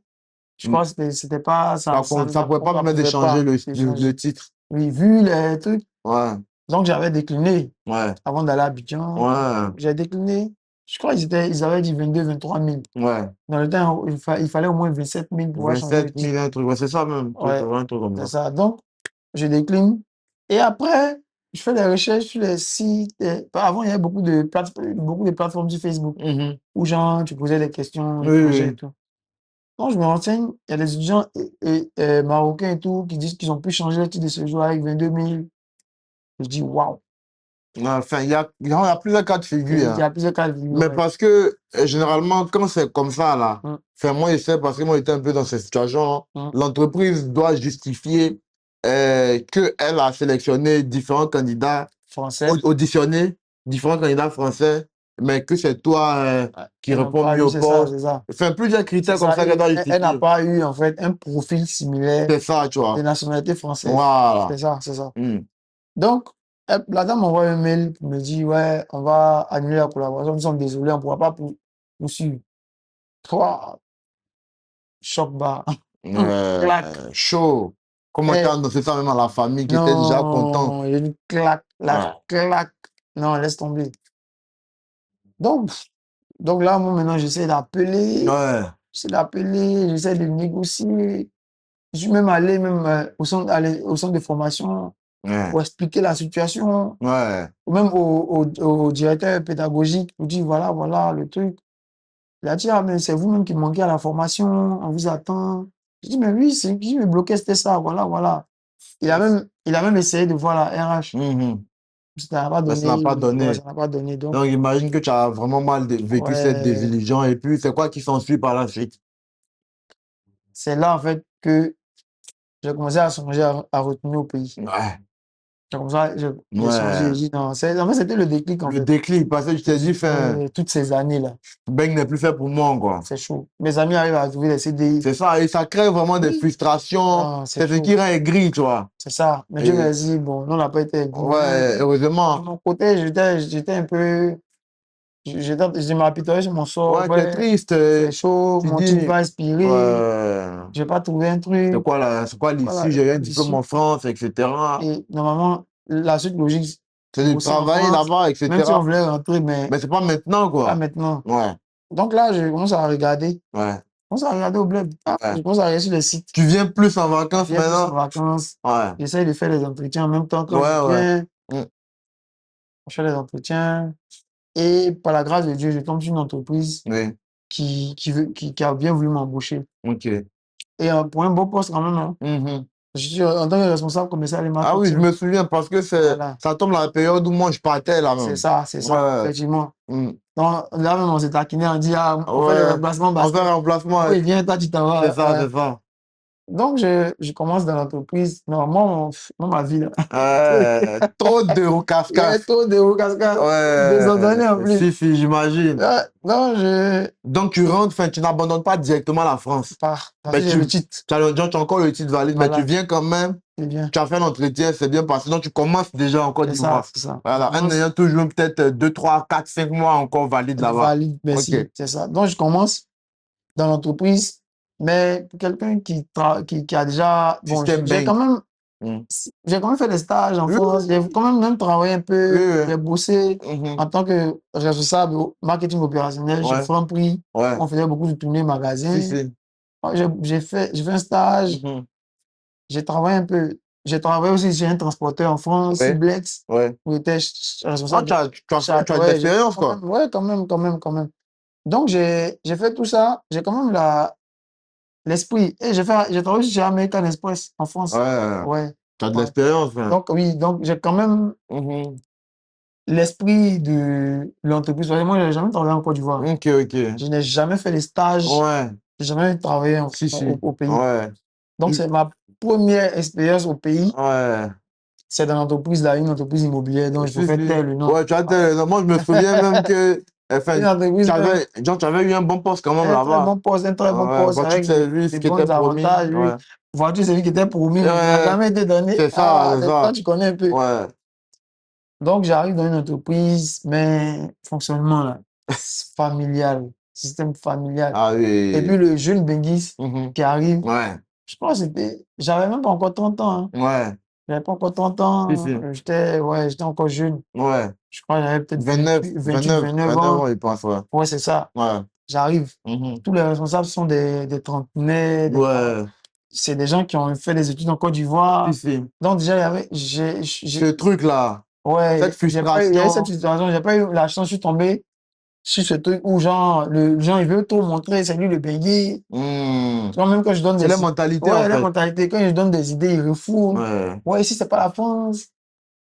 je Mm. crois que c'était pas, Ça pouvait pas ça permettre pouvait d'échanger pas le échanger. titre. Oui, vu les trucs. Ouais. Donc, j'avais décliné Ouais. avant d'aller à Abidjan. Ouais. J'ai décliné. Je crois ils avaient dit 22 23 000. Ouais. Dans le temps, il fallait au moins 27 000 pour pouvoir changer le 27 000, titre. un truc. Ouais, c'est ça même. Ouais, Un truc comme c'est ça. ça. Donc, je décline. Et après, je fais des recherches sur les sites. Avant, il y avait beaucoup de plateformes sur Facebook Mhm. où, genre, tu posais des questions, Oui, des projets et oui. tout. Quand je me renseigne, il y a des étudiants marocains et tout qui disent qu'ils ont pu changer le titre de séjour avec 22 000. Je dis, waouh. Enfin, il y a plusieurs cas de Et figure, il y hein. a plusieurs cas de figure. Mais Ouais. parce que généralement, quand c'est comme ça, là, Hum, enfin, moi, je sais, parce que moi, j'étais un peu dans cette situation, hum. l'entreprise doit justifier qu'elle a sélectionné différents candidats, Français. auditionné différents candidats français, mais que c'est toi Ouais, qui elles n'ont réponds pas mieux eu, au c'est ça, poste. c'est ça. Enfin, plusieurs C'est critères comme ça. ça qu'elle Et doit elle n'a justifier. pas eu, en fait, un profil similaire C'est ça, tu de vois. nationalité française. Voilà. C'est ça, c'est ça. Hmm. Donc, la dame m'envoie un mail pour me dire, ouais, on va annuler la collaboration. Nous sommes désolés, on ne pourra pas poursuivre. Toi, choc bas. Claque. Chaud. Comment tu as Eh, annoncé ça même à la famille qui était déjà content? non, il y a une claque, la Ouais. claque. Non, laisse tomber. Donc, donc là, moi, maintenant, Ouais. j'essaie de négocier. Je suis même allé au centre de formation Ouais. pour expliquer la situation, Ouais. ou même au directeur pédagogique pour dire voilà, voilà le truc. Il a dit, ah, mais c'est vous-même qui manquez à la formation, on vous attend. Je dis, mais oui, c'est qui me bloquait, c'était ça, voilà, voilà. Il a même essayé de voir la RH. Mhm. Ça n'a pas Mais ça n'a pas donné, ouais, donné. ça n'a pas donné. Donc, Donc, imagine que tu as vraiment mal vécu cette ouais, désillusion. Et puis, c'est quoi qui s'ensuit par la suite? c'est là, en fait, que j'ai commencé à songer à retourner au pays. Ouais. C'est comme ça, j'ai changé. J'ai Ouais. dit, non, en fait, c'était le déclic, en Le fait. déclic, parce que je J'ai t'ai dit, dit, fin, toutes ces années-là, Beng n'est plus fait pour moi, quoi. c'est chaud. Mes amis arrivent à trouver des CDI. C'est ça. Et ça crée vraiment des Oui, frustrations. non, c'est C'est ce chaud. qui rend aigri, tu vois. C'est ça. Mais Dieu Et, merci, bon, nous, on n'a pas été aiguilles, mais ouais, de heureusement. mon côté, j'étais un peu. Je m'apitoyais sur mon sort. Ouais, tu es Ouais, triste. c'est chaud, Tu mon titre dis, va expirer, je n'ai pas trouvé un truc. c'est quoi Voilà, l'issue? J'ai eu un diplôme l'issue. en France, etc. Et normalement, la suite logique, C'est c'est de bosser en travailler France, là-bas, même si on etc. voulait rentrer, mais Mais c'est pas maintenant, pas quoi. maintenant. Ouais, Donc là, je commence à regarder. ouais, Je commence à regarder au bled. ouais. Je commence à regarder sur les sites. Tu viens plus en Je vacances viens plus en maintenant? vacances. Ouais, J'essaye de faire les entretiens en même temps. Quand je ouais, ouais. viens, Mm. je fais les entretiens. Et par la grâce de Dieu, je tombe sur une entreprise Oui, qui a bien voulu m'embaucher. ok. Et pour un beau poste quand même, hein. Mhm. Je suis en tant que responsable commercial et Ah oui, je marketing. me souviens parce que Voilà. ça tombe dans la période où moi je partais là même. C'est ça, Ouais. effectivement. Mm. Donc là même, on s'est taquiné, on dit, ah, on fait le Ouais. remplacement On fait un basket. remplacement. Oui, viens, toi, tu t'en C'est vas. ça, c'est ça. Donc, je commence dans l'entreprise. Normalement, moi, ma vie, là, Trop de il y a casse-casse. trop de hauts cascades, Ouais. désordonnés en plus. Si, si, j'imagine. Non, Donc tu rentres, enfin, tu n'abandonnes pas directement la France. parce Mais que j'ai le titre. tu as encore le titre valide, mais tu Voilà, viens quand même, c'est bien. tu as fait l'entretien, c'est bien passé. Donc tu commences déjà en Côte C'est ça, d'Ivoire. c'est ça. Je Voilà, en commence, ayant toujours peut-être 2, 3, 4, 5 mois encore valide là-bas. valide, Ok. merci, c'est ça. Donc, je commence dans l'entreprise, mais pour quelqu'un qui a déjà, bon, Système bank. Mm. j'ai quand même fait des stages en Oui, France, j'ai quand même travaillé un oui, peu, oui. j'ai bossé Mhm. en tant que responsable au marketing opérationnel chez Ouais, Franprix. ouais. On faisait beaucoup de tournées Si, magasins. si. J'ai fait un stage, Mhm. j'ai travaillé un peu. J'ai travaillé aussi chez un transporteur en France, Ouais, Ciblex, ouais. où j'étais Ah, responsable de tu as de ouais, j'ai l'expérience, quand quoi. même, ouais, quand même. Donc, j'ai fait tout ça. J'ai quand même l'esprit. Et j'ai travaillé aussi chez American Express en France. Ouais, Ouais, tu as de ouais. l'expérience, hein. Donc, oui, donc j'ai quand même Mhm. l'esprit de l'entreprise. Parce que moi, j'ai jamais travaillé en Côte d'Ivoire. Ok, ok. Je n'ai jamais fait les stages. Ouais, J'ai jamais travaillé si, si. au pays. Ouais. Donc, c'est ma première expérience au pays. Ouais. C'est dans l'entreprise là, une entreprise immobilière dont je Si, préfère taire si. le nom. Ouais, tu as Voilà. moi, je me souviens même que, enfin, Une entreprise, tu avais eu un bon poste quand même un très là-bas. bon poste, un très bon Ouais, poste voiture de avec service des qui était bons promis. avantages. Oui. Ouais. Voiture, c'est lui qui était promis, mais qui n'a Ouais, jamais été donné. c'est ça, Ah, c'est toi, ça. tu connais un peu. Ouais. Donc, j'arrive dans une entreprise, mais fonctionnement là, familial, système familial. Ah Et puis oui. le jeune Benguis Mhm. qui arrive, Ouais. je crois que j'avais même pas encore 30 ans, hein. Ouais. J'avais pas encore 30 Si, ans. si. J'étais encore jeune. Ouais. Je crois que j'avais peut-être 29, 28, 29 29 ans. ans, il pense, ouais. Ouais, c'est ça. Ouais. J'arrive. Mhm. Tous les responsables sont des trentenaires, Ouais. c'est des gens qui ont fait des études en Côte Si, d'Ivoire. si. Donc déjà, Ce truc-là, cette ouais, il y a eu cette frustration. situation, j'ai pas eu la chance, je suis tombé sur ce truc où genre, le gens, il veut tout montrer, c'est lui le bégué. Hmm. Tu vois, même quand je donne C'est des la idées, mentalité, en ouais, la fait. mentalité, quand je donne des idées, il refoule. Ouais. Ouais, ici, c'est pas la France.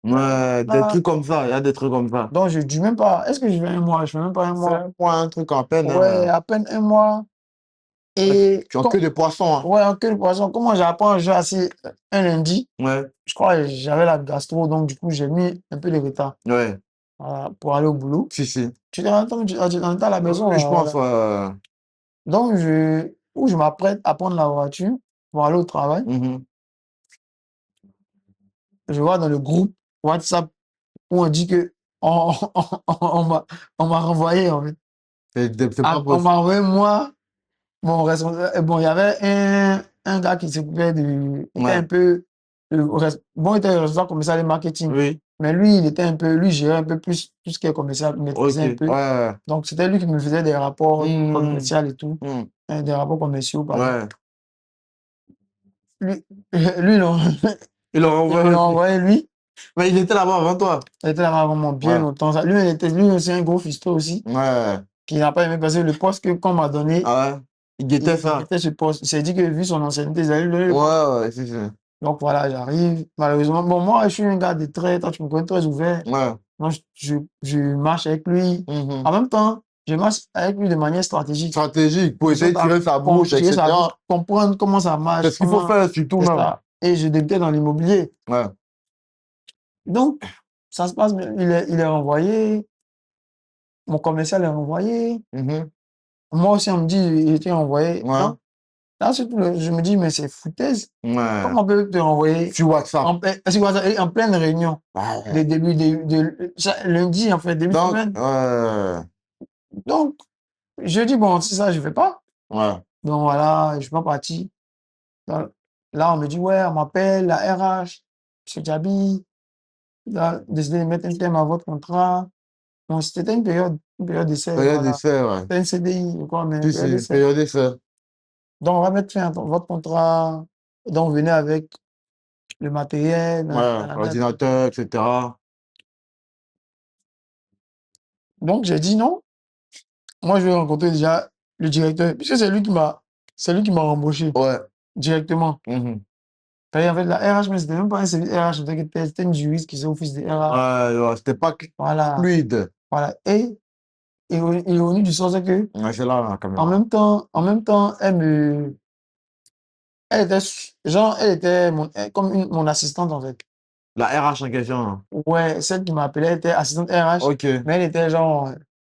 Ouais, des Là. trucs comme ça, il y a des trucs comme ça. Donc, je dis même pas, est-ce que je vais un mois? Je fais même pas un C'est mois. un truc en peine, Ouais, hein. à peine un mois. Ouais, Et, tu as que des poissons, hein. ouais, en queue de poisson, comment j'apprends un jeu assis un lundi? Ouais, Je crois que j'avais la gastro, donc du coup, j'ai mis un peu de retard, ouais. voilà, pour aller au boulot. Si, si. Tu te rends compte, tu t'en à la maison, Oui, je pense, voilà. Donc, je m'apprête à prendre la voiture pour aller au travail. mhm. Je vois dans le groupe WhatsApp où on dit que on, on m'a renvoyé, en fait. C'est pas On possible. m'a envoyé, moi, mon responsable. Bon, il y avait un gars qui s'occupait était un Ouais, peu, bon, il était responsable commercial et marketing. oui. Mais lui, il était un peu, lui, gérait un peu plus tout ce qui est commercial, il Ok, maîtrisait un ouais, peu. ouais. Donc, c'était lui qui me faisait des rapports Hmm, commerciaux et tout, hmm. des rapports commerciaux, pardon. Ouais. Lui, lui, Il l'a renvoyé ils l'ont aussi. envoyé, lui. Mais il était là-bas avant toi. Il était là vraiment bien Ouais. longtemps. Lui aussi un gros fisto aussi, Ouais. qui n'a pas aimé passer le poste qu'on m'a donné. Ah ouais. Il guettait Il ça. était ce poste. Il s'est dit que vu son ancienneté, ils allaient lui donner le poste. Ouais, ouais, si, si. Donc voilà, j'arrive. Malheureusement, bon, moi, je suis un gars de très, toi, tu me connais, très ouvert. Ouais. Moi, je marche avec lui. Mhm. En même temps, je marche avec lui de manière stratégique. Stratégique pour De essayer sorte de à tirer sa bouche, tirer sa bouche, etc. comprendre comment ça C'est marche, ce qu'il faut faire, surtout c'est même. ça. Et je débutais dans l'immobilier. Ouais. Donc, ça se passe bien. Il est renvoyé. Mon commercial est renvoyé. Mhm. Moi aussi, on me dit, il était renvoyé. Ouais. Donc, là, surtout, je me dis, mais c'est foutaise. Ouais. Comment on peut te renvoyer Sur WhatsApp. en pleine réunion, Ah de ouais. début, lundi, en fait, début de Donc, semaine. Donc, je dis, bon, c'est ça, je ne fais pas. ouais. Donc, voilà, je ne suis pas parti. Donc, là, on me dit, ouais, on m'appelle, la RH, M. Djabi, il a décidé de mettre un terme à votre contrat. Donc, c'était une période d'essai, Période voilà. d'essai, ouais. C'était un CDI, je crois, mais une Si, période si, d'essai. période d'essai. Donc, on va mettre fin à votre contrat. Donc, venez avec le matériel, Ouais, nanana. ordinateur, etc. Donc, j'ai dit non. Moi, je vais rencontrer déjà le directeur, puisque c'est lui qui m'a embauché. Ouais. directement. Mhm. En fait, la RH, mais c'était même pas un service RH, c'était une juriste qui faisait office de RH. Ouais, c'était pas Voilà, fluide. voilà. Et ironie du sort, c'est que Ouais, c'est là la caméra. en même temps, elle était, genre, elle était comme mon assistante, en fait. La RH en question, hein. Ouais, celle qui m'appelait, elle était assistante RH, Ok. mais elle était genre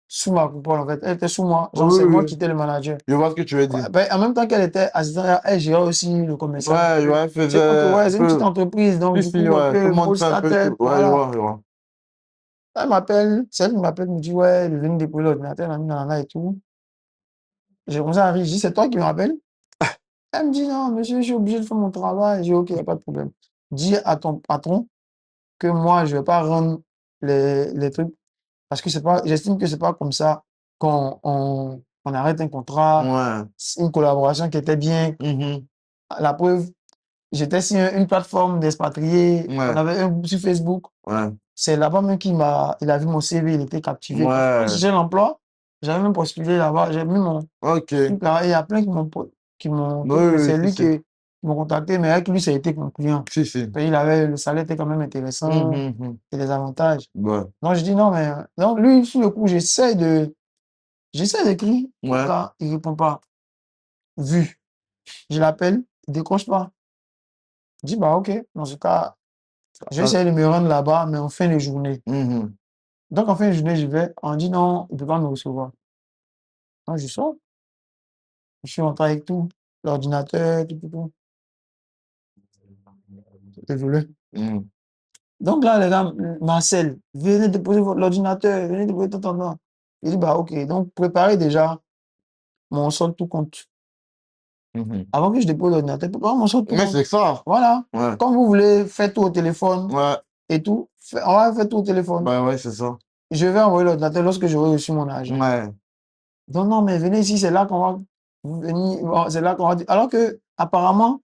sous ma coupole, en fait. Elle était sous moi. Genre, Oui, c'est moi oui. qui étais le manager. Je vois ce que tu veux dire. Ouais, ben, en même temps qu'elle était assistante RH, elle gérait aussi le commercial. Parce Ouais, que ouais, faisait ouais, un c'est une petite peu. entreprise, donc Si, du si, coup, un ouais. Tout peu le monde mode fait un peu startup, tout. Ouais, je voilà. vois, je vois. Elle m'appelle, c'est elle qui m'appelle, me dit, ouais, elle est venue déposer l'ordinateur, nanana et tout. J'ai commencé à rire, je dis, c'est toi qui m'appelles? Elle me dit, non, monsieur, je suis obligé de faire mon travail. J'ai dit, ok, y a pas de problème. Dis à ton patron que moi, je vais pas rendre les trucs parce que c'est pas, j'estime que c'est pas comme ça qu'on arrête un contrat, Ouais. c'est une collaboration qui était bien. Mhm. La preuve, j'étais sur une plateforme d'expatriés, on Ouais. avait un groupe sur Facebook. Ouais. C'est là-bas même il a vu mon CV, il était captivé. Quand Ouais. j'ai l'emploi, j'avais même postulé là-bas, j'ai mis mon Ok. truc là, et il y a plein qui m'ont Oui, truc, mais oui, c'est si, lui si. qui m'ont contacté, mais avec lui, ça a été concluant. Si, si. Et le salaire était quand même intéressant Mhm, mhm. et les avantages. Ouais. Donc, je dis non, mais donc lui, sur le coup, j'essaie d'écrire. Au Ouais. cas, il répond pas. Vu. Je l'appelle, il décroche pas. Je dis, bah, ok, dans ce cas, je vais Ça- essayer de me rendre là-bas, mais en fin de journée. Mhm. Donc, en fin de journée, je vais, on dit non, il peut pas me recevoir. Donc, je sors, je suis rentré avec tout, l'ordinateur, tout. Désolé. Mhm. Donc là, les gars, Marcel, venez déposer l'ordinateur, venez déposer ton. Il dit, bah, ok, donc préparez déjà mon solde tout compte. Mhm. Avant que je dépose l'ordinateur, préparez mon solde tout Mais compte. c'est ça. Voilà. Ouais. Quand vous voulez, faites tout au téléphone Ouais. et tout. On va faire tout au téléphone. Bah ouais, c'est ça. Je vais envoyer l'ordinateur lorsque j'aurai reçu mon argent. Ouais. Donc, non, mais venez ici, c'est là qu'on va venir. Bon, c'est là qu'on va dire. Alors que, apparemment,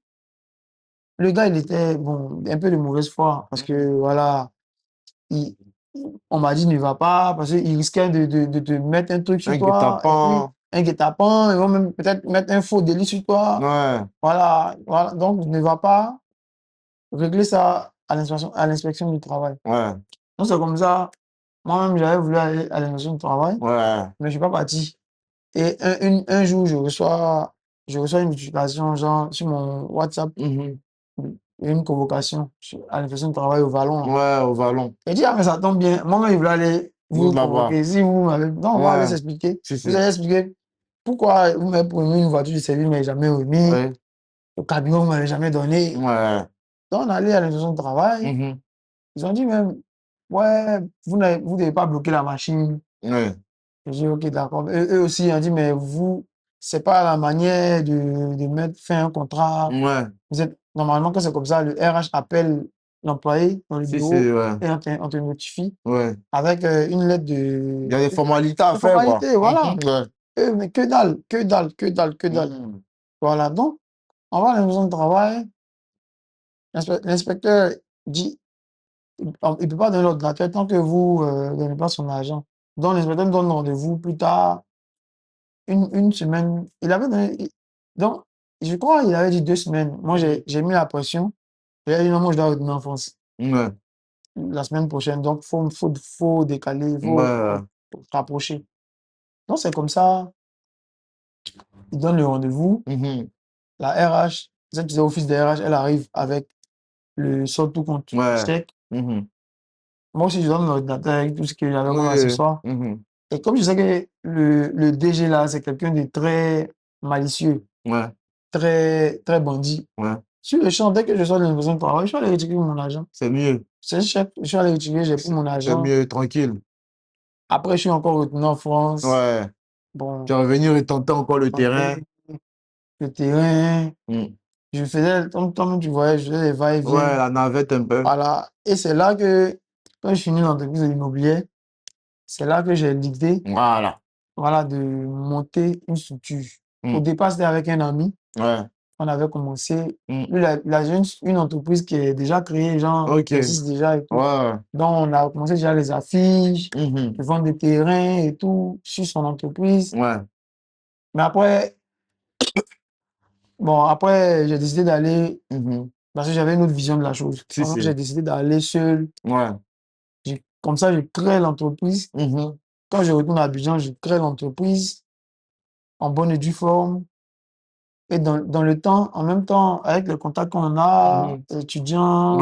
le gars, il était, bon, un peu de mauvaise foi. Parce que, Mhm. voilà, il- on m'a dit ne va pas, parce qu'il risquait de te mettre un truc sur Un toi, et puis guet-apens. un guet-apens, ils vont même peut-être mettre un faux délit sur toi. Ouais. Voilà, voilà. Donc, ne va pas régler ça à l'inspection du travail. Ouais. Donc, c'est comme ça. Moi-même, j'avais voulu aller à l'inspection du travail, Ouais. mais je suis pas parti. Et un jour, je reçois une notification, genre, sur mon WhatsApp, Mhm. une convocation à l'inspection du travail au Vallon. Ouais, au vallon. Et dit, ah, mais ça tombe bien. Moi-même, je voulais aller Vous vous là-bas. convoquer. Si vous m'avez. Non, on va aller Ouais. s'expliquer. Si, Vous si. allez expliquer pourquoi vous m'avez promis une voiture de service, mais jamais remis. Ouais. Le camion, vous m'avez jamais donné. Ouais. Donc, on est allé à l'inspection du travail. Mhm. Ils ont dit même, ouais, vous n'avez pas bloqué la machine. Ouais. J'ai dit, ok, d'accord. Eux aussi, ils ont dit, mais vous, c'est pas la manière de mettre fin à un contrat. Ouais. Vous êtes, normalement, quand c'est comme ça, le RH appelle l'employé dans le Si, si, bureau ouais. et on te notifie Ouais. avec une lettre Il y a des formalités à de faire, quoi. formalité. Voilà. Mhm. Ouais. Mais que dalle, que dalle, que dalle, que dalle. Mhm. Voilà. Donc, on va à la maison de travail. L'inspecteur dit, il ne peut pas donner l'ordinateur tant que vous ne donnez pas son argent. Donc, l'inspecteur me donne rendez-vous plus tard, une semaine. Il avait donné. Donc, je crois qu'il avait dit 2 semaines. Moi, Mhm. j'ai mis la pression. J'ai dit non, moi, je dois retourner en France Ouais. la semaine prochaine. Donc, faut décaler, Ouais. faut se rapprocher. Donc, c'est comme ça. Il donne le rendez-vous. Mhm. La RH, celle qui est office des RH, elle arrive avec le solde tout compte Ouais. chèque. Mhm. Moi aussi, je donne l'ordinateur avec tout ce que j'avais comme Oui. accessoire. Mhm. Et comme je sais que le DG là, c'est quelqu'un de très malicieux, Ouais. très, très bandit. Ouais. Sur le champ, dès que je sors de l'impression de travail, je suis allé retirer mon argent. C'est mieux. C'est chèque, je suis allé retirer, j'ai pris mon C'est argent. mieux, tranquille. Après, je suis encore retourné en France. Ouais. Tu Bon, vas revenir et tenter encore le terrain. tenter le terrain. Mm. Je faisais, comme tu voyais, je faisais les va-et-vient. Ouais, la navette un peu. Voilà. Et c'est là que, quand je finis l'entreprise immobilière, c'est là que j'ai l'idée, Voilà. voilà, de monter une structure. Au Mm. départ, c'était avec un ami. Ouais. On avait commencé. Mm. Lui, il a une entreprise qui est déjà créée, genre, Ok. qui existe déjà et tout. Ouais. Donc, on a commencé déjà les affiches, Mhm. de vendre des terrains et tout sur son entreprise. Ouais. Mais après, Bon, après, j'ai décidé d'aller, Mhm. parce que j'avais une autre vision de la chose. Si, Donc, moi, si. j'ai décidé d'aller seul. Ouais. Comme ça, je crée l'entreprise. Mhm. Quand je retourne à Abidjan, je crée l'entreprise en bonne et due forme. Et dans le temps, en même temps, avec les contacts qu'on a, Mhm. Ouais. étudiants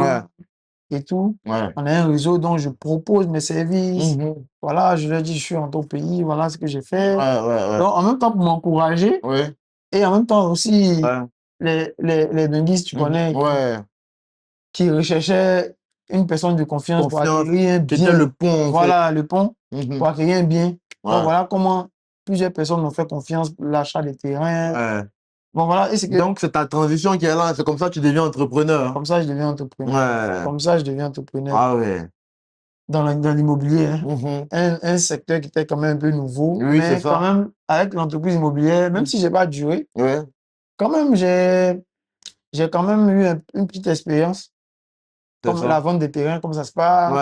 et tout, Ouais. on a un réseau dont je propose mes services. Mhm. Voilà, je leur dis, je suis en ton pays, voilà ce que j'ai Ouais, fait. ouais, ouais. Donc, en même temps, pour m'encourager, Ouais. et en même temps aussi, Ouais. les denguistes, tu Mhm. connais, Ouais. qui recherchaient une personne de confiance pour Confiance. acquérir un C'était bien. le pont, en fait. Voilà, le pont, Mhm. pour acquérir un bien. Donc, Ouais. voilà comment plusieurs personnes m'ont fait confiance pour l'achat des terrains. Ouais. Bon, voilà, et c'est que Donc, c'est ta transition qui est là. C'est comme ça que tu deviens entrepreneur. comme ça, je deviens entrepreneur. Ouais. Comme ça, je deviens entrepreneur Ah ouais. dans l'immobilier, hein. Mhm. Un secteur qui était quand même un peu nouveau, Oui, c'est mais quand ça. même, avec l'entreprise immobilière, même Mhm. si j'ai pas duré, Ouais. quand même, j'ai quand même eu une petite expérience, C'est comme la ça. vente des terrains, comment ça se passe.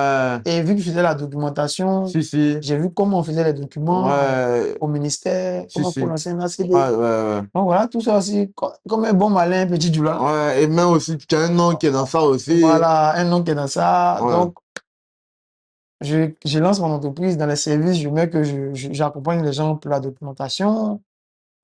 Ouais. Et vu que je faisais la documentation, Si, si. j'ai vu comment on faisait les documents Ouais. au ministère, Si, comment si. pour lancer un Ouais, ACD. ouais, ouais. Donc voilà, tout ça aussi, comme un bon malin petit doula. Ouais. Et même aussi, tu as un nom qui est dans ça aussi. Voilà, un nom qui est dans ça. Ouais. Donc, je lance mon entreprise dans les services, je mets que j'accompagne les gens pour la documentation.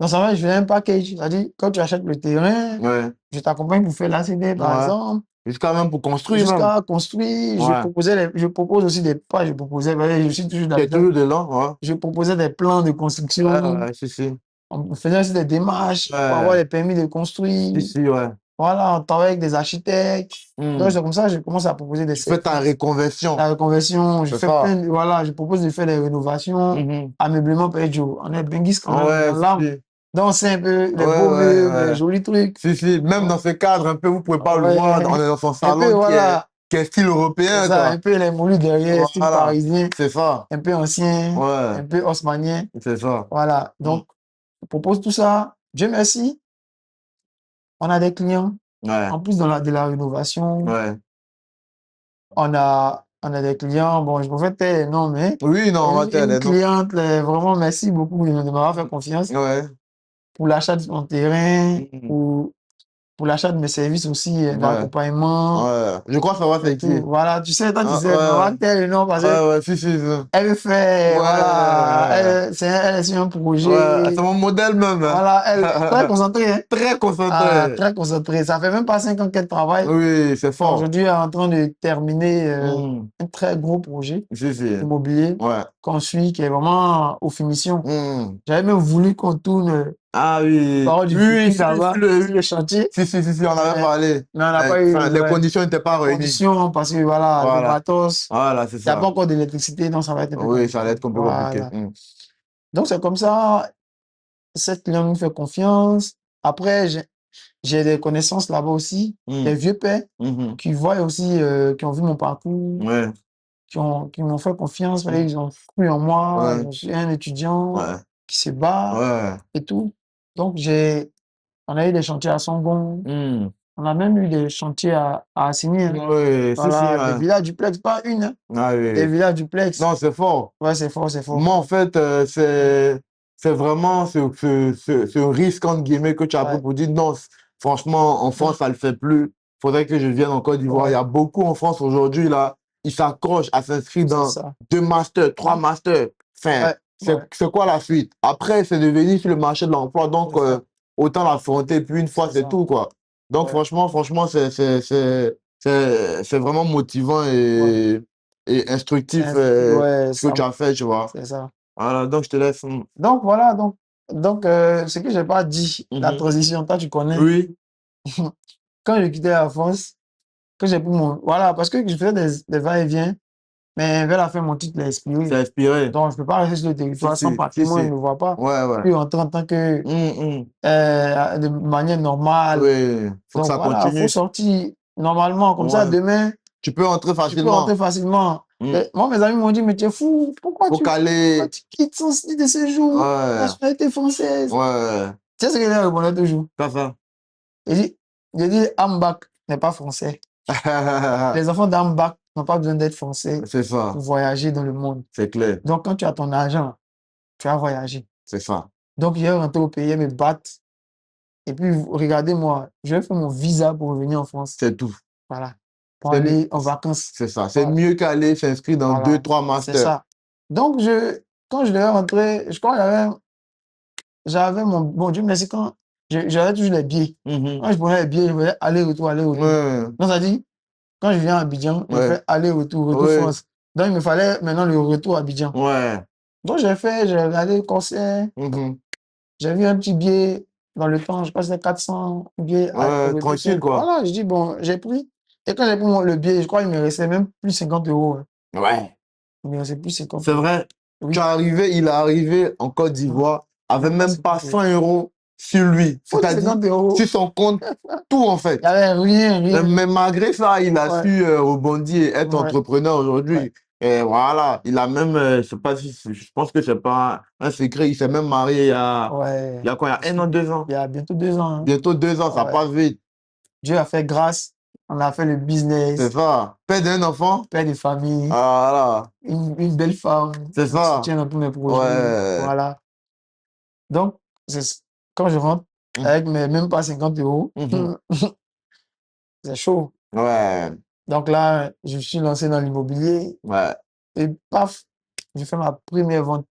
Donc, ça va, je fais un package. C'est-à-dire, quand tu achètes le terrain, Ouais. je t'accompagne pour faire l'ACD, par Ouais. exemple, Jusqu'à même pour construire même. jusqu'à construire. Ouais. Je propose aussi des, pas je proposais, je suis toujours Tu es d'habitude. toujours dedans, ouais. Je proposais des plans de Ouais, construction. ouais, si, si. On faisait aussi des démarches pour avoir Ouais. les permis de Si, construire. si, ouais. Voilà, on travaille avec des architectes. Donc, Hmm. c'est comme ça que je commence à proposer des Tu fais ta services. reconversion. La reconversion, je C'est fais plein ça. de, voilà, je propose de faire des rénovations, Mhm. ameublement per jour. On est benguiste quand même, Ouais, dans si, l'âme. si. Donc, c'est un peu Ouais, les beaux ouais, meubles, les ouais. jolis trucs. Si, si. Même dans ce cadre, un peu, vous pouvez pas le voir. Ouais, On est dans son un peu, salon voilà, qui est style c'est européen, ça, un quoi. peu les moulus derrière, style Voilà. parisien, C'est ça. un peu ancien, Ouais. un peu haussmannien. C'est ça. Voilà. Hmm. Donc, je propose tout ça. Dieu merci, on a des clients. Ouais. En plus de la rénovation, Ouais. on a des clients. Bon, je préfère taire les noms, mais Oui, non, on va une t'aider, non? cliente, vraiment, merci beaucoup de m'avoir fait confiance Ouais. pour l'achat de mon terrain, Hmm. pour l'achat de mes services aussi, Ouais. d'accompagnement Ouais. Je crois savoir et c'est qui. tout. Voilà, tu sais, toi, tu sais, on Ah, va taire le nom parce ouais. que Ouais, ouais, si, si, si. elle fait, voilà, Ouais. elle est sur un Ouais. C'est projet, mon modèle même, hein. voilà, elle, très concentrée, hein. Très Ah, concentré. très concentrée. Ça fait même pas 5 ans qu'elle travaille. Oui, c'est Donc, fort. aujourd'hui, elle est en train de terminer Hmm. un très gros projet Si, si. immobilier Ouais. qu'on suit, qui est vraiment aux finitions. Hmm. J'avais même voulu qu'on tourne Ah oui. Parole du Oui, oui, futur sur là-bas, sur le... le chantier, Si, si, si, si, on avait mais, parlé. mais on n'a pas eu Enfin, les conditions n'étaient pas réunies. conditions parce que voilà, le Voilà. matos, Voilà, c'est il n'y a pas ça. encore d'électricité, donc ça va être un peu Oui, ça compliqué. allait être un peu compliqué. Voilà. Hmm. Donc c'est comme ça, cette cliente nous fait confiance. Après, j'ai des connaissances là-bas aussi, Hmm. des vieux pères Mhm. qui voient aussi, qui ont vu mon parcours, Ouais. qui m'ont fait confiance, Hmm. ils ont cru en moi, Ouais. je suis un étudiant Ouais. qui se bat Ouais. et tout. Donc on a eu des chantiers à Songon, Hmm. on a même eu des chantiers à assigner, hein. Oui, si, si. Voilà, des Ouais. villas duplex, pas une, hein, Ah des oui. villas duplex. Non, c'est fort. Ouais, c'est fort, c'est fort. Moi, en fait, c'est vraiment ce risque, entre guillemets, que tu as pris Ouais, pour dire non, franchement, en France, ça ne le fait plus. Faudrait que je vienne en Côte d'Ivoire. Il y ouais, a beaucoup en France aujourd'hui, là, ils s'accrochent à s'inscrire c'est dans ça. 2 masters, 3 masters. Enfin, Ouais, ouais, c'est quoi la suite? Après, c'est de venir sur le marché de l'emploi. Donc, c'est ça, autant l'affronter, puis une fois, c'est c'est ça. tout, quoi. Donc, Ouais, franchement, c'est vraiment motivant ouais. et instructif, Ouais, ce que tu as fait, tu vois. c'est ça. Voilà, donc je te laisse. Donc voilà, donc ce que j'ai pas dit, la Mhm. transition, toi tu connais. Oui, Quand j'ai quitté la France, que j'ai pris mon, voilà, parce que je faisais des va-et-vient, mais vers la fin, mon titre est expiré. c'est inspiré. Donc je peux pas rester sur le Si, territoire sans si, si, patrimoine, si. ils ne me voient pas. Ouais, Je ouais. suis rentré en tant que, Mhm. de manière normale. Oui, faut que Donc ça voilà, il faut continue. sortir normalement, comme ça, Ouais. demain, Tu peux entrer tu peux rentrer facilement. facilement. Mhm. Et moi, mes amis m'ont dit, mais tu es fou, Faut pourquoi caler. tu quittes sans titre de séjour, Ouais, nationalité française? ouais. Tu sais ce que je leur répondais toujours? Ça. J'ai dit, Ambak n'est pas français. Les enfants d'Ambak n'ont pas besoin d'être français C'est ça. pour voyager dans le monde. C'est clair. Donc, quand tu as ton argent, tu as voyagé. C'est ça. Donc, hier, rentré au pays, ils me battent Et puis, regardez-moi, je vais faire mon visa pour revenir en France. C'est tout. Voilà. Pour aller en vacances. C'est ça. C'est mieux qu'aller s'inscrire dans Voilà. 2-3 masters. C'est ça. Donc, quand je devais rentrer, je crois que j'avais mon... Bon, Dieu merci, quand j'avais toujours les billets. Quand je prenais les billets, je faisais aller-retour, aller-retour. Donc, ça dit, quand je viens à Abidjan, je fais aller-retour, retour France. Donc, il me fallait maintenant le retour à Abidjan. Donc, j'ai regardé le concert. J'ai vu un petit billet dans le temps, je crois que c'était 400 billets. Tranquille, quoi. Voilà, je dis, bon, j'ai pris. Et quand j'ai pris le billet, je crois qu'il me restait même plus 50 euros. Ouais. Il me restait plus 50 C'est vrai. Oui. Il est arrivé en Côte d'Ivoire avec même pas 100 euros sur lui. C'est-à-dire sur son compte, tout en fait. Il n'y avait rien. Mais malgré ça, il a su rebondir et être entrepreneur aujourd'hui. Et voilà, il a même, je sais pas si, je pense que c'est pas un secret, il s'est même marié il y a quoi, il y a 1 an, 2 ans? Il y a bientôt 2 ans. Hein. Bientôt 2 ans, ça passe vite. Dieu a fait grâce, on a fait le business. C'est ça. Père d'un enfant. Père de famille. Voilà. Une belle femme. C'est ça. Qui tient dans tous mes projets. Voilà. Donc, quand je rentre avec même pas 50 euros, c'est chaud. Donc là, je suis lancé dans l'immobilier. Et paf, j'ai fait ma première vente.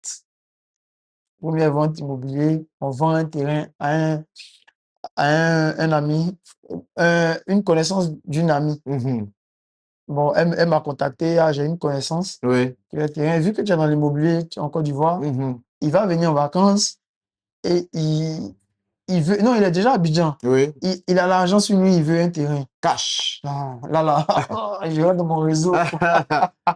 Première vente immobilier. On vend un terrain à un ami, une connaissance d'une amie. Bon, elle m'a contacté, j'ai une connaissance. Oui. Vu que tu es dans l'immobilier en Côte d'Ivoire, il va venir en vacances et il veut. Non, il est déjà à Abidjan. Oui. Il a l'argent sur lui, il veut un terrain. Cash. Non, là, je rentre dans mon réseau.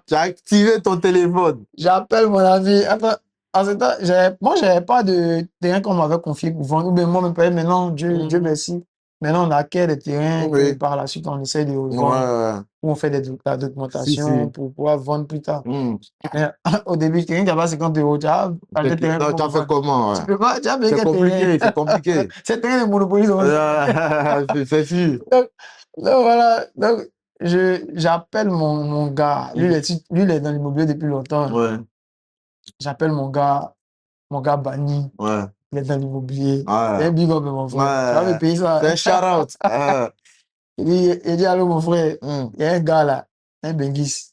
Tu as activé ton téléphone. J'appelle mon ami. Attends, en ce temps, moi, j'avais pas de terrain qu'on m'avait confié pour vendre. Ou bien moi, maintenant, Dieu merci. Maintenant, on acquiert des terrains et par la suite, on essaie de vendre. Ou on fait la documentation pour pouvoir vendre plus tard. Mais, au début, quelqu'un qui n'a pas 50 euros, tu as acheté terrain. Non, tu as fait comment? Tu peux pas, tu as C'est compliqué, c'est compliqué. C'est terrain de monopoly. C'est sûr. Donc, voilà. Donc, j'appelle mon gars. Lui, il est dans l'immobilier depuis longtemps. J'appelle mon gars Bani. Il est dans l'immobilier. C'est un big up, mon frère. Tu vas me payer ça. C'est un shout-out. Il dit, allô, mon frère, il y a un gars là, un Benguis.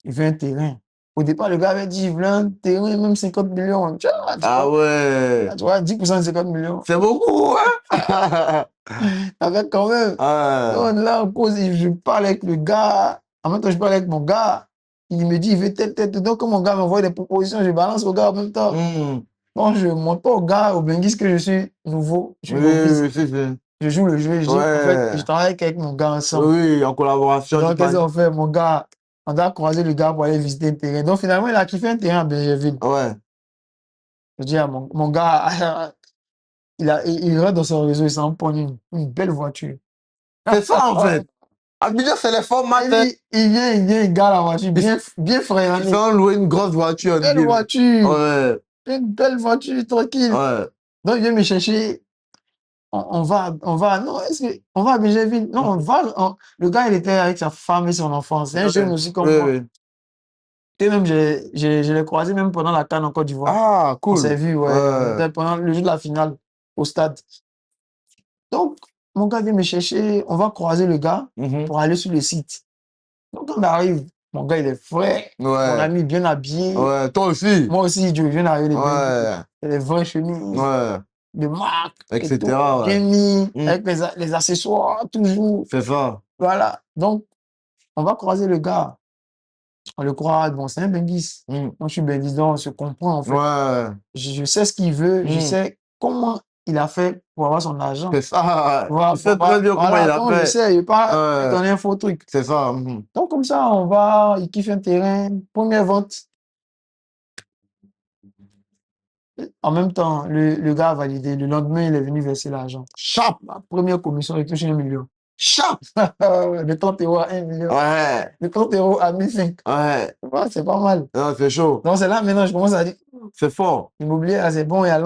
Il veut un terrain. Au départ, le gars avait dit, il voulait un terrain, même 50 millions. Tu vois, 10% de 50 millions. C'est beaucoup, hein? Avec quand même. Donc, là, on cause, je parle avec le gars. En même temps, je parle avec mon gars. Il me dit, il veut tel. Donc, quand mon gars m'envoie des propositions, je balance au gars en même temps. Bon, je ne montre pas au gars, au Benguis, que je suis nouveau. Je suis novice. Je joue le jeu. Je dis, en fait, je travaille avec mon gars ensemble. Oui, en collaboration. Donc, qu'est-ce qu'on fait, mon gars? On doit croiser le gars pour aller visiter un terrain. Donc, finalement, il a kiffé un terrain à Bergerville. Je dis à mon gars, il rentre dans son réseau, il s'en prend une belle voiture. C'est ça, en fait. Abidjan, c'est les formats. Il vient, il gare la voiture, bien frais. Ils ont loué une grosse voiture. Une belle voiture. Une belle voiture, tranquille. Donc, il vient me chercher. On va, non, on va à Bergerville. Non, on va, le gars, il était avec sa femme et son enfant. C'est un jeune aussi comme moi. Et même, je l'ai croisé même pendant la CAN en Côte d'Ivoire. Ah, cool. On s'est vu, pendant le jour de la finale au stade. Donc, mon gars vient me chercher, on va croiser le gars pour aller sur le site. Donc, quand on arrive, mon gars, il est frais, mon ami bien habillé. Toi aussi. Moi aussi, je viens d'arriver. Les vraies chemises. De marque, etc. Bien mis, avec les accessoires, toujours. C'est ça. Voilà. Donc, on va croiser le gars. On le croise, bon, c'est un Benguis. Moi, je suis Benguis, donc on se comprend, en fait. Je sais ce qu'il veut, je sais comment il a fait pour avoir son argent. C'est ça. Je sais très bien comment il a fait. Je sais, il ne veut pas donner un faux truc. C'est ça. Donc, comme ça, on va, il kiffe un terrain, première vente. En même temps, le gars a validé. Le lendemain, il est venu verser l'argent. Chap! Ma première commission, il touche 1 million. Chap! De 30 euros à 1 million. De 30 euros à 1500. C'est pas mal. Non, c'est chaud. Donc, c'est là maintenant, je commence à dire. C'est fort. L'immobilier, c'est bon. Il y a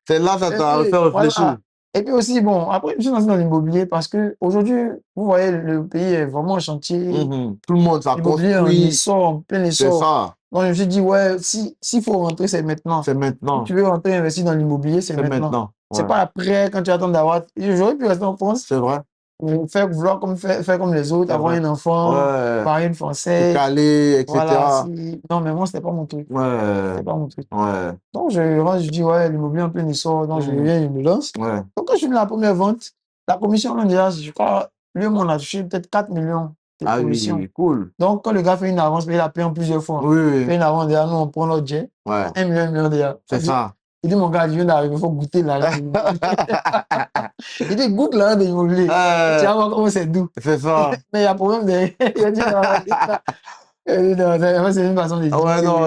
c'est là, ça t'a fait réfléchir. Voilà. Et puis aussi, bon, après, je suis lancé dans l'immobilier parce que aujourd'hui, vous voyez, le pays est vraiment en chantier. Tout le monde, ça construit. L'immobilier, en plein essor. C'est ça. Donc, je me suis dit, ouais, s'il faut rentrer, c'est maintenant. C'est maintenant. Si tu veux rentrer investir dans l'immobilier, c'est maintenant. C'est pas après, quand tu attends d'avoir... J'aurais pu rester en France. C'est vrai. Faire comme les autres, avoir un enfant, parler une français. Calé, etc. Voilà. Non, mais moi, c'était pas mon truc. C'était pas mon truc. Donc, je dis, ouais, l'immobilier en plein essor. Donc, je viens, je me lance. Donc, quand je suis venu à la première vente, la commission, on déjà, je crois, lui, on a touché peut-être 4 millions de commission. Oui, cool. Donc, quand le gars fait une avance, il a payé en plusieurs fois. Il fait une avance, déjà, nous, on prend notre jet. 1 million, 1 million déjà. C'est ça. Il dit, mon gars, je viens d'arriver, il faut goûter l'argent de l'immobilier. Il dit, goûte l'argent de l'immobilier. Tu vas voir comment c'est doux. C'est ça. Mais il y a un problème de... Il a dit, non, c'est une façon de dire. Ouais, non,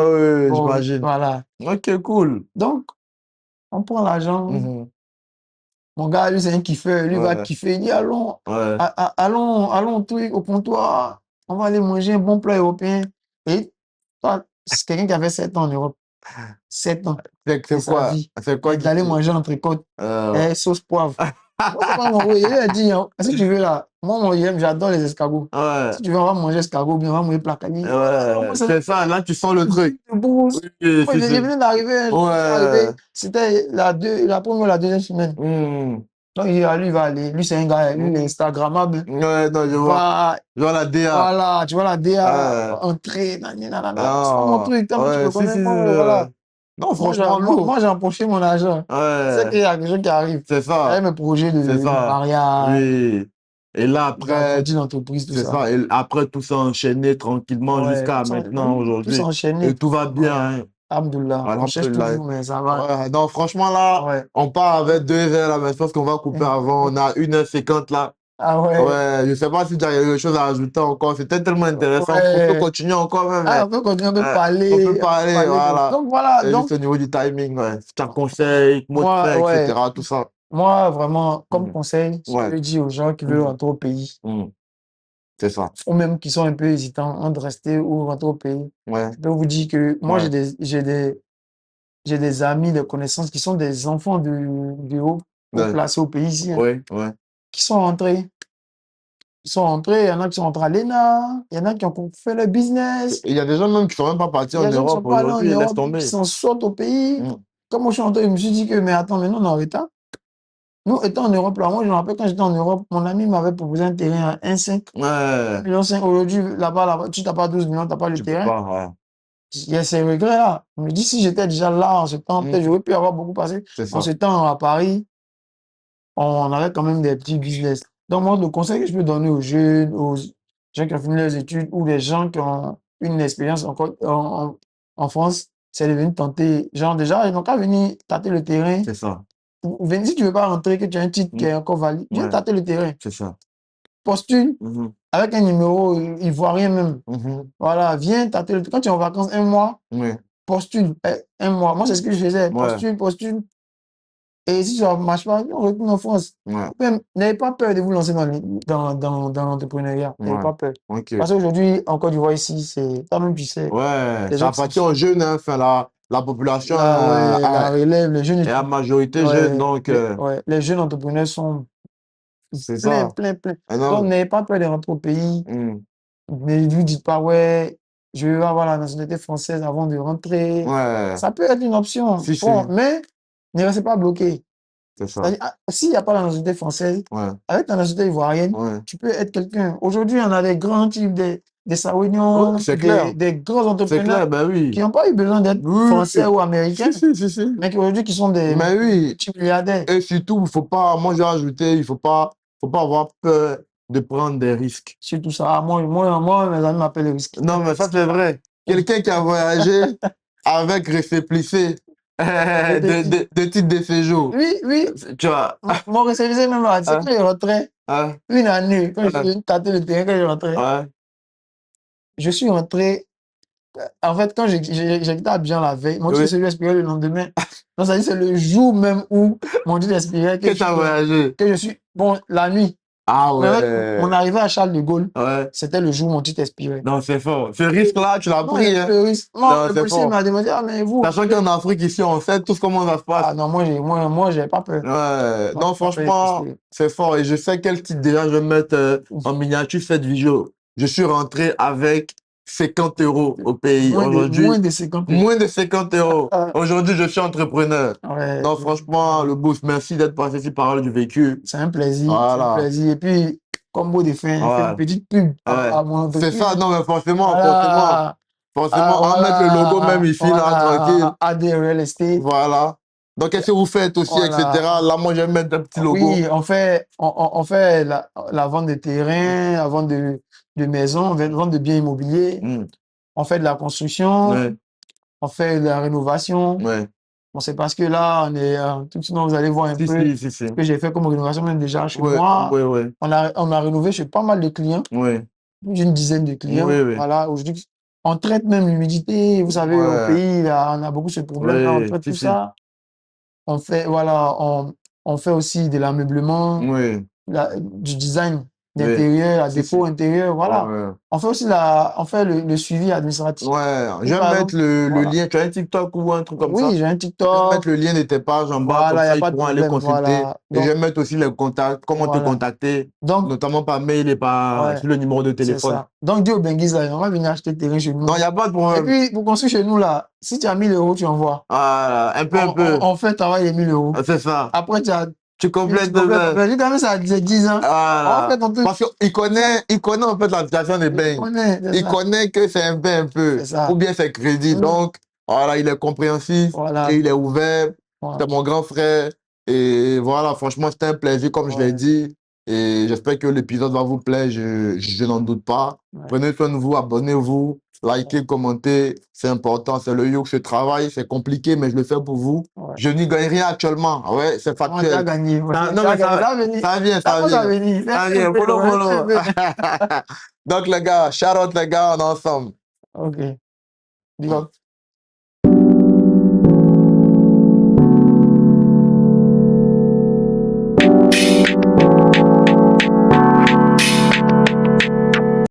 Bon, j'imagine. voilà. Ok, cool. Donc, on prend l'argent. Mon gars, lui, c'est un kiffeur. Lui va kiffer. Il dit, allons, allons au comptoir. On va aller manger un bon plat européen. Et toi, c'est quelqu'un qui avait 7 ans en Europe. 7 ans. C'est sa vie. C'est quoi d'aller manger l'entrecôte et sauce poivre. Moi, c'est pas mon il a dit, hein, si tu veux là, moi, j'adore les escargots. Si tu veux, on va manger escargot, bien, on va manger placani. C'est ça, là, tu sens le truc. Moi, je venais d'arriver. C'était la première ou la deuxième semaine. Donc, lui, il va aller. Lui, c'est un gars, lui, il est Instagrammable. Ouais, non, je vois. Je vois la DA. Voilà, tu vois la DA, entrée, nanana. C'est pas mon truc, tant que tu me connais, voilà. Non, franchement, moi, j'ai empoché mon argent. C'est qu'il y a quelque chose qui arrive. C'est ça. Avec mes projets de mariage. Oui. Et là, après, d'entreprise, tout c'est ça. Et après, tout s'est enchaîné tranquillement jusqu'à maintenant, aujourd'hui. Tout s'est enchaîné. Et tout va bien. Alhamdoulilah. On cherche toujours, mais ça va. Non, franchement, là, on part avec 2 heures, là, mais je pense qu'on va couper avant. On a 1h50, là. Ah ouais. Je sais pas si tu as quelque chose à ajouter encore. C'était tellement intéressant. On peut continuer encore même. On peut continuer, on peut parler. On peut parler, voilà. Donc voilà. Juste au niveau du timing, tu as conseil, mot de fin, etc. Tout ça. Moi, vraiment, comme conseil, je dis aux gens qui veulent rentrer au pays. C'est ça. Ou même qui sont un peu hésitants entre rester ou rentrer au pays. Je peux vous dire que moi, j'ai des amis, des connaissances qui sont des enfants du haut placés au pays ici. Qui sont rentrés. Ils sont rentrés, il y en a qui sont rentrés à l'ENA, il y en a qui ont fait le business. Il y a des gens même qui ne sont même pas partis en Europe aujourd'hui, ils laissent tomber. Qui s'en sortent au pays. Comme moi je suis rentré, je me suis dit que, mais attends, mais nous on est en retard. Nous, étant en Europe, là, moi je me rappelle quand j'étais en Europe, mon ami m'avait proposé un terrain à 1,5. 1,5 million. Aujourd'hui, là-bas, tu n'as pas 12 millions, tu n'as pas le terrain. Il y a ces regrets-là. Je me dis, si j'étais déjà là en ce temps, peut-être j'aurais pu avoir beaucoup passé. En ce temps, à Paris, on avait quand même des petits business. Donc, moi, le conseil que je peux donner aux jeunes, aux gens qui ont fini leurs études ou les gens qui ont une expérience encore en France, c'est de venir tenter. Genre, déjà, ils n'ont qu'à venir tâter le terrain. C'est ça. Si tu ne veux pas rentrer, que tu as un titre qui est encore valide, viens tâter le terrain. C'est ça. Postule avec un numéro ivoirien même. Voilà, viens tâter le terrain. Quand tu es en vacances 1 mois, postule 1 mois. Moi, c'est ce que je faisais. Postule. Et si ça ne marche pas, on retourne en France. N'ayez pas peur de vous lancer dans l'entrepreneuriat. N'ayez pas peur. Parce qu'aujourd'hui, en Côte d'Ivoire, ici, c'est toi-même, tu sais. Ça appartient aux jeunes, hein, la population. La relève, les jeunes. Et la majorité jeune, donc. Les jeunes entrepreneurs sont plein. Donc, n'ayez pas peur de rentrer au pays. Ne vous dites pas, je veux avoir la nationalité française avant de rentrer. Ça peut être une option. Mais ne restez pas bloqué. C'est ça. S'il n'y a pas la nationalité française, avec ta nationalité ivoirienne, tu peux être quelqu'un. Aujourd'hui, on a des grands types, des Saouinions, des grands entrepreneurs qui n'ont pas eu besoin d'être français ou américains, mais qui aujourd'hui qui sont des petits milliardaires. Et surtout, moi j'ai rajouté, il ne faut pas avoir peur de prendre des risques. Surtout ça. Moi, mes amis m'appellent les risques. Non, mais ça c'est vrai. Quelqu'un qui a voyagé avec récépissé de titre de séjour. Oui. Tu vois. Mon récépissé même là, c'est quand je rentrais, une année, quand je suis tâté le terrain, quand je rentrais, je suis rentré. En fait, quand j'étais à Abidjan la veille, mon titre celui expirait le lendemain. Donc, ça dit c'est le jour même où mon titre expirait que tu as voyagé. Que je suis, la nuit. Ah ouais. On arrivait à Charles de Gaulle. C'était le jour où mon titre expirait. Non, c'est fort. Ce risque-là, tu l'as pris. Le risque. Non, le policier m'a demandé, mais vous. Sachant qu'en Afrique, ici, on sait tout comment ça se passe. Ah non, moi, j'ai pas peur. Non, franchement, c'est fort. Et je sais quel titre déjà je vais mettre en miniature cette vidéo. Je suis rentré avec 50 € au pays. Moins Aujourd'hui, de 50 euros. moins de 50 €. Aujourd'hui, je suis entrepreneur. Ouais, Donc, franchement, le boss, merci d'être passé ici par du vécu. c'est un plaisir. C'est un Voilà. plaisir. Et puis, comme mot de fin, fait une petite pub à mon entreprise. C'est ça, non, mais forcément, Voilà. forcément, on va mettre le logo même ici, là, tranquille. AD Real Estate. Voilà. Donc, qu'est-ce que vous faites aussi, etc. Là, moi, je vais mettre un petit logo. Oui, on fait la vente de terrain, la vente de maisons, la vente de biens immobiliers. On fait de la construction, on fait de la rénovation. Bon, c'est parce que là, on est tout de suite, vous allez voir un peu ce que j'ai fait comme rénovation, même déjà chez moi. On a rénové chez pas mal de clients, plus d'une dizaine de clients. Voilà, aujourd'hui, on traite même l'humidité. Vous savez, au pays, là, on a beaucoup ce problème. On traite tout ça. On fait, voilà, on fait aussi de l'ameublement, du design d'intérieur, la déco intérieure, voilà. On fait aussi le suivi administratif. Je vais mettre le lien. Tu as un TikTok ou un truc comme ça? Oui, j'ai un TikTok. Je vais mettre le lien de tes pages en bas, comme ça, ils pourront aller consulter. Et je vais mettre aussi les contacts, comment te contacter, notamment par mail et sur le numéro de téléphone. Donc, Dio Benguiz, on va venir acheter le terrain chez nous. Non, il n'y a pas de problème. Et puis, pour construire chez nous, là, si tu as 1000 €, tu envoies. Un peu. On fait travailler 1000 €. C'est ça. Après, tu complètes de même. J'ai quand même ça 10 ans. Parce qu'il connaît en fait la situation des bains. Il connaît que c'est un bain un peu. Ou bien c'est crédit. Donc, voilà, il est compréhensif et il est ouvert. C'est mon grand frère. Et voilà, franchement, c'était un plaisir, comme je l'ai dit. Et j'espère que l'épisode va vous plaire. Je n'en doute pas. Prenez soin de vous, abonnez-vous. Likez, commentez, c'est important, c'est le yoke, ce travail, c'est compliqué, mais je le fais pour vous. Je n'y gagne rien actuellement, c'est factuel. Tu as gagné. Non, mais ça vient. Ça vient, follow. Donc les gars, shout out les gars, on est ensemble. Ok. Big up.